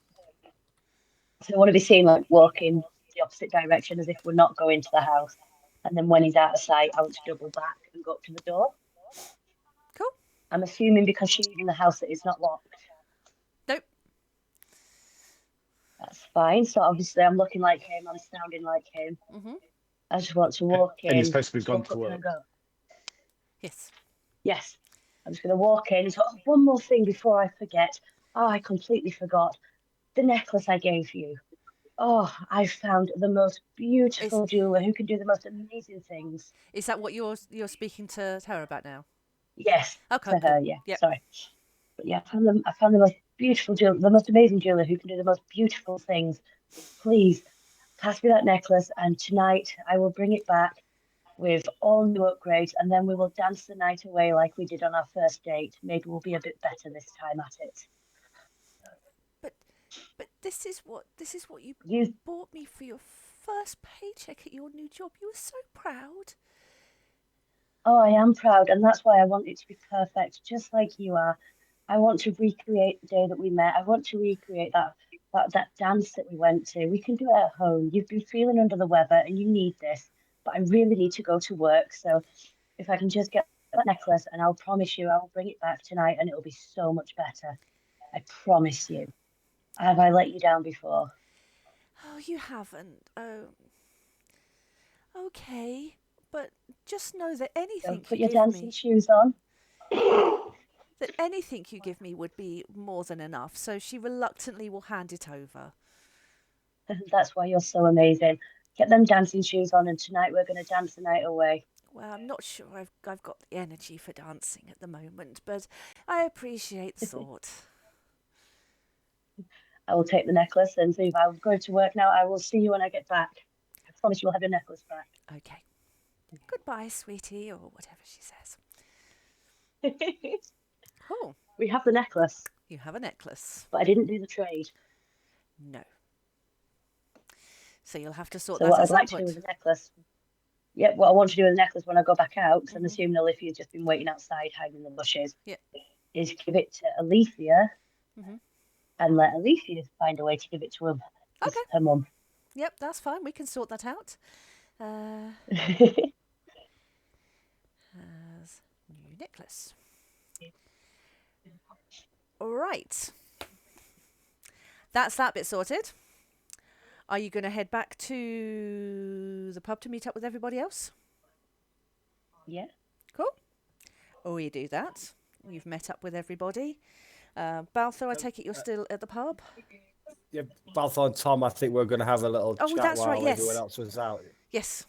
I want to be seen like walking the opposite direction as if we're not going to the house. And then when he's out of sight, I want to double back and go up to the door. Cool. I'm assuming because she's in the house that it's not locked. Nope. That's fine. So obviously I'm looking like him. I'm sounding like him. Mm-hmm. I just want to walk in. And you're supposed to be gone walk to up work. and go. Yes. Yes. I'm just going to walk in. So one more thing before I forget. Oh, I completely forgot. The necklace I gave you. Oh, I found the most beautiful jeweler who can do the most amazing things. Is that what you're speaking to her about now? Yes. Okay, To cool. her, yeah. Yep. Sorry. But yeah, I found the most beautiful jeweler, the most amazing jeweler who can do the most beautiful things. Please pass me that necklace, and tonight I will bring it back with all new upgrades, and then we will dance the night away like we did on our first date. Maybe we'll be a bit better this time at it. But this is what you You bought me for your first paycheck at your new job. You were so proud. Oh, I am proud, and that's why I want it to be perfect, just like you are. I want to recreate the day that we met. I want to recreate that dance that we went to. We can do it at home. You've been feeling under the weather, and you need this, but I really need to go to work. So if I can just get that necklace, and I'll promise you, I'll bring it back tonight, and it'll be so much better. I promise you. Have I let you down before? Oh, you haven't. Oh. Okay, but just know that anything Don't put you your give dancing me, shoes on. that anything you give me would be more than enough. So she reluctantly will hand it over. That's why you're so amazing. Get them dancing shoes on, and tonight we're going to dance the night away. Well, I'm not sure I've got the energy for dancing at the moment, but I appreciate the thought. I will take the necklace, and so if I'm going to work now, I will see you when I get back. I promise you'll have your necklace back. Okay. Goodbye, sweetie, or whatever she says. Oh, We have the necklace, you have a necklace. but I didn't do the trade. No. So you'll have to sort So that what at I'd some like to do point. with the necklace, yeah, what I want to do with the necklace when I go back out, because I'm Mhm. assuming Olivia's just been waiting outside, hiding in the bushes, Yeah. is give it to Alethea Mhm. and let Alethea find a way to give it to him. Okay. Her mum. Yep, that's fine. We can sort that out. As new necklace. All right. That's that bit sorted. Are you going to head back to the pub to meet up with everybody else? Yeah. Cool. Oh, you do that. You've met up with everybody. Baltho, I take it you're still at the pub? Yeah, Balthor and Tom, I think we're going to have a little Oh, chat that's while right, yes. everyone else was out. Yes.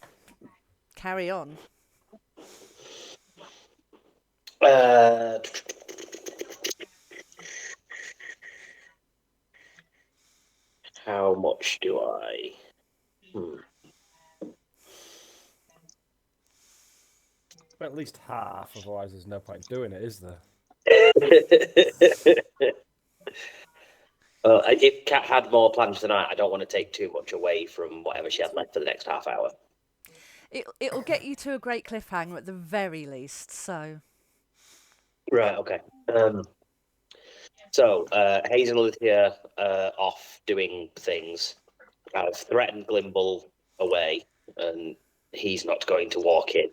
Carry on. How much do I? At least half, otherwise there's no point doing it, is there? Well, if Kat had more plans tonight, I don't want to take too much away from whatever she had left for the next half hour. It'll get you to a great cliffhanger at the very least, so... Right, okay. So, Hazel is here, off doing things. I've threatened Glimble away, and he's not going to walk in.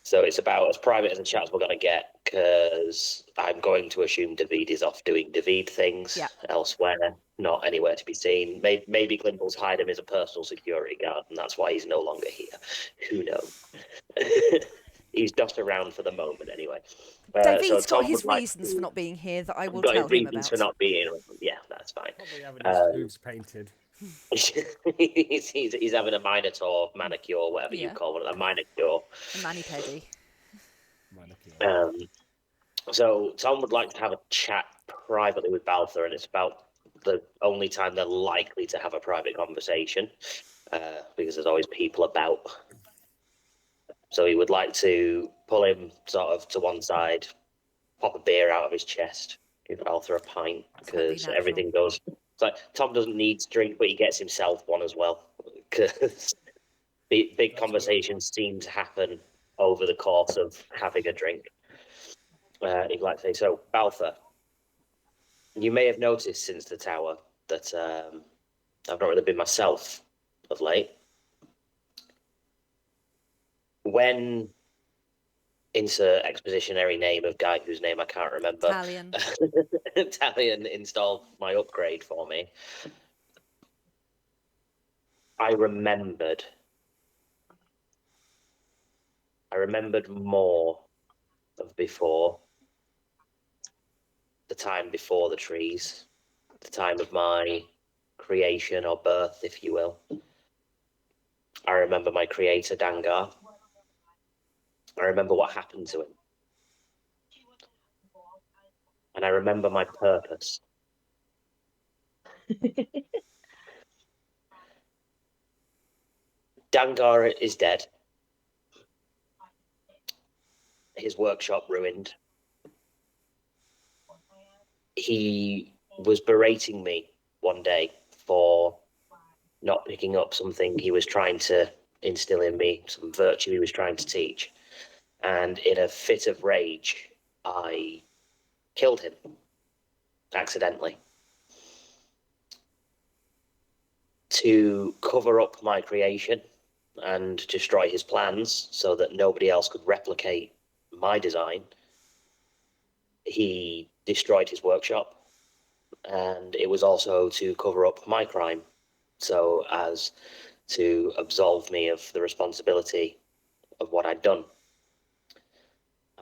So it's about as private as a chat as we're going to get, because I'm going to assume David is off doing David things elsewhere, not anywhere to be seen. Maybe Glimble's hired him as a personal security guard, and that's why he's no longer here. Who knows? He's just around for the moment, anyway. David's so got his reasons for not being here that I will got tell his him reasons about. for not being here. Yeah, that's fine. Probably having his hooves painted. he's having a Minotaur manicure, whatever you call it, a manicure. A mani-pedi. So Tom would like to have a chat privately with Balthor, and it's about the only time they're likely to have a private conversation, because there's always people about. So he would like to pull him sort of to one side, pop a beer out of his chest, give Balthor a pint, because natural. everything goes. It's like Tom doesn't need to drink, but he gets himself one as well, because big conversations seem to happen over the course of having a drink. He'd like to say, so Balthor, you may have noticed since the tower that I've not really been myself of late. When insert expositionary name of guy whose name I can't remember. Italian. Italian installed my upgrade for me. I remembered more of before. The time before the trees. The time of my creation or birth, if you will. I remember my creator, Dangar. I remember what happened to him. And I remember my purpose. Dangar is dead. His workshop ruined. He was berating me one day for not picking up something he was trying to instill in me, some virtue he was trying to teach. And in a fit of rage, I killed him accidentally to cover up my creation and destroy his plans so that nobody else could replicate my design. He destroyed his workshop, and it was also to cover up my crime, so as to absolve me of the responsibility of what I'd done.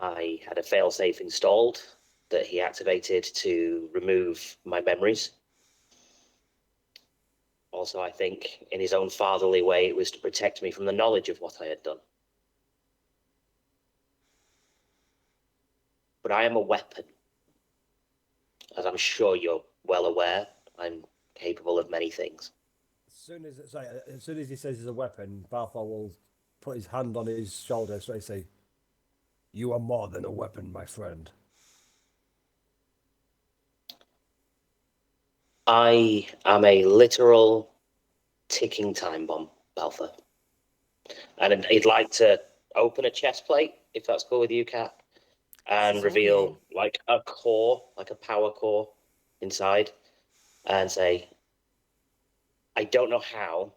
I had a failsafe installed that he activated to remove my memories. Also, I think in his own fatherly way, it was to protect me from the knowledge of what I had done. But I am a weapon. As I'm sure you're well aware, I'm capable of many things. As soon as he says he's a weapon, Balthor will put his hand on his shoulder so he say, "You are more than a weapon, my friend." I am a literal ticking time bomb, Balthor. And he'd like to open a chest plate, if that's cool with you, Kat, and reveal like a core, like a power core inside, and say, I don't know how,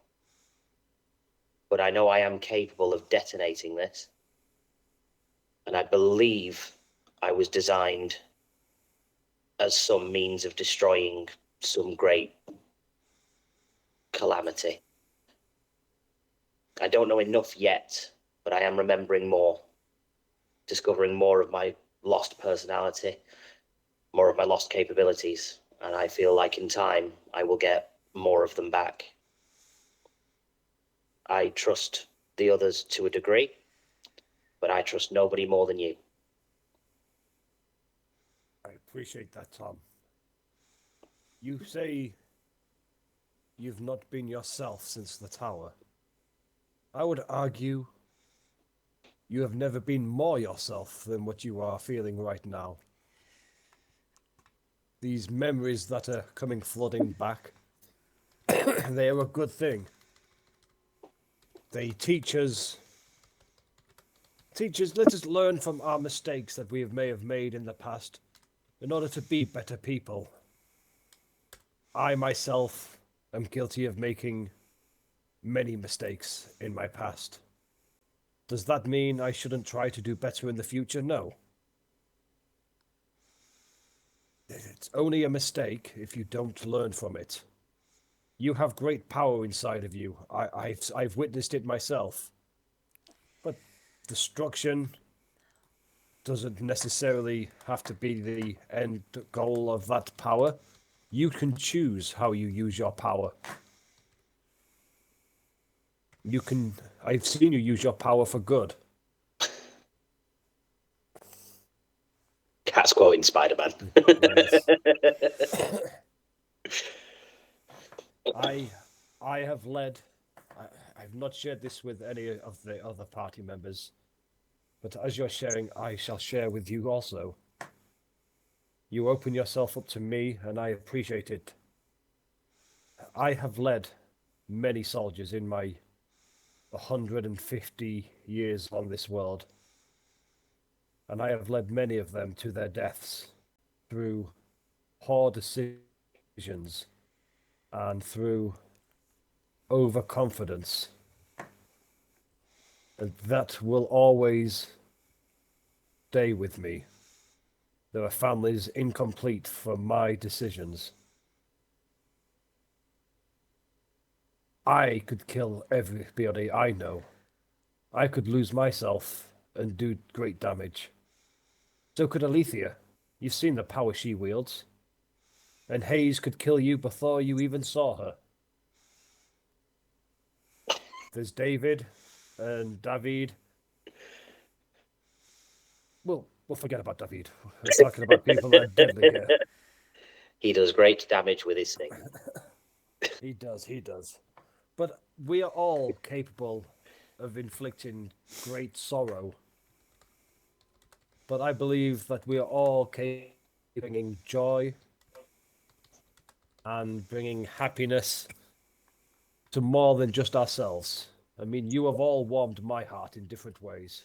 but I know I am capable of detonating this. And I believe I was designed as some means of destroying some great calamity. I don't know enough yet, but I am remembering more, discovering more of my lost personality, more of my lost capabilities, and I feel like in time I will get more of them back. I trust the others to a degree, but I trust nobody more than you. I appreciate that, Tom. You say you've not been yourself since the tower. I would argue you have never been more yourself than what you are feeling right now. These memories that are coming flooding back, they are a good thing. They teach us, let us learn from our mistakes that we may have made in the past in order to be better people. I myself am guilty of making many mistakes in my past. Does that mean I shouldn't try to do better in the future? No. It's only a mistake if you don't learn from it. You have great power inside of you. I've witnessed it myself. But destruction doesn't necessarily have to be the end goal of that power. You can choose how you use your power. I've seen you use your power for good. That's quoting Spider-Man. I have led. I've not shared this with any of the other party members, but as you're sharing, I shall share with you also. You open yourself up to me, and I appreciate it. I have led many soldiers in my 150 years on this world, and I have led many of them to their deaths through poor decisions and through overconfidence. And that will always stay with me. There are families incomplete for my decisions. I could kill everybody I know. I could lose myself and do great damage. So could Alethea. You've seen the power she wields. And Hayes could kill you before you even saw her. There's David and David. We'll forget about David. We're talking about people that are deadly here. He does great damage with his thing. He does. But we are all capable of inflicting great sorrow. But I believe that we are all capable of bringing joy and bringing happiness to more than just ourselves. I mean, you have all warmed my heart in different ways.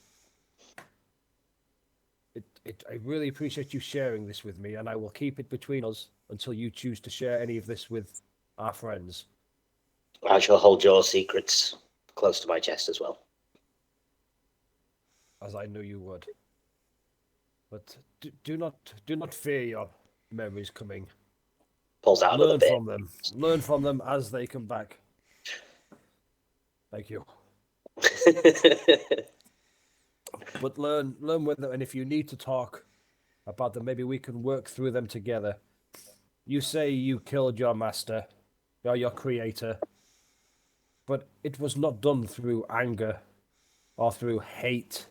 I really appreciate you sharing this with me, and I will keep it between us until you choose to share any of this with our friends. I shall hold your secrets close to my chest as well. As I knew you would. But do not fear your memories coming. Pulls out another bit. Learn from them as they come back. Thank you. But learn with them, and if you need to talk about them, maybe we can work through them together. You say you killed your master, or your creator, but it was not done through anger or through hate.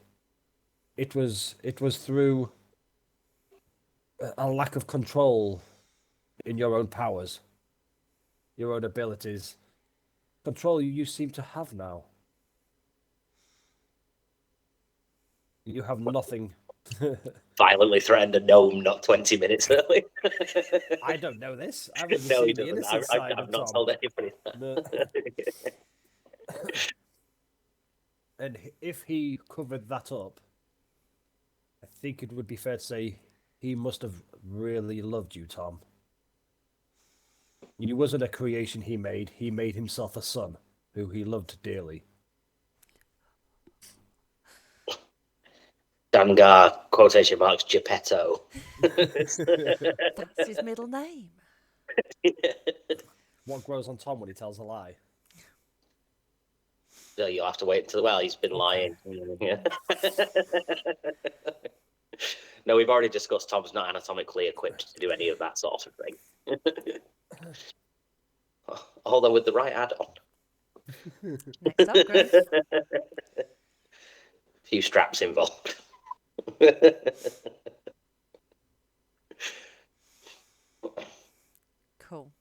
It was through a lack of control in your own powers, your own abilities. Control you seem to have now. You have nothing. Violently threatened a gnome not 20 minutes early. I don't know this. I haven't No, seen he the doesn't. innocent side I've of not Tom. told anybody that. No. And if he covered that up, I think it would be fair to say he must have really loved you, Tom. You wasn't a creation he made himself a son who he loved dearly. Vanguard, quotation marks, Geppetto. That's his middle name. What grows on Tom when he tells a lie? So you'll have to wait until, well, he's been lying. Yeah. No, we've already discussed Tom's not anatomically equipped to do any of that sort of thing. Although with the right add-on. Next up, Grace. A few straps involved. Cool.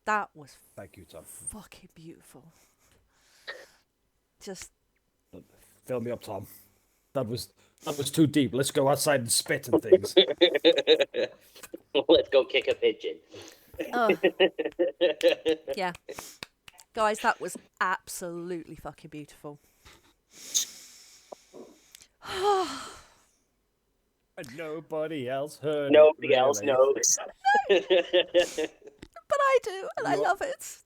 That was Thank you, Tom. fucking beautiful. Just Fill me up, Tom. That was too deep. Let's go outside and spit and things. Let's go kick a pigeon. yeah. Guys, that was absolutely fucking beautiful. And nobody else heard. Nobody it, else really. knows. But I do, and I love it.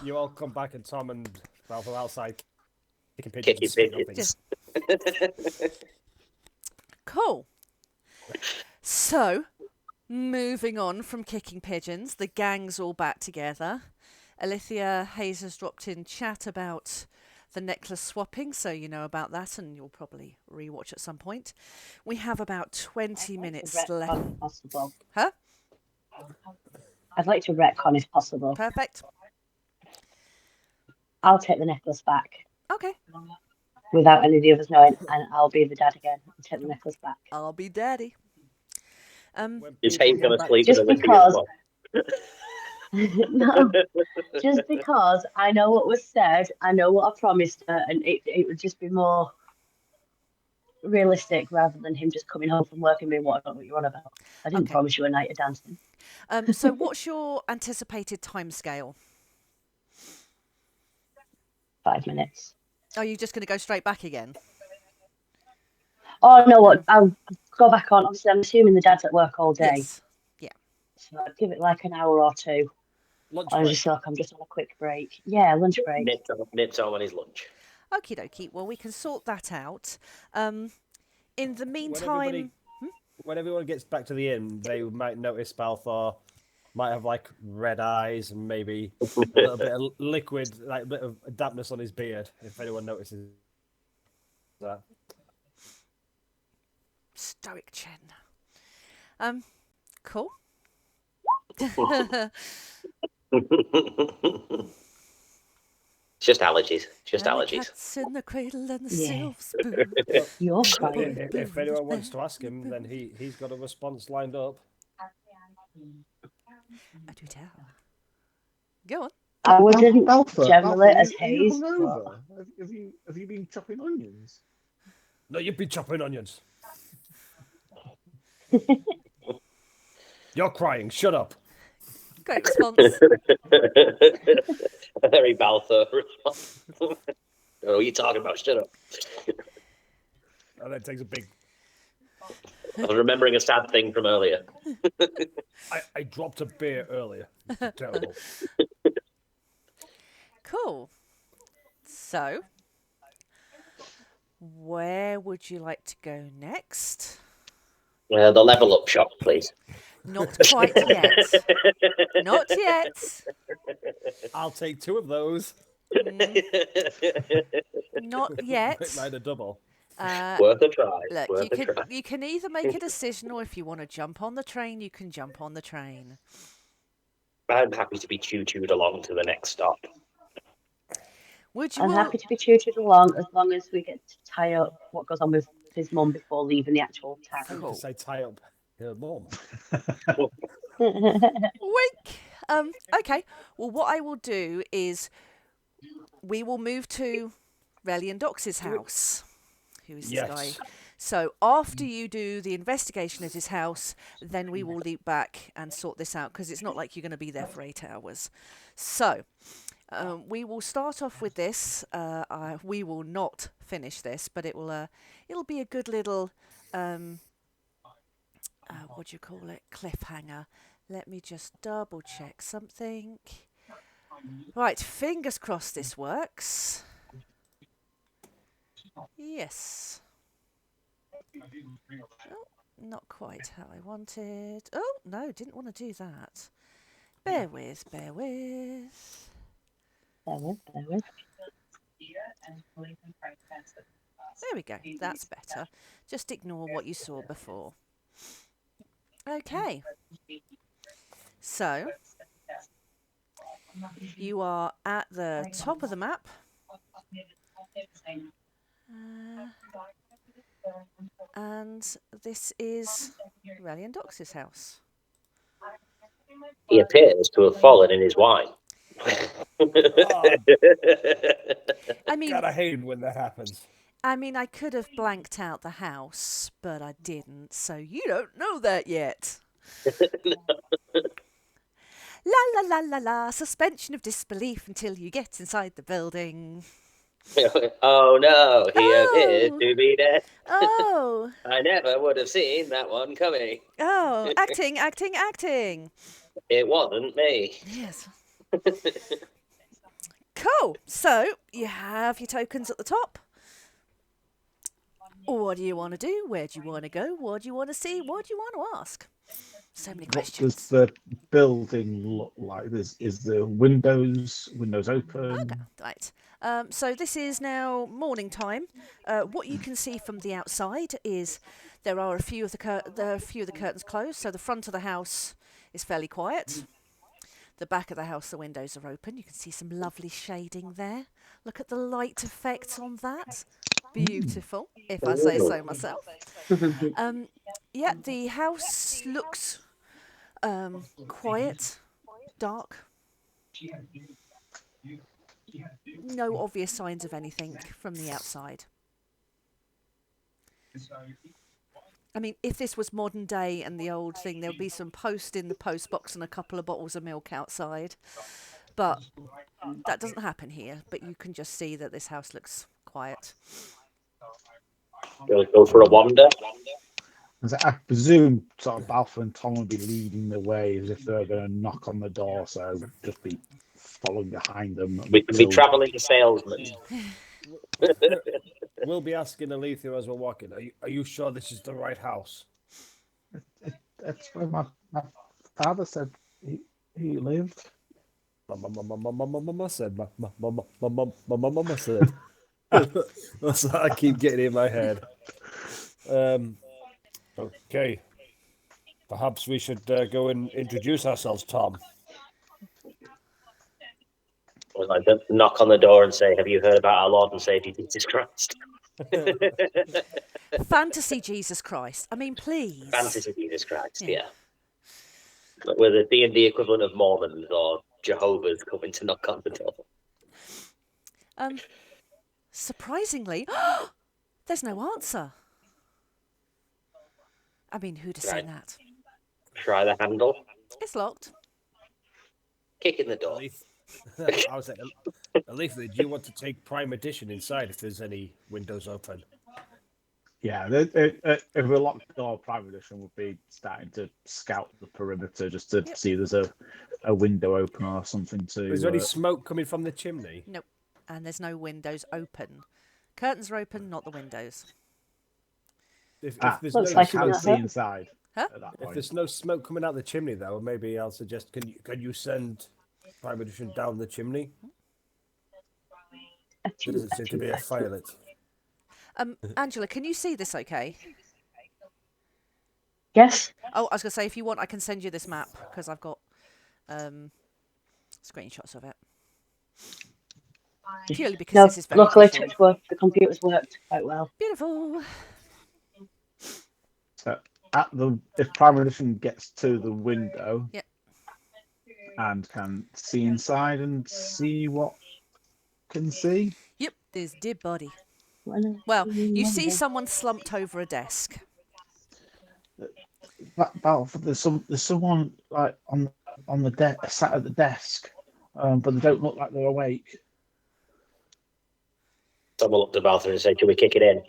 You all come back and Tom and Ralph are outside kicking pigeons. Kicking and spitting on pigeons. things. Cool. So, moving on from kicking pigeons, the gang's all back together. Alitheon Hayes has dropped in chat about the necklace swapping, so you know about that, and you'll probably rewatch at some point. We have about 20 minutes left. If possible. Huh? I'd like to retcon if possible. Perfect. I'll take the necklace back. Okay. without any of the others knowing, and I'll be the dad again and take the necklace back. I'll be daddy. When You say people he's get going to back- sleep Just with a because- mom. No, just because I know what was said, I know what I promised her, and it would just be more realistic rather than him just coming home from work and being, what you're on about. I didn't Okay. promise you a night of dancing. So what's your anticipated timescale? 5 minutes. Are you just going to go straight back again? Oh, no, what? I'll go back on. Obviously, I'm assuming the dad's at work all day. Yes. So I'd give it like an hour or two. lunch I break. just feel like I'm just on a quick break. Yeah, lunch break. Nips on his lunch. Okie dokie. Well, we can sort that out. In the When meantime, when everyone gets back to the inn, they might notice Balthor might have like red eyes and maybe a little bit of liquid, like a bit of dampness on his beard. If anyone notices that. stoic chin. Cool. It's just allergies. Just And the allergies. cat's in the cradle and the Yeah. silver spoon. You're If, crying. if anyone wants to ask him, then he's got a response lined up. I do tell. Go on. I wouldn't Balthor, generally Balthor, as are you haze. hungover? Have you been chopping onions? No, you've been chopping onions. You're crying. Shut up. Great response. A very Balthor response. Oh, what are you talking about? Shut up. And then takes a big. I was remembering a sad thing from earlier. I dropped a beer earlier. It's terrible. Cool. So, where would you like to go next? The level up shop, please. Not quite yet. Not yet. I'll take 2 of those. Not yet. Make mine a double. Worth a try. Look, Worth a try. you can either make a decision, or if you want to jump on the train, you can jump on the train. I'm happy to be choo-chooed along to the next stop. Would you? I'm happy to be tutored along as long as we get to tie up what goes on with his mum before leaving the actual town. Because I tie up her mum. Wink. Okay. Well, what I will do is we will move to Relian Dox's house. Who is this guy? Yes. So after you do the investigation at his house, then we will leap back and sort this out, because it's not like you're going to be there for 8 hours. So we will start off with this. We will not finish this, but it'll be a good little what do you call it? Cliffhanger. Let me just double check something. Right, fingers crossed this works. Yes. Oh, not quite how I wanted. Oh, no, didn't want to do that. Bear with. There we go. There we go. That's better. Just ignore what you saw before. Okay. So, you are at the top of the map. And this is Relian Dox's house. He appears to have fallen in his wine. I mean, God, I hate when that happens. I could have blanked out the house, but I didn't, so you don't know that yet. La la la la la, suspension of disbelief until you get inside the building. Oh no, he Oh. appears to be dead. Oh, I never would have seen that one coming. oh, acting, acting, acting. It wasn't me. Yes. Cool. So you have your tokens at the top. What do you want to do? Where do you want to go? What do you want to see? What do you want to ask? So many What questions. does the building look like? Is the windows open? Okay, right. So this is now morning time. What you can see from the outside is there are a few of the curtains closed. So the front of the house is fairly quiet. The back of the house, the windows are open. You can see some lovely shading there. Look at the light effect on that. Beautiful, if I say so myself. Yeah, the house looks quiet, dark. No obvious signs of anything from the outside. I mean, if this was modern day and the old thing, there would be some post in the post box and a couple of bottles of milk outside. But that doesn't happen here. But you can just see that this house looks quiet. Go for a wander. I presume sort of Balfour and Tom will be leading the way as if they're going to knock on the door, so just be following behind them. We can be travelling salesmen. We'll be asking Alitheon as we're walking, are you sure this is the right house? That's where my father said he lived. My mama said. My mama said. That's what I keep getting in my head. Okay. Perhaps we should go and introduce ourselves, Tom. Or like knock on the door and say, "Have you heard about our Lord and Savior Jesus Christ?" Fantasy Jesus Christ. I mean, please. Fantasy Jesus Christ, Yeah. But we're the D&D equivalent of Mormons or Jehovah's coming to knock on the door. Surprisingly, there's no answer. I mean, who'd have seen that? Try the handle. It's locked. Kick in the door. I was like, Alitheon, do you want to take Prime Edition inside if there's any windows open? Yeah, if we lock the door, Prime Edition would be starting to scout the perimeter just to see if there's a window open or something to. Is there any smoke coming from the chimney? Nope. And there's no windows open. Curtains are open, not the windows. If there's looks no like smoke, it. see inside. Huh? At that if point. there's no smoke coming out the chimney, though, maybe I'll suggest can you send Prime Edition down the chimney? There doesn't seem to be a fire lit. Angela, can you see this okay? Yes. Oh, I was going to say, if you want, I can send you this map, because I've got screenshots of it. Purely because No, this is very luckily, visual. touch wood, the computer's worked quite well. Beautiful. So if Prime Edition gets to the window, Yep. and can see inside and see what can see. Yep, there's dead body. Well, you see someone slumped over a desk. There's someone like on the desk, sat at the desk, but they don't look like they're awake. Someone looked at Balfour and said, "Can we kick it in?"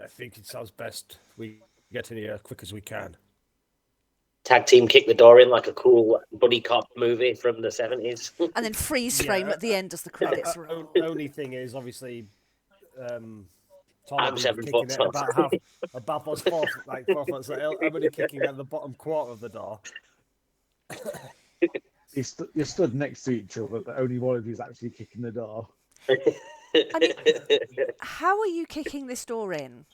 I think it sounds best we get in here as quick as we can. Tag team kick the door in like a cool buddy cop movie from the 70s. And then freeze frame at the end as the credits roll. Only thing is, obviously, Tom I'm will be 7 kicking foot it tall. about what's 4 foot. So I'm only kicking at the bottom quarter of the door. You're stood next to each other, but only one of you is actually kicking the door. I mean, how are you kicking this door in?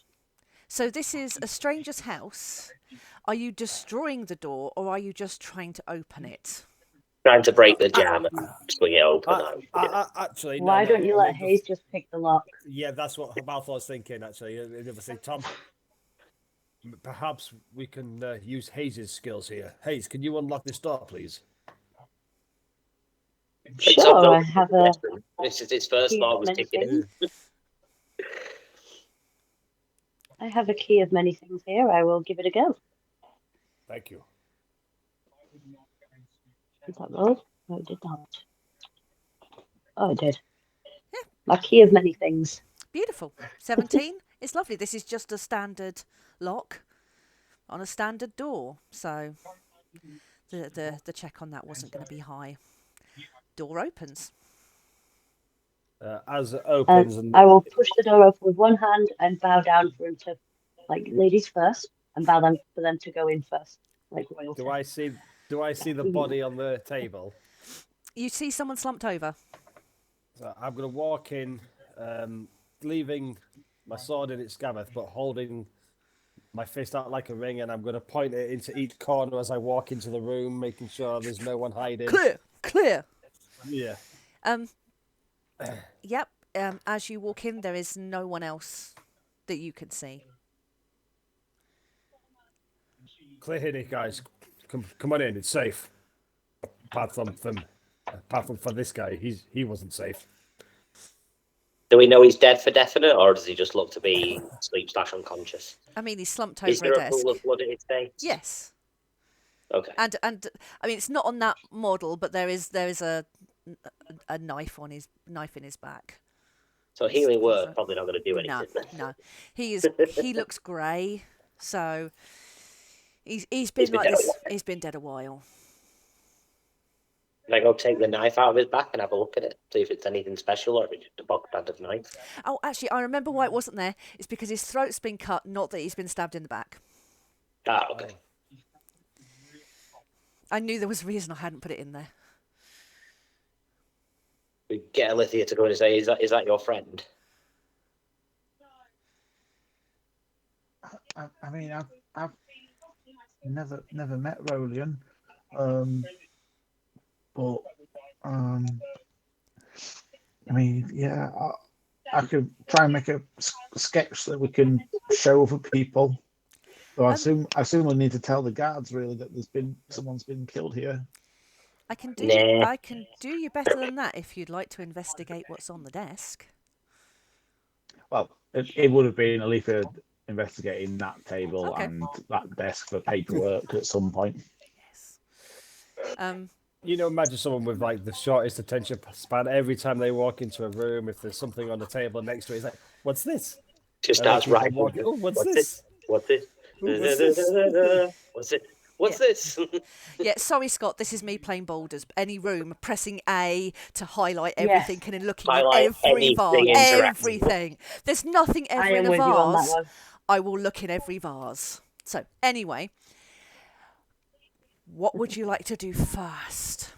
So this is a stranger's house. Are you destroying the door, or are you just trying to open it? Trying to break the jam and swing it open. Actually, no, Why no, don't you let Hayes just pick the lock? Yeah, that's what Balfour was thinking, actually. Obviously, Tom, perhaps we can use Hayes' skills here. Hayes, can you unlock this door, please? Sure, I have a. This is his first thought was kicking it. I have a key of many things here. I will give it a go. Thank you. Did that roll? No, it did not. Oh, it did. Yeah. My key of many things. Beautiful. 17. It's lovely. This is just a standard lock on a standard door. So the check on that wasn't going to be high. Door opens. As it opens, and I will push the door open with one hand and bow down for him to, like, ladies first, and bow down for them to go in first, like royalty. do I see the body on the table? You see someone slumped over. So I'm going to walk in, leaving my sword in its scabbard, but holding my fist out like a ring, and I'm going to point it into each corner as I walk into the room, making sure there's no one hiding. Clear. Yeah. Yep. as you walk in, there is no one else that you can see. Clear here, guys. Come on in. It's safe. Apart from for this guy, he wasn't safe. Do we know he's dead for definite, or does he just look to be sleep/unconscious? I mean, he's slumped Is over a there a desk. pool of blood at his face? Yes. Okay. And I mean, it's not on that model, but there is a knife in his back. So healing word probably not going to do anything. No. He looks grey, so he's been like this. He's been dead a while. Can I go take the knife out of his back and have a look at it, see if it's anything special or if it's just a bog standard knife? Oh, actually, I remember why it wasn't there. It's because his throat's been cut, not that he's been stabbed in the back. Ah, okay. I knew there was a reason I hadn't put it in there. We get Alitheon to go and say, "Is that your friend?" I mean, I've never met Rolian, but I mean, yeah, I could try and make a sketch that we can show for people. So I assume we need to tell the guards really that someone's been killed here. I can do you better than that if you'd like to investigate what's on the desk. Well, it would have been Alitheon investigating that table and that desk for paperwork at some point. Yes. Imagine someone with like the shortest attention span. Every time they walk into a room, if there's something on the table next to it, it's like, "What's this?" Just starts writing. Oh, what's this? What's this? What's this? What's it? What's this? Yeah, sorry, Scott. This is me playing boulders. Any room, pressing A to highlight everything and then looking at every vase. Everything. There's nothing ever in a vase. I will look in every vase. So, anyway, what would you like to do first?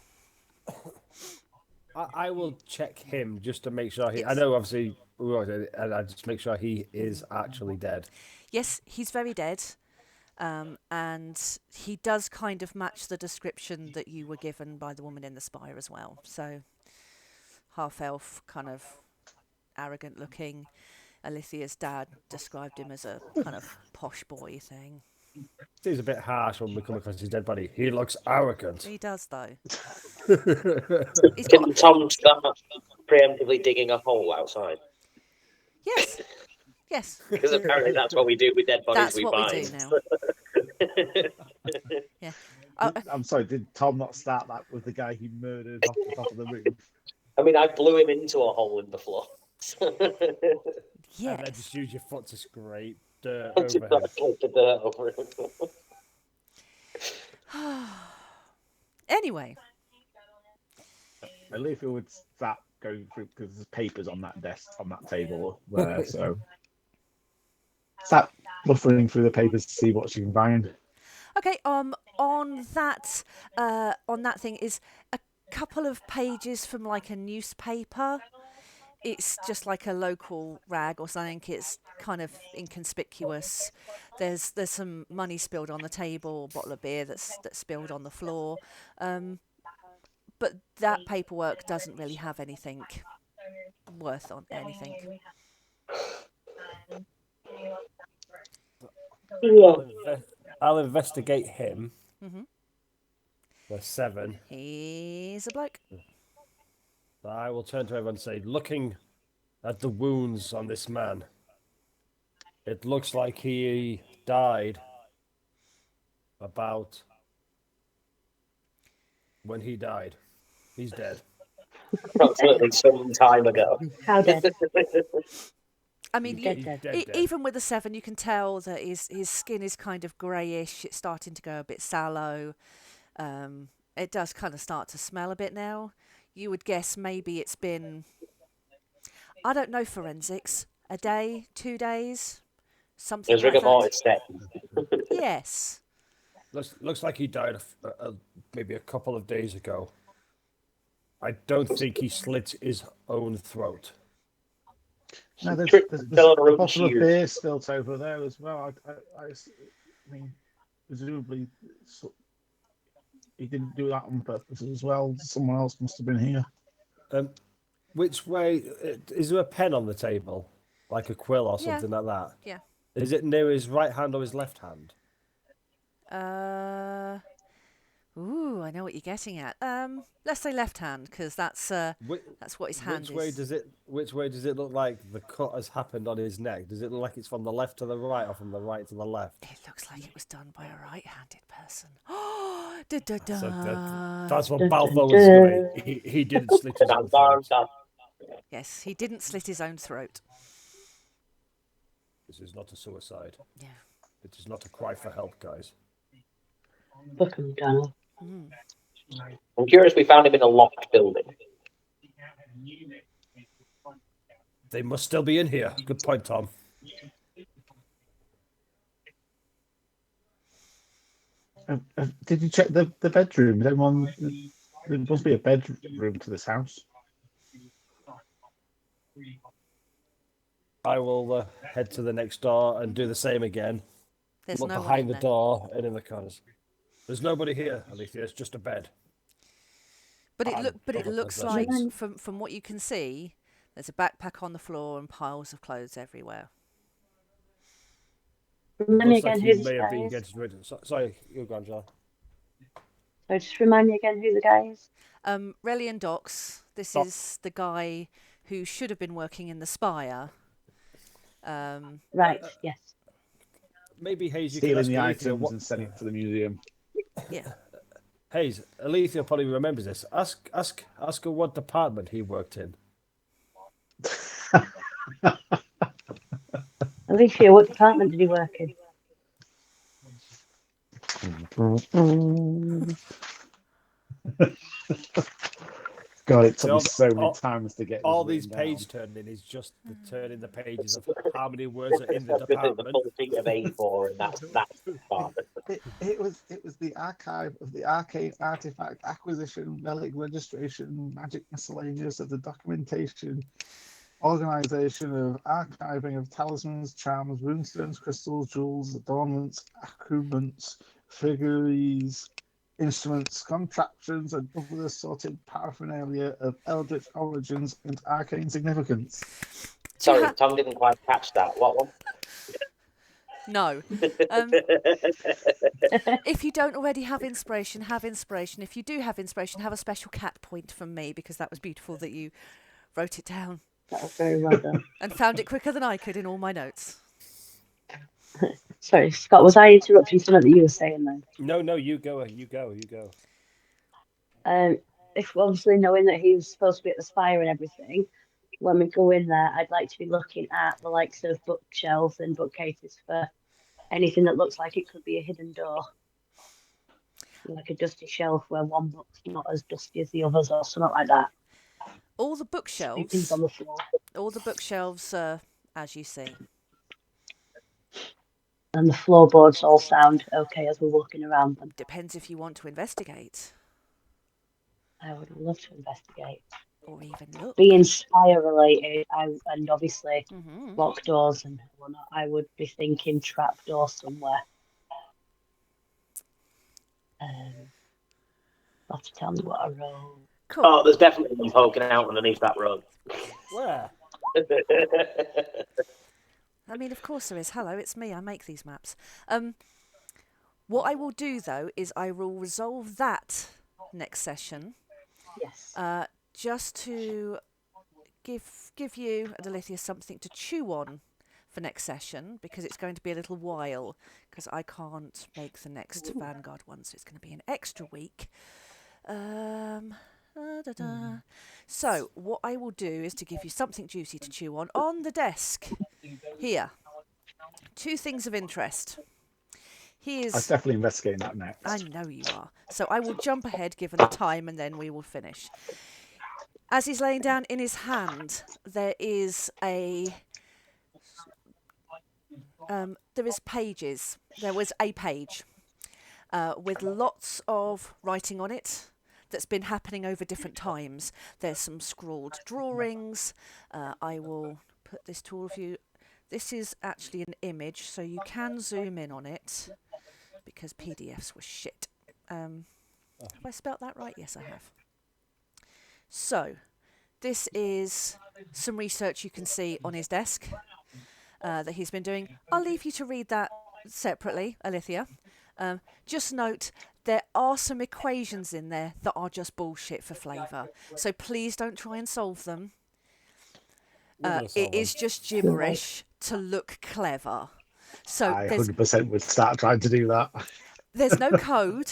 I will check him just to make sure I know, obviously, and I just make sure he is actually dead. Yes, he's very dead. And he does kind of match the description that you were given by the woman in the spire as well. So, half-elf, kind of arrogant looking. Alicia's dad described him as a kind of posh boy thing. He's a bit harsh when we come across his dead body. He looks arrogant. He does, though. Can Tom start preemptively digging a hole outside? Yes. Yes. Because apparently that's what we do with dead bodies. That's what we do now. Yeah. I'm sorry, did Tom not start that with the guy he murdered off the top of the roof? I mean, I blew him into a hole in the floor. Yes. And then just use your foot to scrape dirt over him. Anyway. Alitheon would start going through because there's papers on that desk, on that table there, so start buffering through the papers to see what she can find. Okay, on that thing is a couple of pages from like a newspaper. It's just like a local rag or something. It's kind of inconspicuous. There's some money spilled on the table, a bottle of beer that's spilled on the floor. But that paperwork doesn't really have anything worth on anything. I'll investigate him. Mm-hmm. For 7. He's a bloke. I will turn to everyone and say, looking at the wounds on this man, it looks like he died about when he died. He's dead. Approximately some time ago. How dead? I mean, dead. Even with a 7, you can tell that his skin is kind of greyish. It's starting to go a bit sallow. It does kind of start to smell a bit now. You would guess maybe it's been, I don't know, forensics, a day, 2 days, something like that. Yes. Looks like he died maybe a couple of days ago. I don't think he slit his own throat. No, there's a bottle of beer spilt over there as well. I mean, presumably he didn't do that on purpose as well. Someone else must have been here. which way is there a pen on the table, like a quill or Yeah. something like that? Yeah. Is it near his right hand or his left hand? Ooh, I know what you're getting at. Let's say left hand, because that's what his hand Which way is. Which way does it look like the cut has happened on his neck? Does it look like it's from the left to the right or from the right to the left? It looks like it was done by a right-handed person. Oh, da da So da. that's what Dun, Balfour dun, was doing. dun. He didn't slit his own Dun, dun, throat. dun. Yes, he didn't slit his own throat. This is not a suicide. Yeah. It is not a cry for help, guys. Book 'em down. Mm. I'm curious, we found him in a locked building. They must still be in here. Good point, Tom. Did you check the bedroom? Is anyone, there must be a bedroom to this house. I will head to the next door and do the same again. There's Look no one behind in the there. door and in the corners. There's nobody here, Alicia. It's just a bed. But it I'm looks possessed. like from what you can see, there's a backpack on the floor and piles of clothes everywhere. Remind me Looks like again he who may this have guy been is. getting rid of. Sorry, you go, Angela. So just remind me again who the guy is. Relian Docks. This Doc. is the guy who should have been working in the Spire. Right, yes. Maybe Hayes, you can Stealing ask the Alethea items what. and sending it to the museum. Yeah. Hayes, Alethea probably remembers this. Ask her what department he worked in. Alicia, what department did he work in? God, it took All me the- so many all- times to get this All these written down. page turning is just the turning the pages of how many words are in the The department. full sheet of A4, and that's part. It was the archive of the arcane artifact acquisition, relic registration, magic miscellaneous of the documentation, organization of archiving of talismans, charms, runestones, crystals, jewels, adornments, accoutrements, figures, instruments, contraptions, and other assorted paraphernalia of eldritch origins and arcane significance. Sorry, Tom didn't quite catch that. What one? No. If you don't already have inspiration, have inspiration. If you do have inspiration, have a special cat point from me, because that was beautiful that you wrote it down That was very well done. and found it quicker than I could in all my notes. Sorry, Scott, was I interrupting something that you were saying then? No, you go. If obviously knowing that he was supposed to be at the Spire and everything, when we go in there, I'd like to be looking at the likes of bookshelves and bookcases for anything that looks like it could be a hidden door. Like a dusty shelf where one book's not as dusty as the others or something like that. All the Things bookshelves, on the floor. are as you see. And the floorboards all sound okay as we're walking around them. Depends if you want to investigate I would love to investigate. or even look. Being Spire related, and obviously Mhm. locked doors and whatnot, I would be thinking trapdoor somewhere. Have to tell me what I roll. Cool. Oh, there's definitely one poking out underneath that rug. Where? I mean, of course there is. Hello, it's me. I make these maps. What I will do, though, is I will resolve that next session, Yes. just to give you and Alitheus something to chew on for next session, because it's going to be a little while, because I can't make the next Vanguard one, so it's going to be an extra week. So what I will do is to give you something juicy to chew on the desk here. 2 things of interest. I was Here's, definitely investigating that next. I know you are. So I will jump ahead given the time, and then we will finish. As he's laying down in his hand, there is pages. There was a page with lots of writing on it that's been happening over different times. There's some scrawled drawings. I will put this to all of you. This is actually an image, so you can zoom in on it, because PDFs were shit. Have I spelt that right? Yes, I have. So, this is some research you can see on his desk that he's been doing. I'll leave you to read that separately, Alithia. Just note there are some equations in there that are just bullshit for flavour. So please don't try and solve them. It is just gibberish to look clever. So I 100% would start trying to do that. there's no code.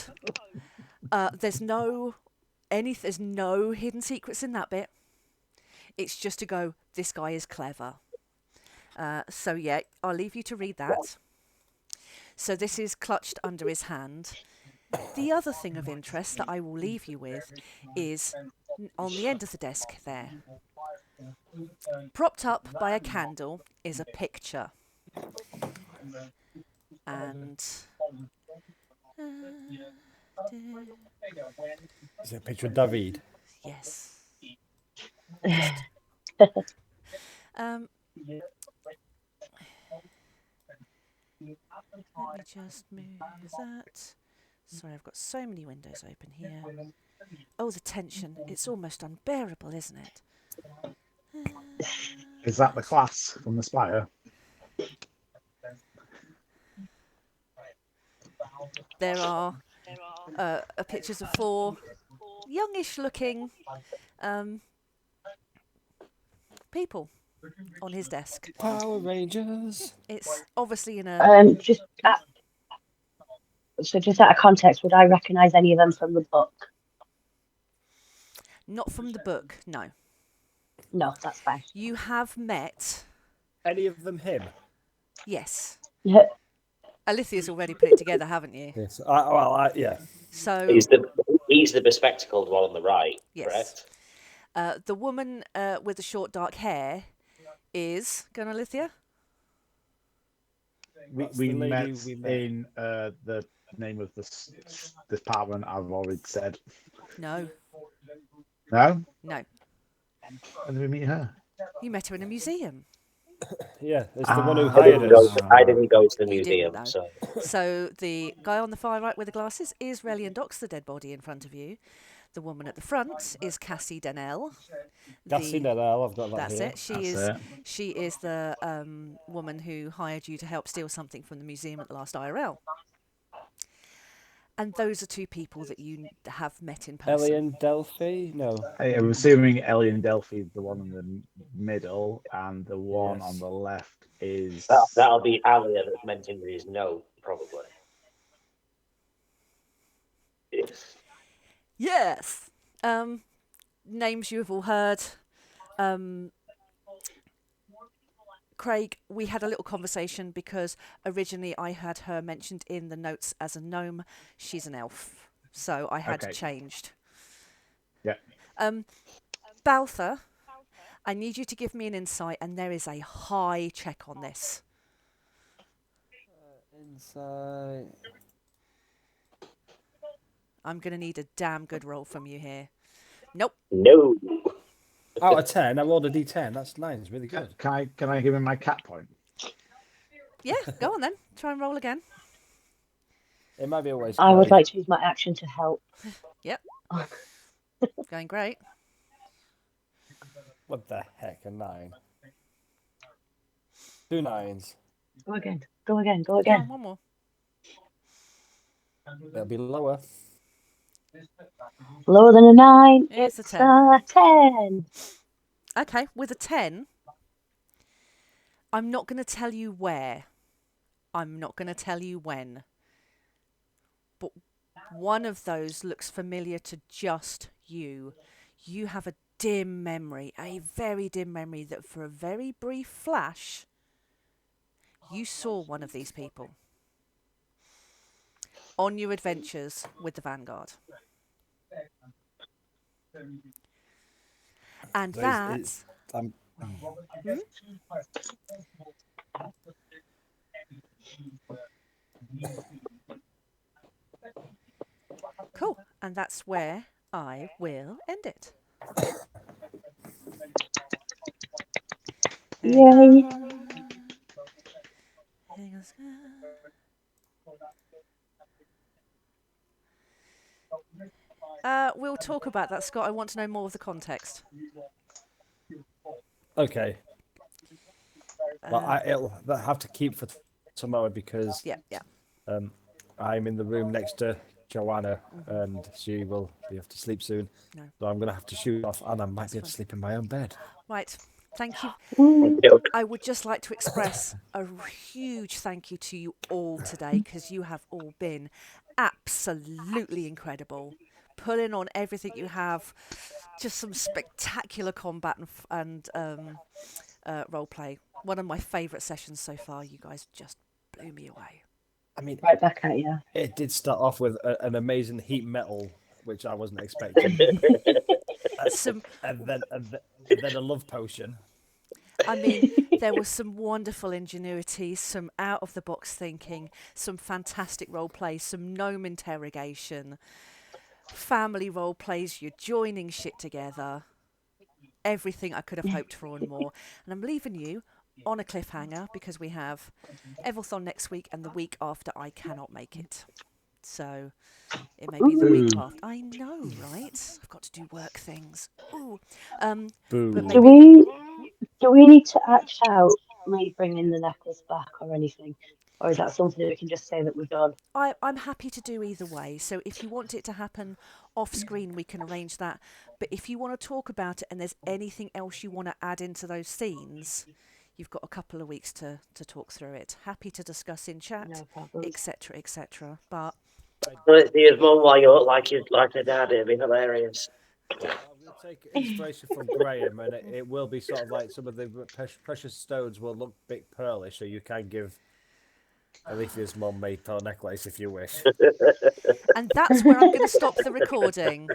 There's no hidden secrets in that bit. It's just to go, this guy is clever. So yeah, I'll leave you to read that. So this is clutched under his hand. The other thing of interest that I will leave you with is on the end of the desk there. Propped up by a candle is a picture. And... Is it a picture of David? yes. Let me just move that. Sorry, I've got so many windows open here. Oh, the tension. It's almost unbearable, isn't it? Is that the class from the Spire? There are pictures of 4 youngish looking people on his desk. Power Rangers. It's obviously in a... just out of context, would I recognise any of them from the book? Not from the book, no. No, that's fine. You have met... Any of them him? Yes. Yeah. Alithia's already put it together, haven't you? Yes. Yeah. So He's the bespectacled one on the right, yes. correct? The woman with the short dark hair is... Go on, Alithia? We met in the name of this department I've already said. No. No? No. When did we meet her? You met her in a museum. Yeah, it's the one who I hired didn't, go us. to, I didn't go to the You museum, didn't, so So the guy on the far right with the glasses is Relian Dox, the dead body in front of you. The woman at the front is Cassie Dennell. Cassie Dennell, I've got that That's here. it. She is the woman who hired you to help steal something from the museum at the last IRL. And those are 2 people that you have met in person. Ellie and Delphi? No. I'm assuming Ellie and Delphi is the one in the middle, and the one on the left is... that'll be Alia that's mentioned in his note, probably. Yes. Names you have all heard. Craig, we had a little conversation because originally I had her mentioned in the notes as a gnome. She's an elf. So I had changed. Yeah. Baltha, I need you to give me an insight, and there is a high check on this. Insight. I'm going to need a damn good roll from you here. Nope. No. Out of 10, I rolled a D10. That's 9. It's really good. Can I give him my cat point? Yeah, go on then. Try and roll again. It might be a waste. I would like to use my action to help. Yep. Going great. What the heck, a 9? 2 9s. Go again. Come on, one more. It'll be lower. Lower than a 9. It's a 10. A 10. Okay, with a 10, I'm not going to tell you where. I'm not going to tell you when. But one of those looks familiar to just you. You have a dim memory, a very dim memory that for a very brief flash, you saw one of these people on your adventures with the Vanguard. And that's... Cool. And that's where I will end it. Yay. We'll talk about that, Scott. I want to know more of the context. Okay. Well, it'll have to keep for tomorrow because Yeah, yeah. I'm in the room next to Joanna and she will be able to sleep soon. No. So I'm going to have to shoot off and I might be able to fine. sleep in my own bed. Right. Thank you. Okay. I would just like to express a huge thank you to you all today because you have all been absolutely incredible. Pulling on everything you have, just some spectacular combat and role play. One of my favourite sessions so far. You guys just blew me away. I mean, Right back at you. it did start off with an amazing heat metal, which I wasn't expecting. Some, and then a love potion. I mean, there was some wonderful ingenuity, some out of the box thinking, some fantastic role play, some gnome interrogation, family role plays. You're joining shit together. Everything I could have hoped for and more. And I'm leaving you on a cliffhanger because we have Evelthon next week and the week after I cannot make it. So it may be the week after. I know, right? I've got to do work things. Ooh. Boo. But Do maybe we need to act out me bringing the necklace back or anything? Or is that something that we can just say that we've done? I'm happy to do either way. So if you want it to happen off screen, we can arrange that. But if you want to talk about it and there's anything else you want to add into those scenes, you've got a couple of weeks to talk through it. Happy to discuss in chat, No problem. etc., etc. But Well, see his mum while you look like a dad. It'd be hilarious. I'm going to take inspiration from Graham, and it will be sort of like some of the precious stones will look a bit pearly, so you can give Aletheia's mum a pearl necklace if you wish. and that's where I'm going to stop the recording.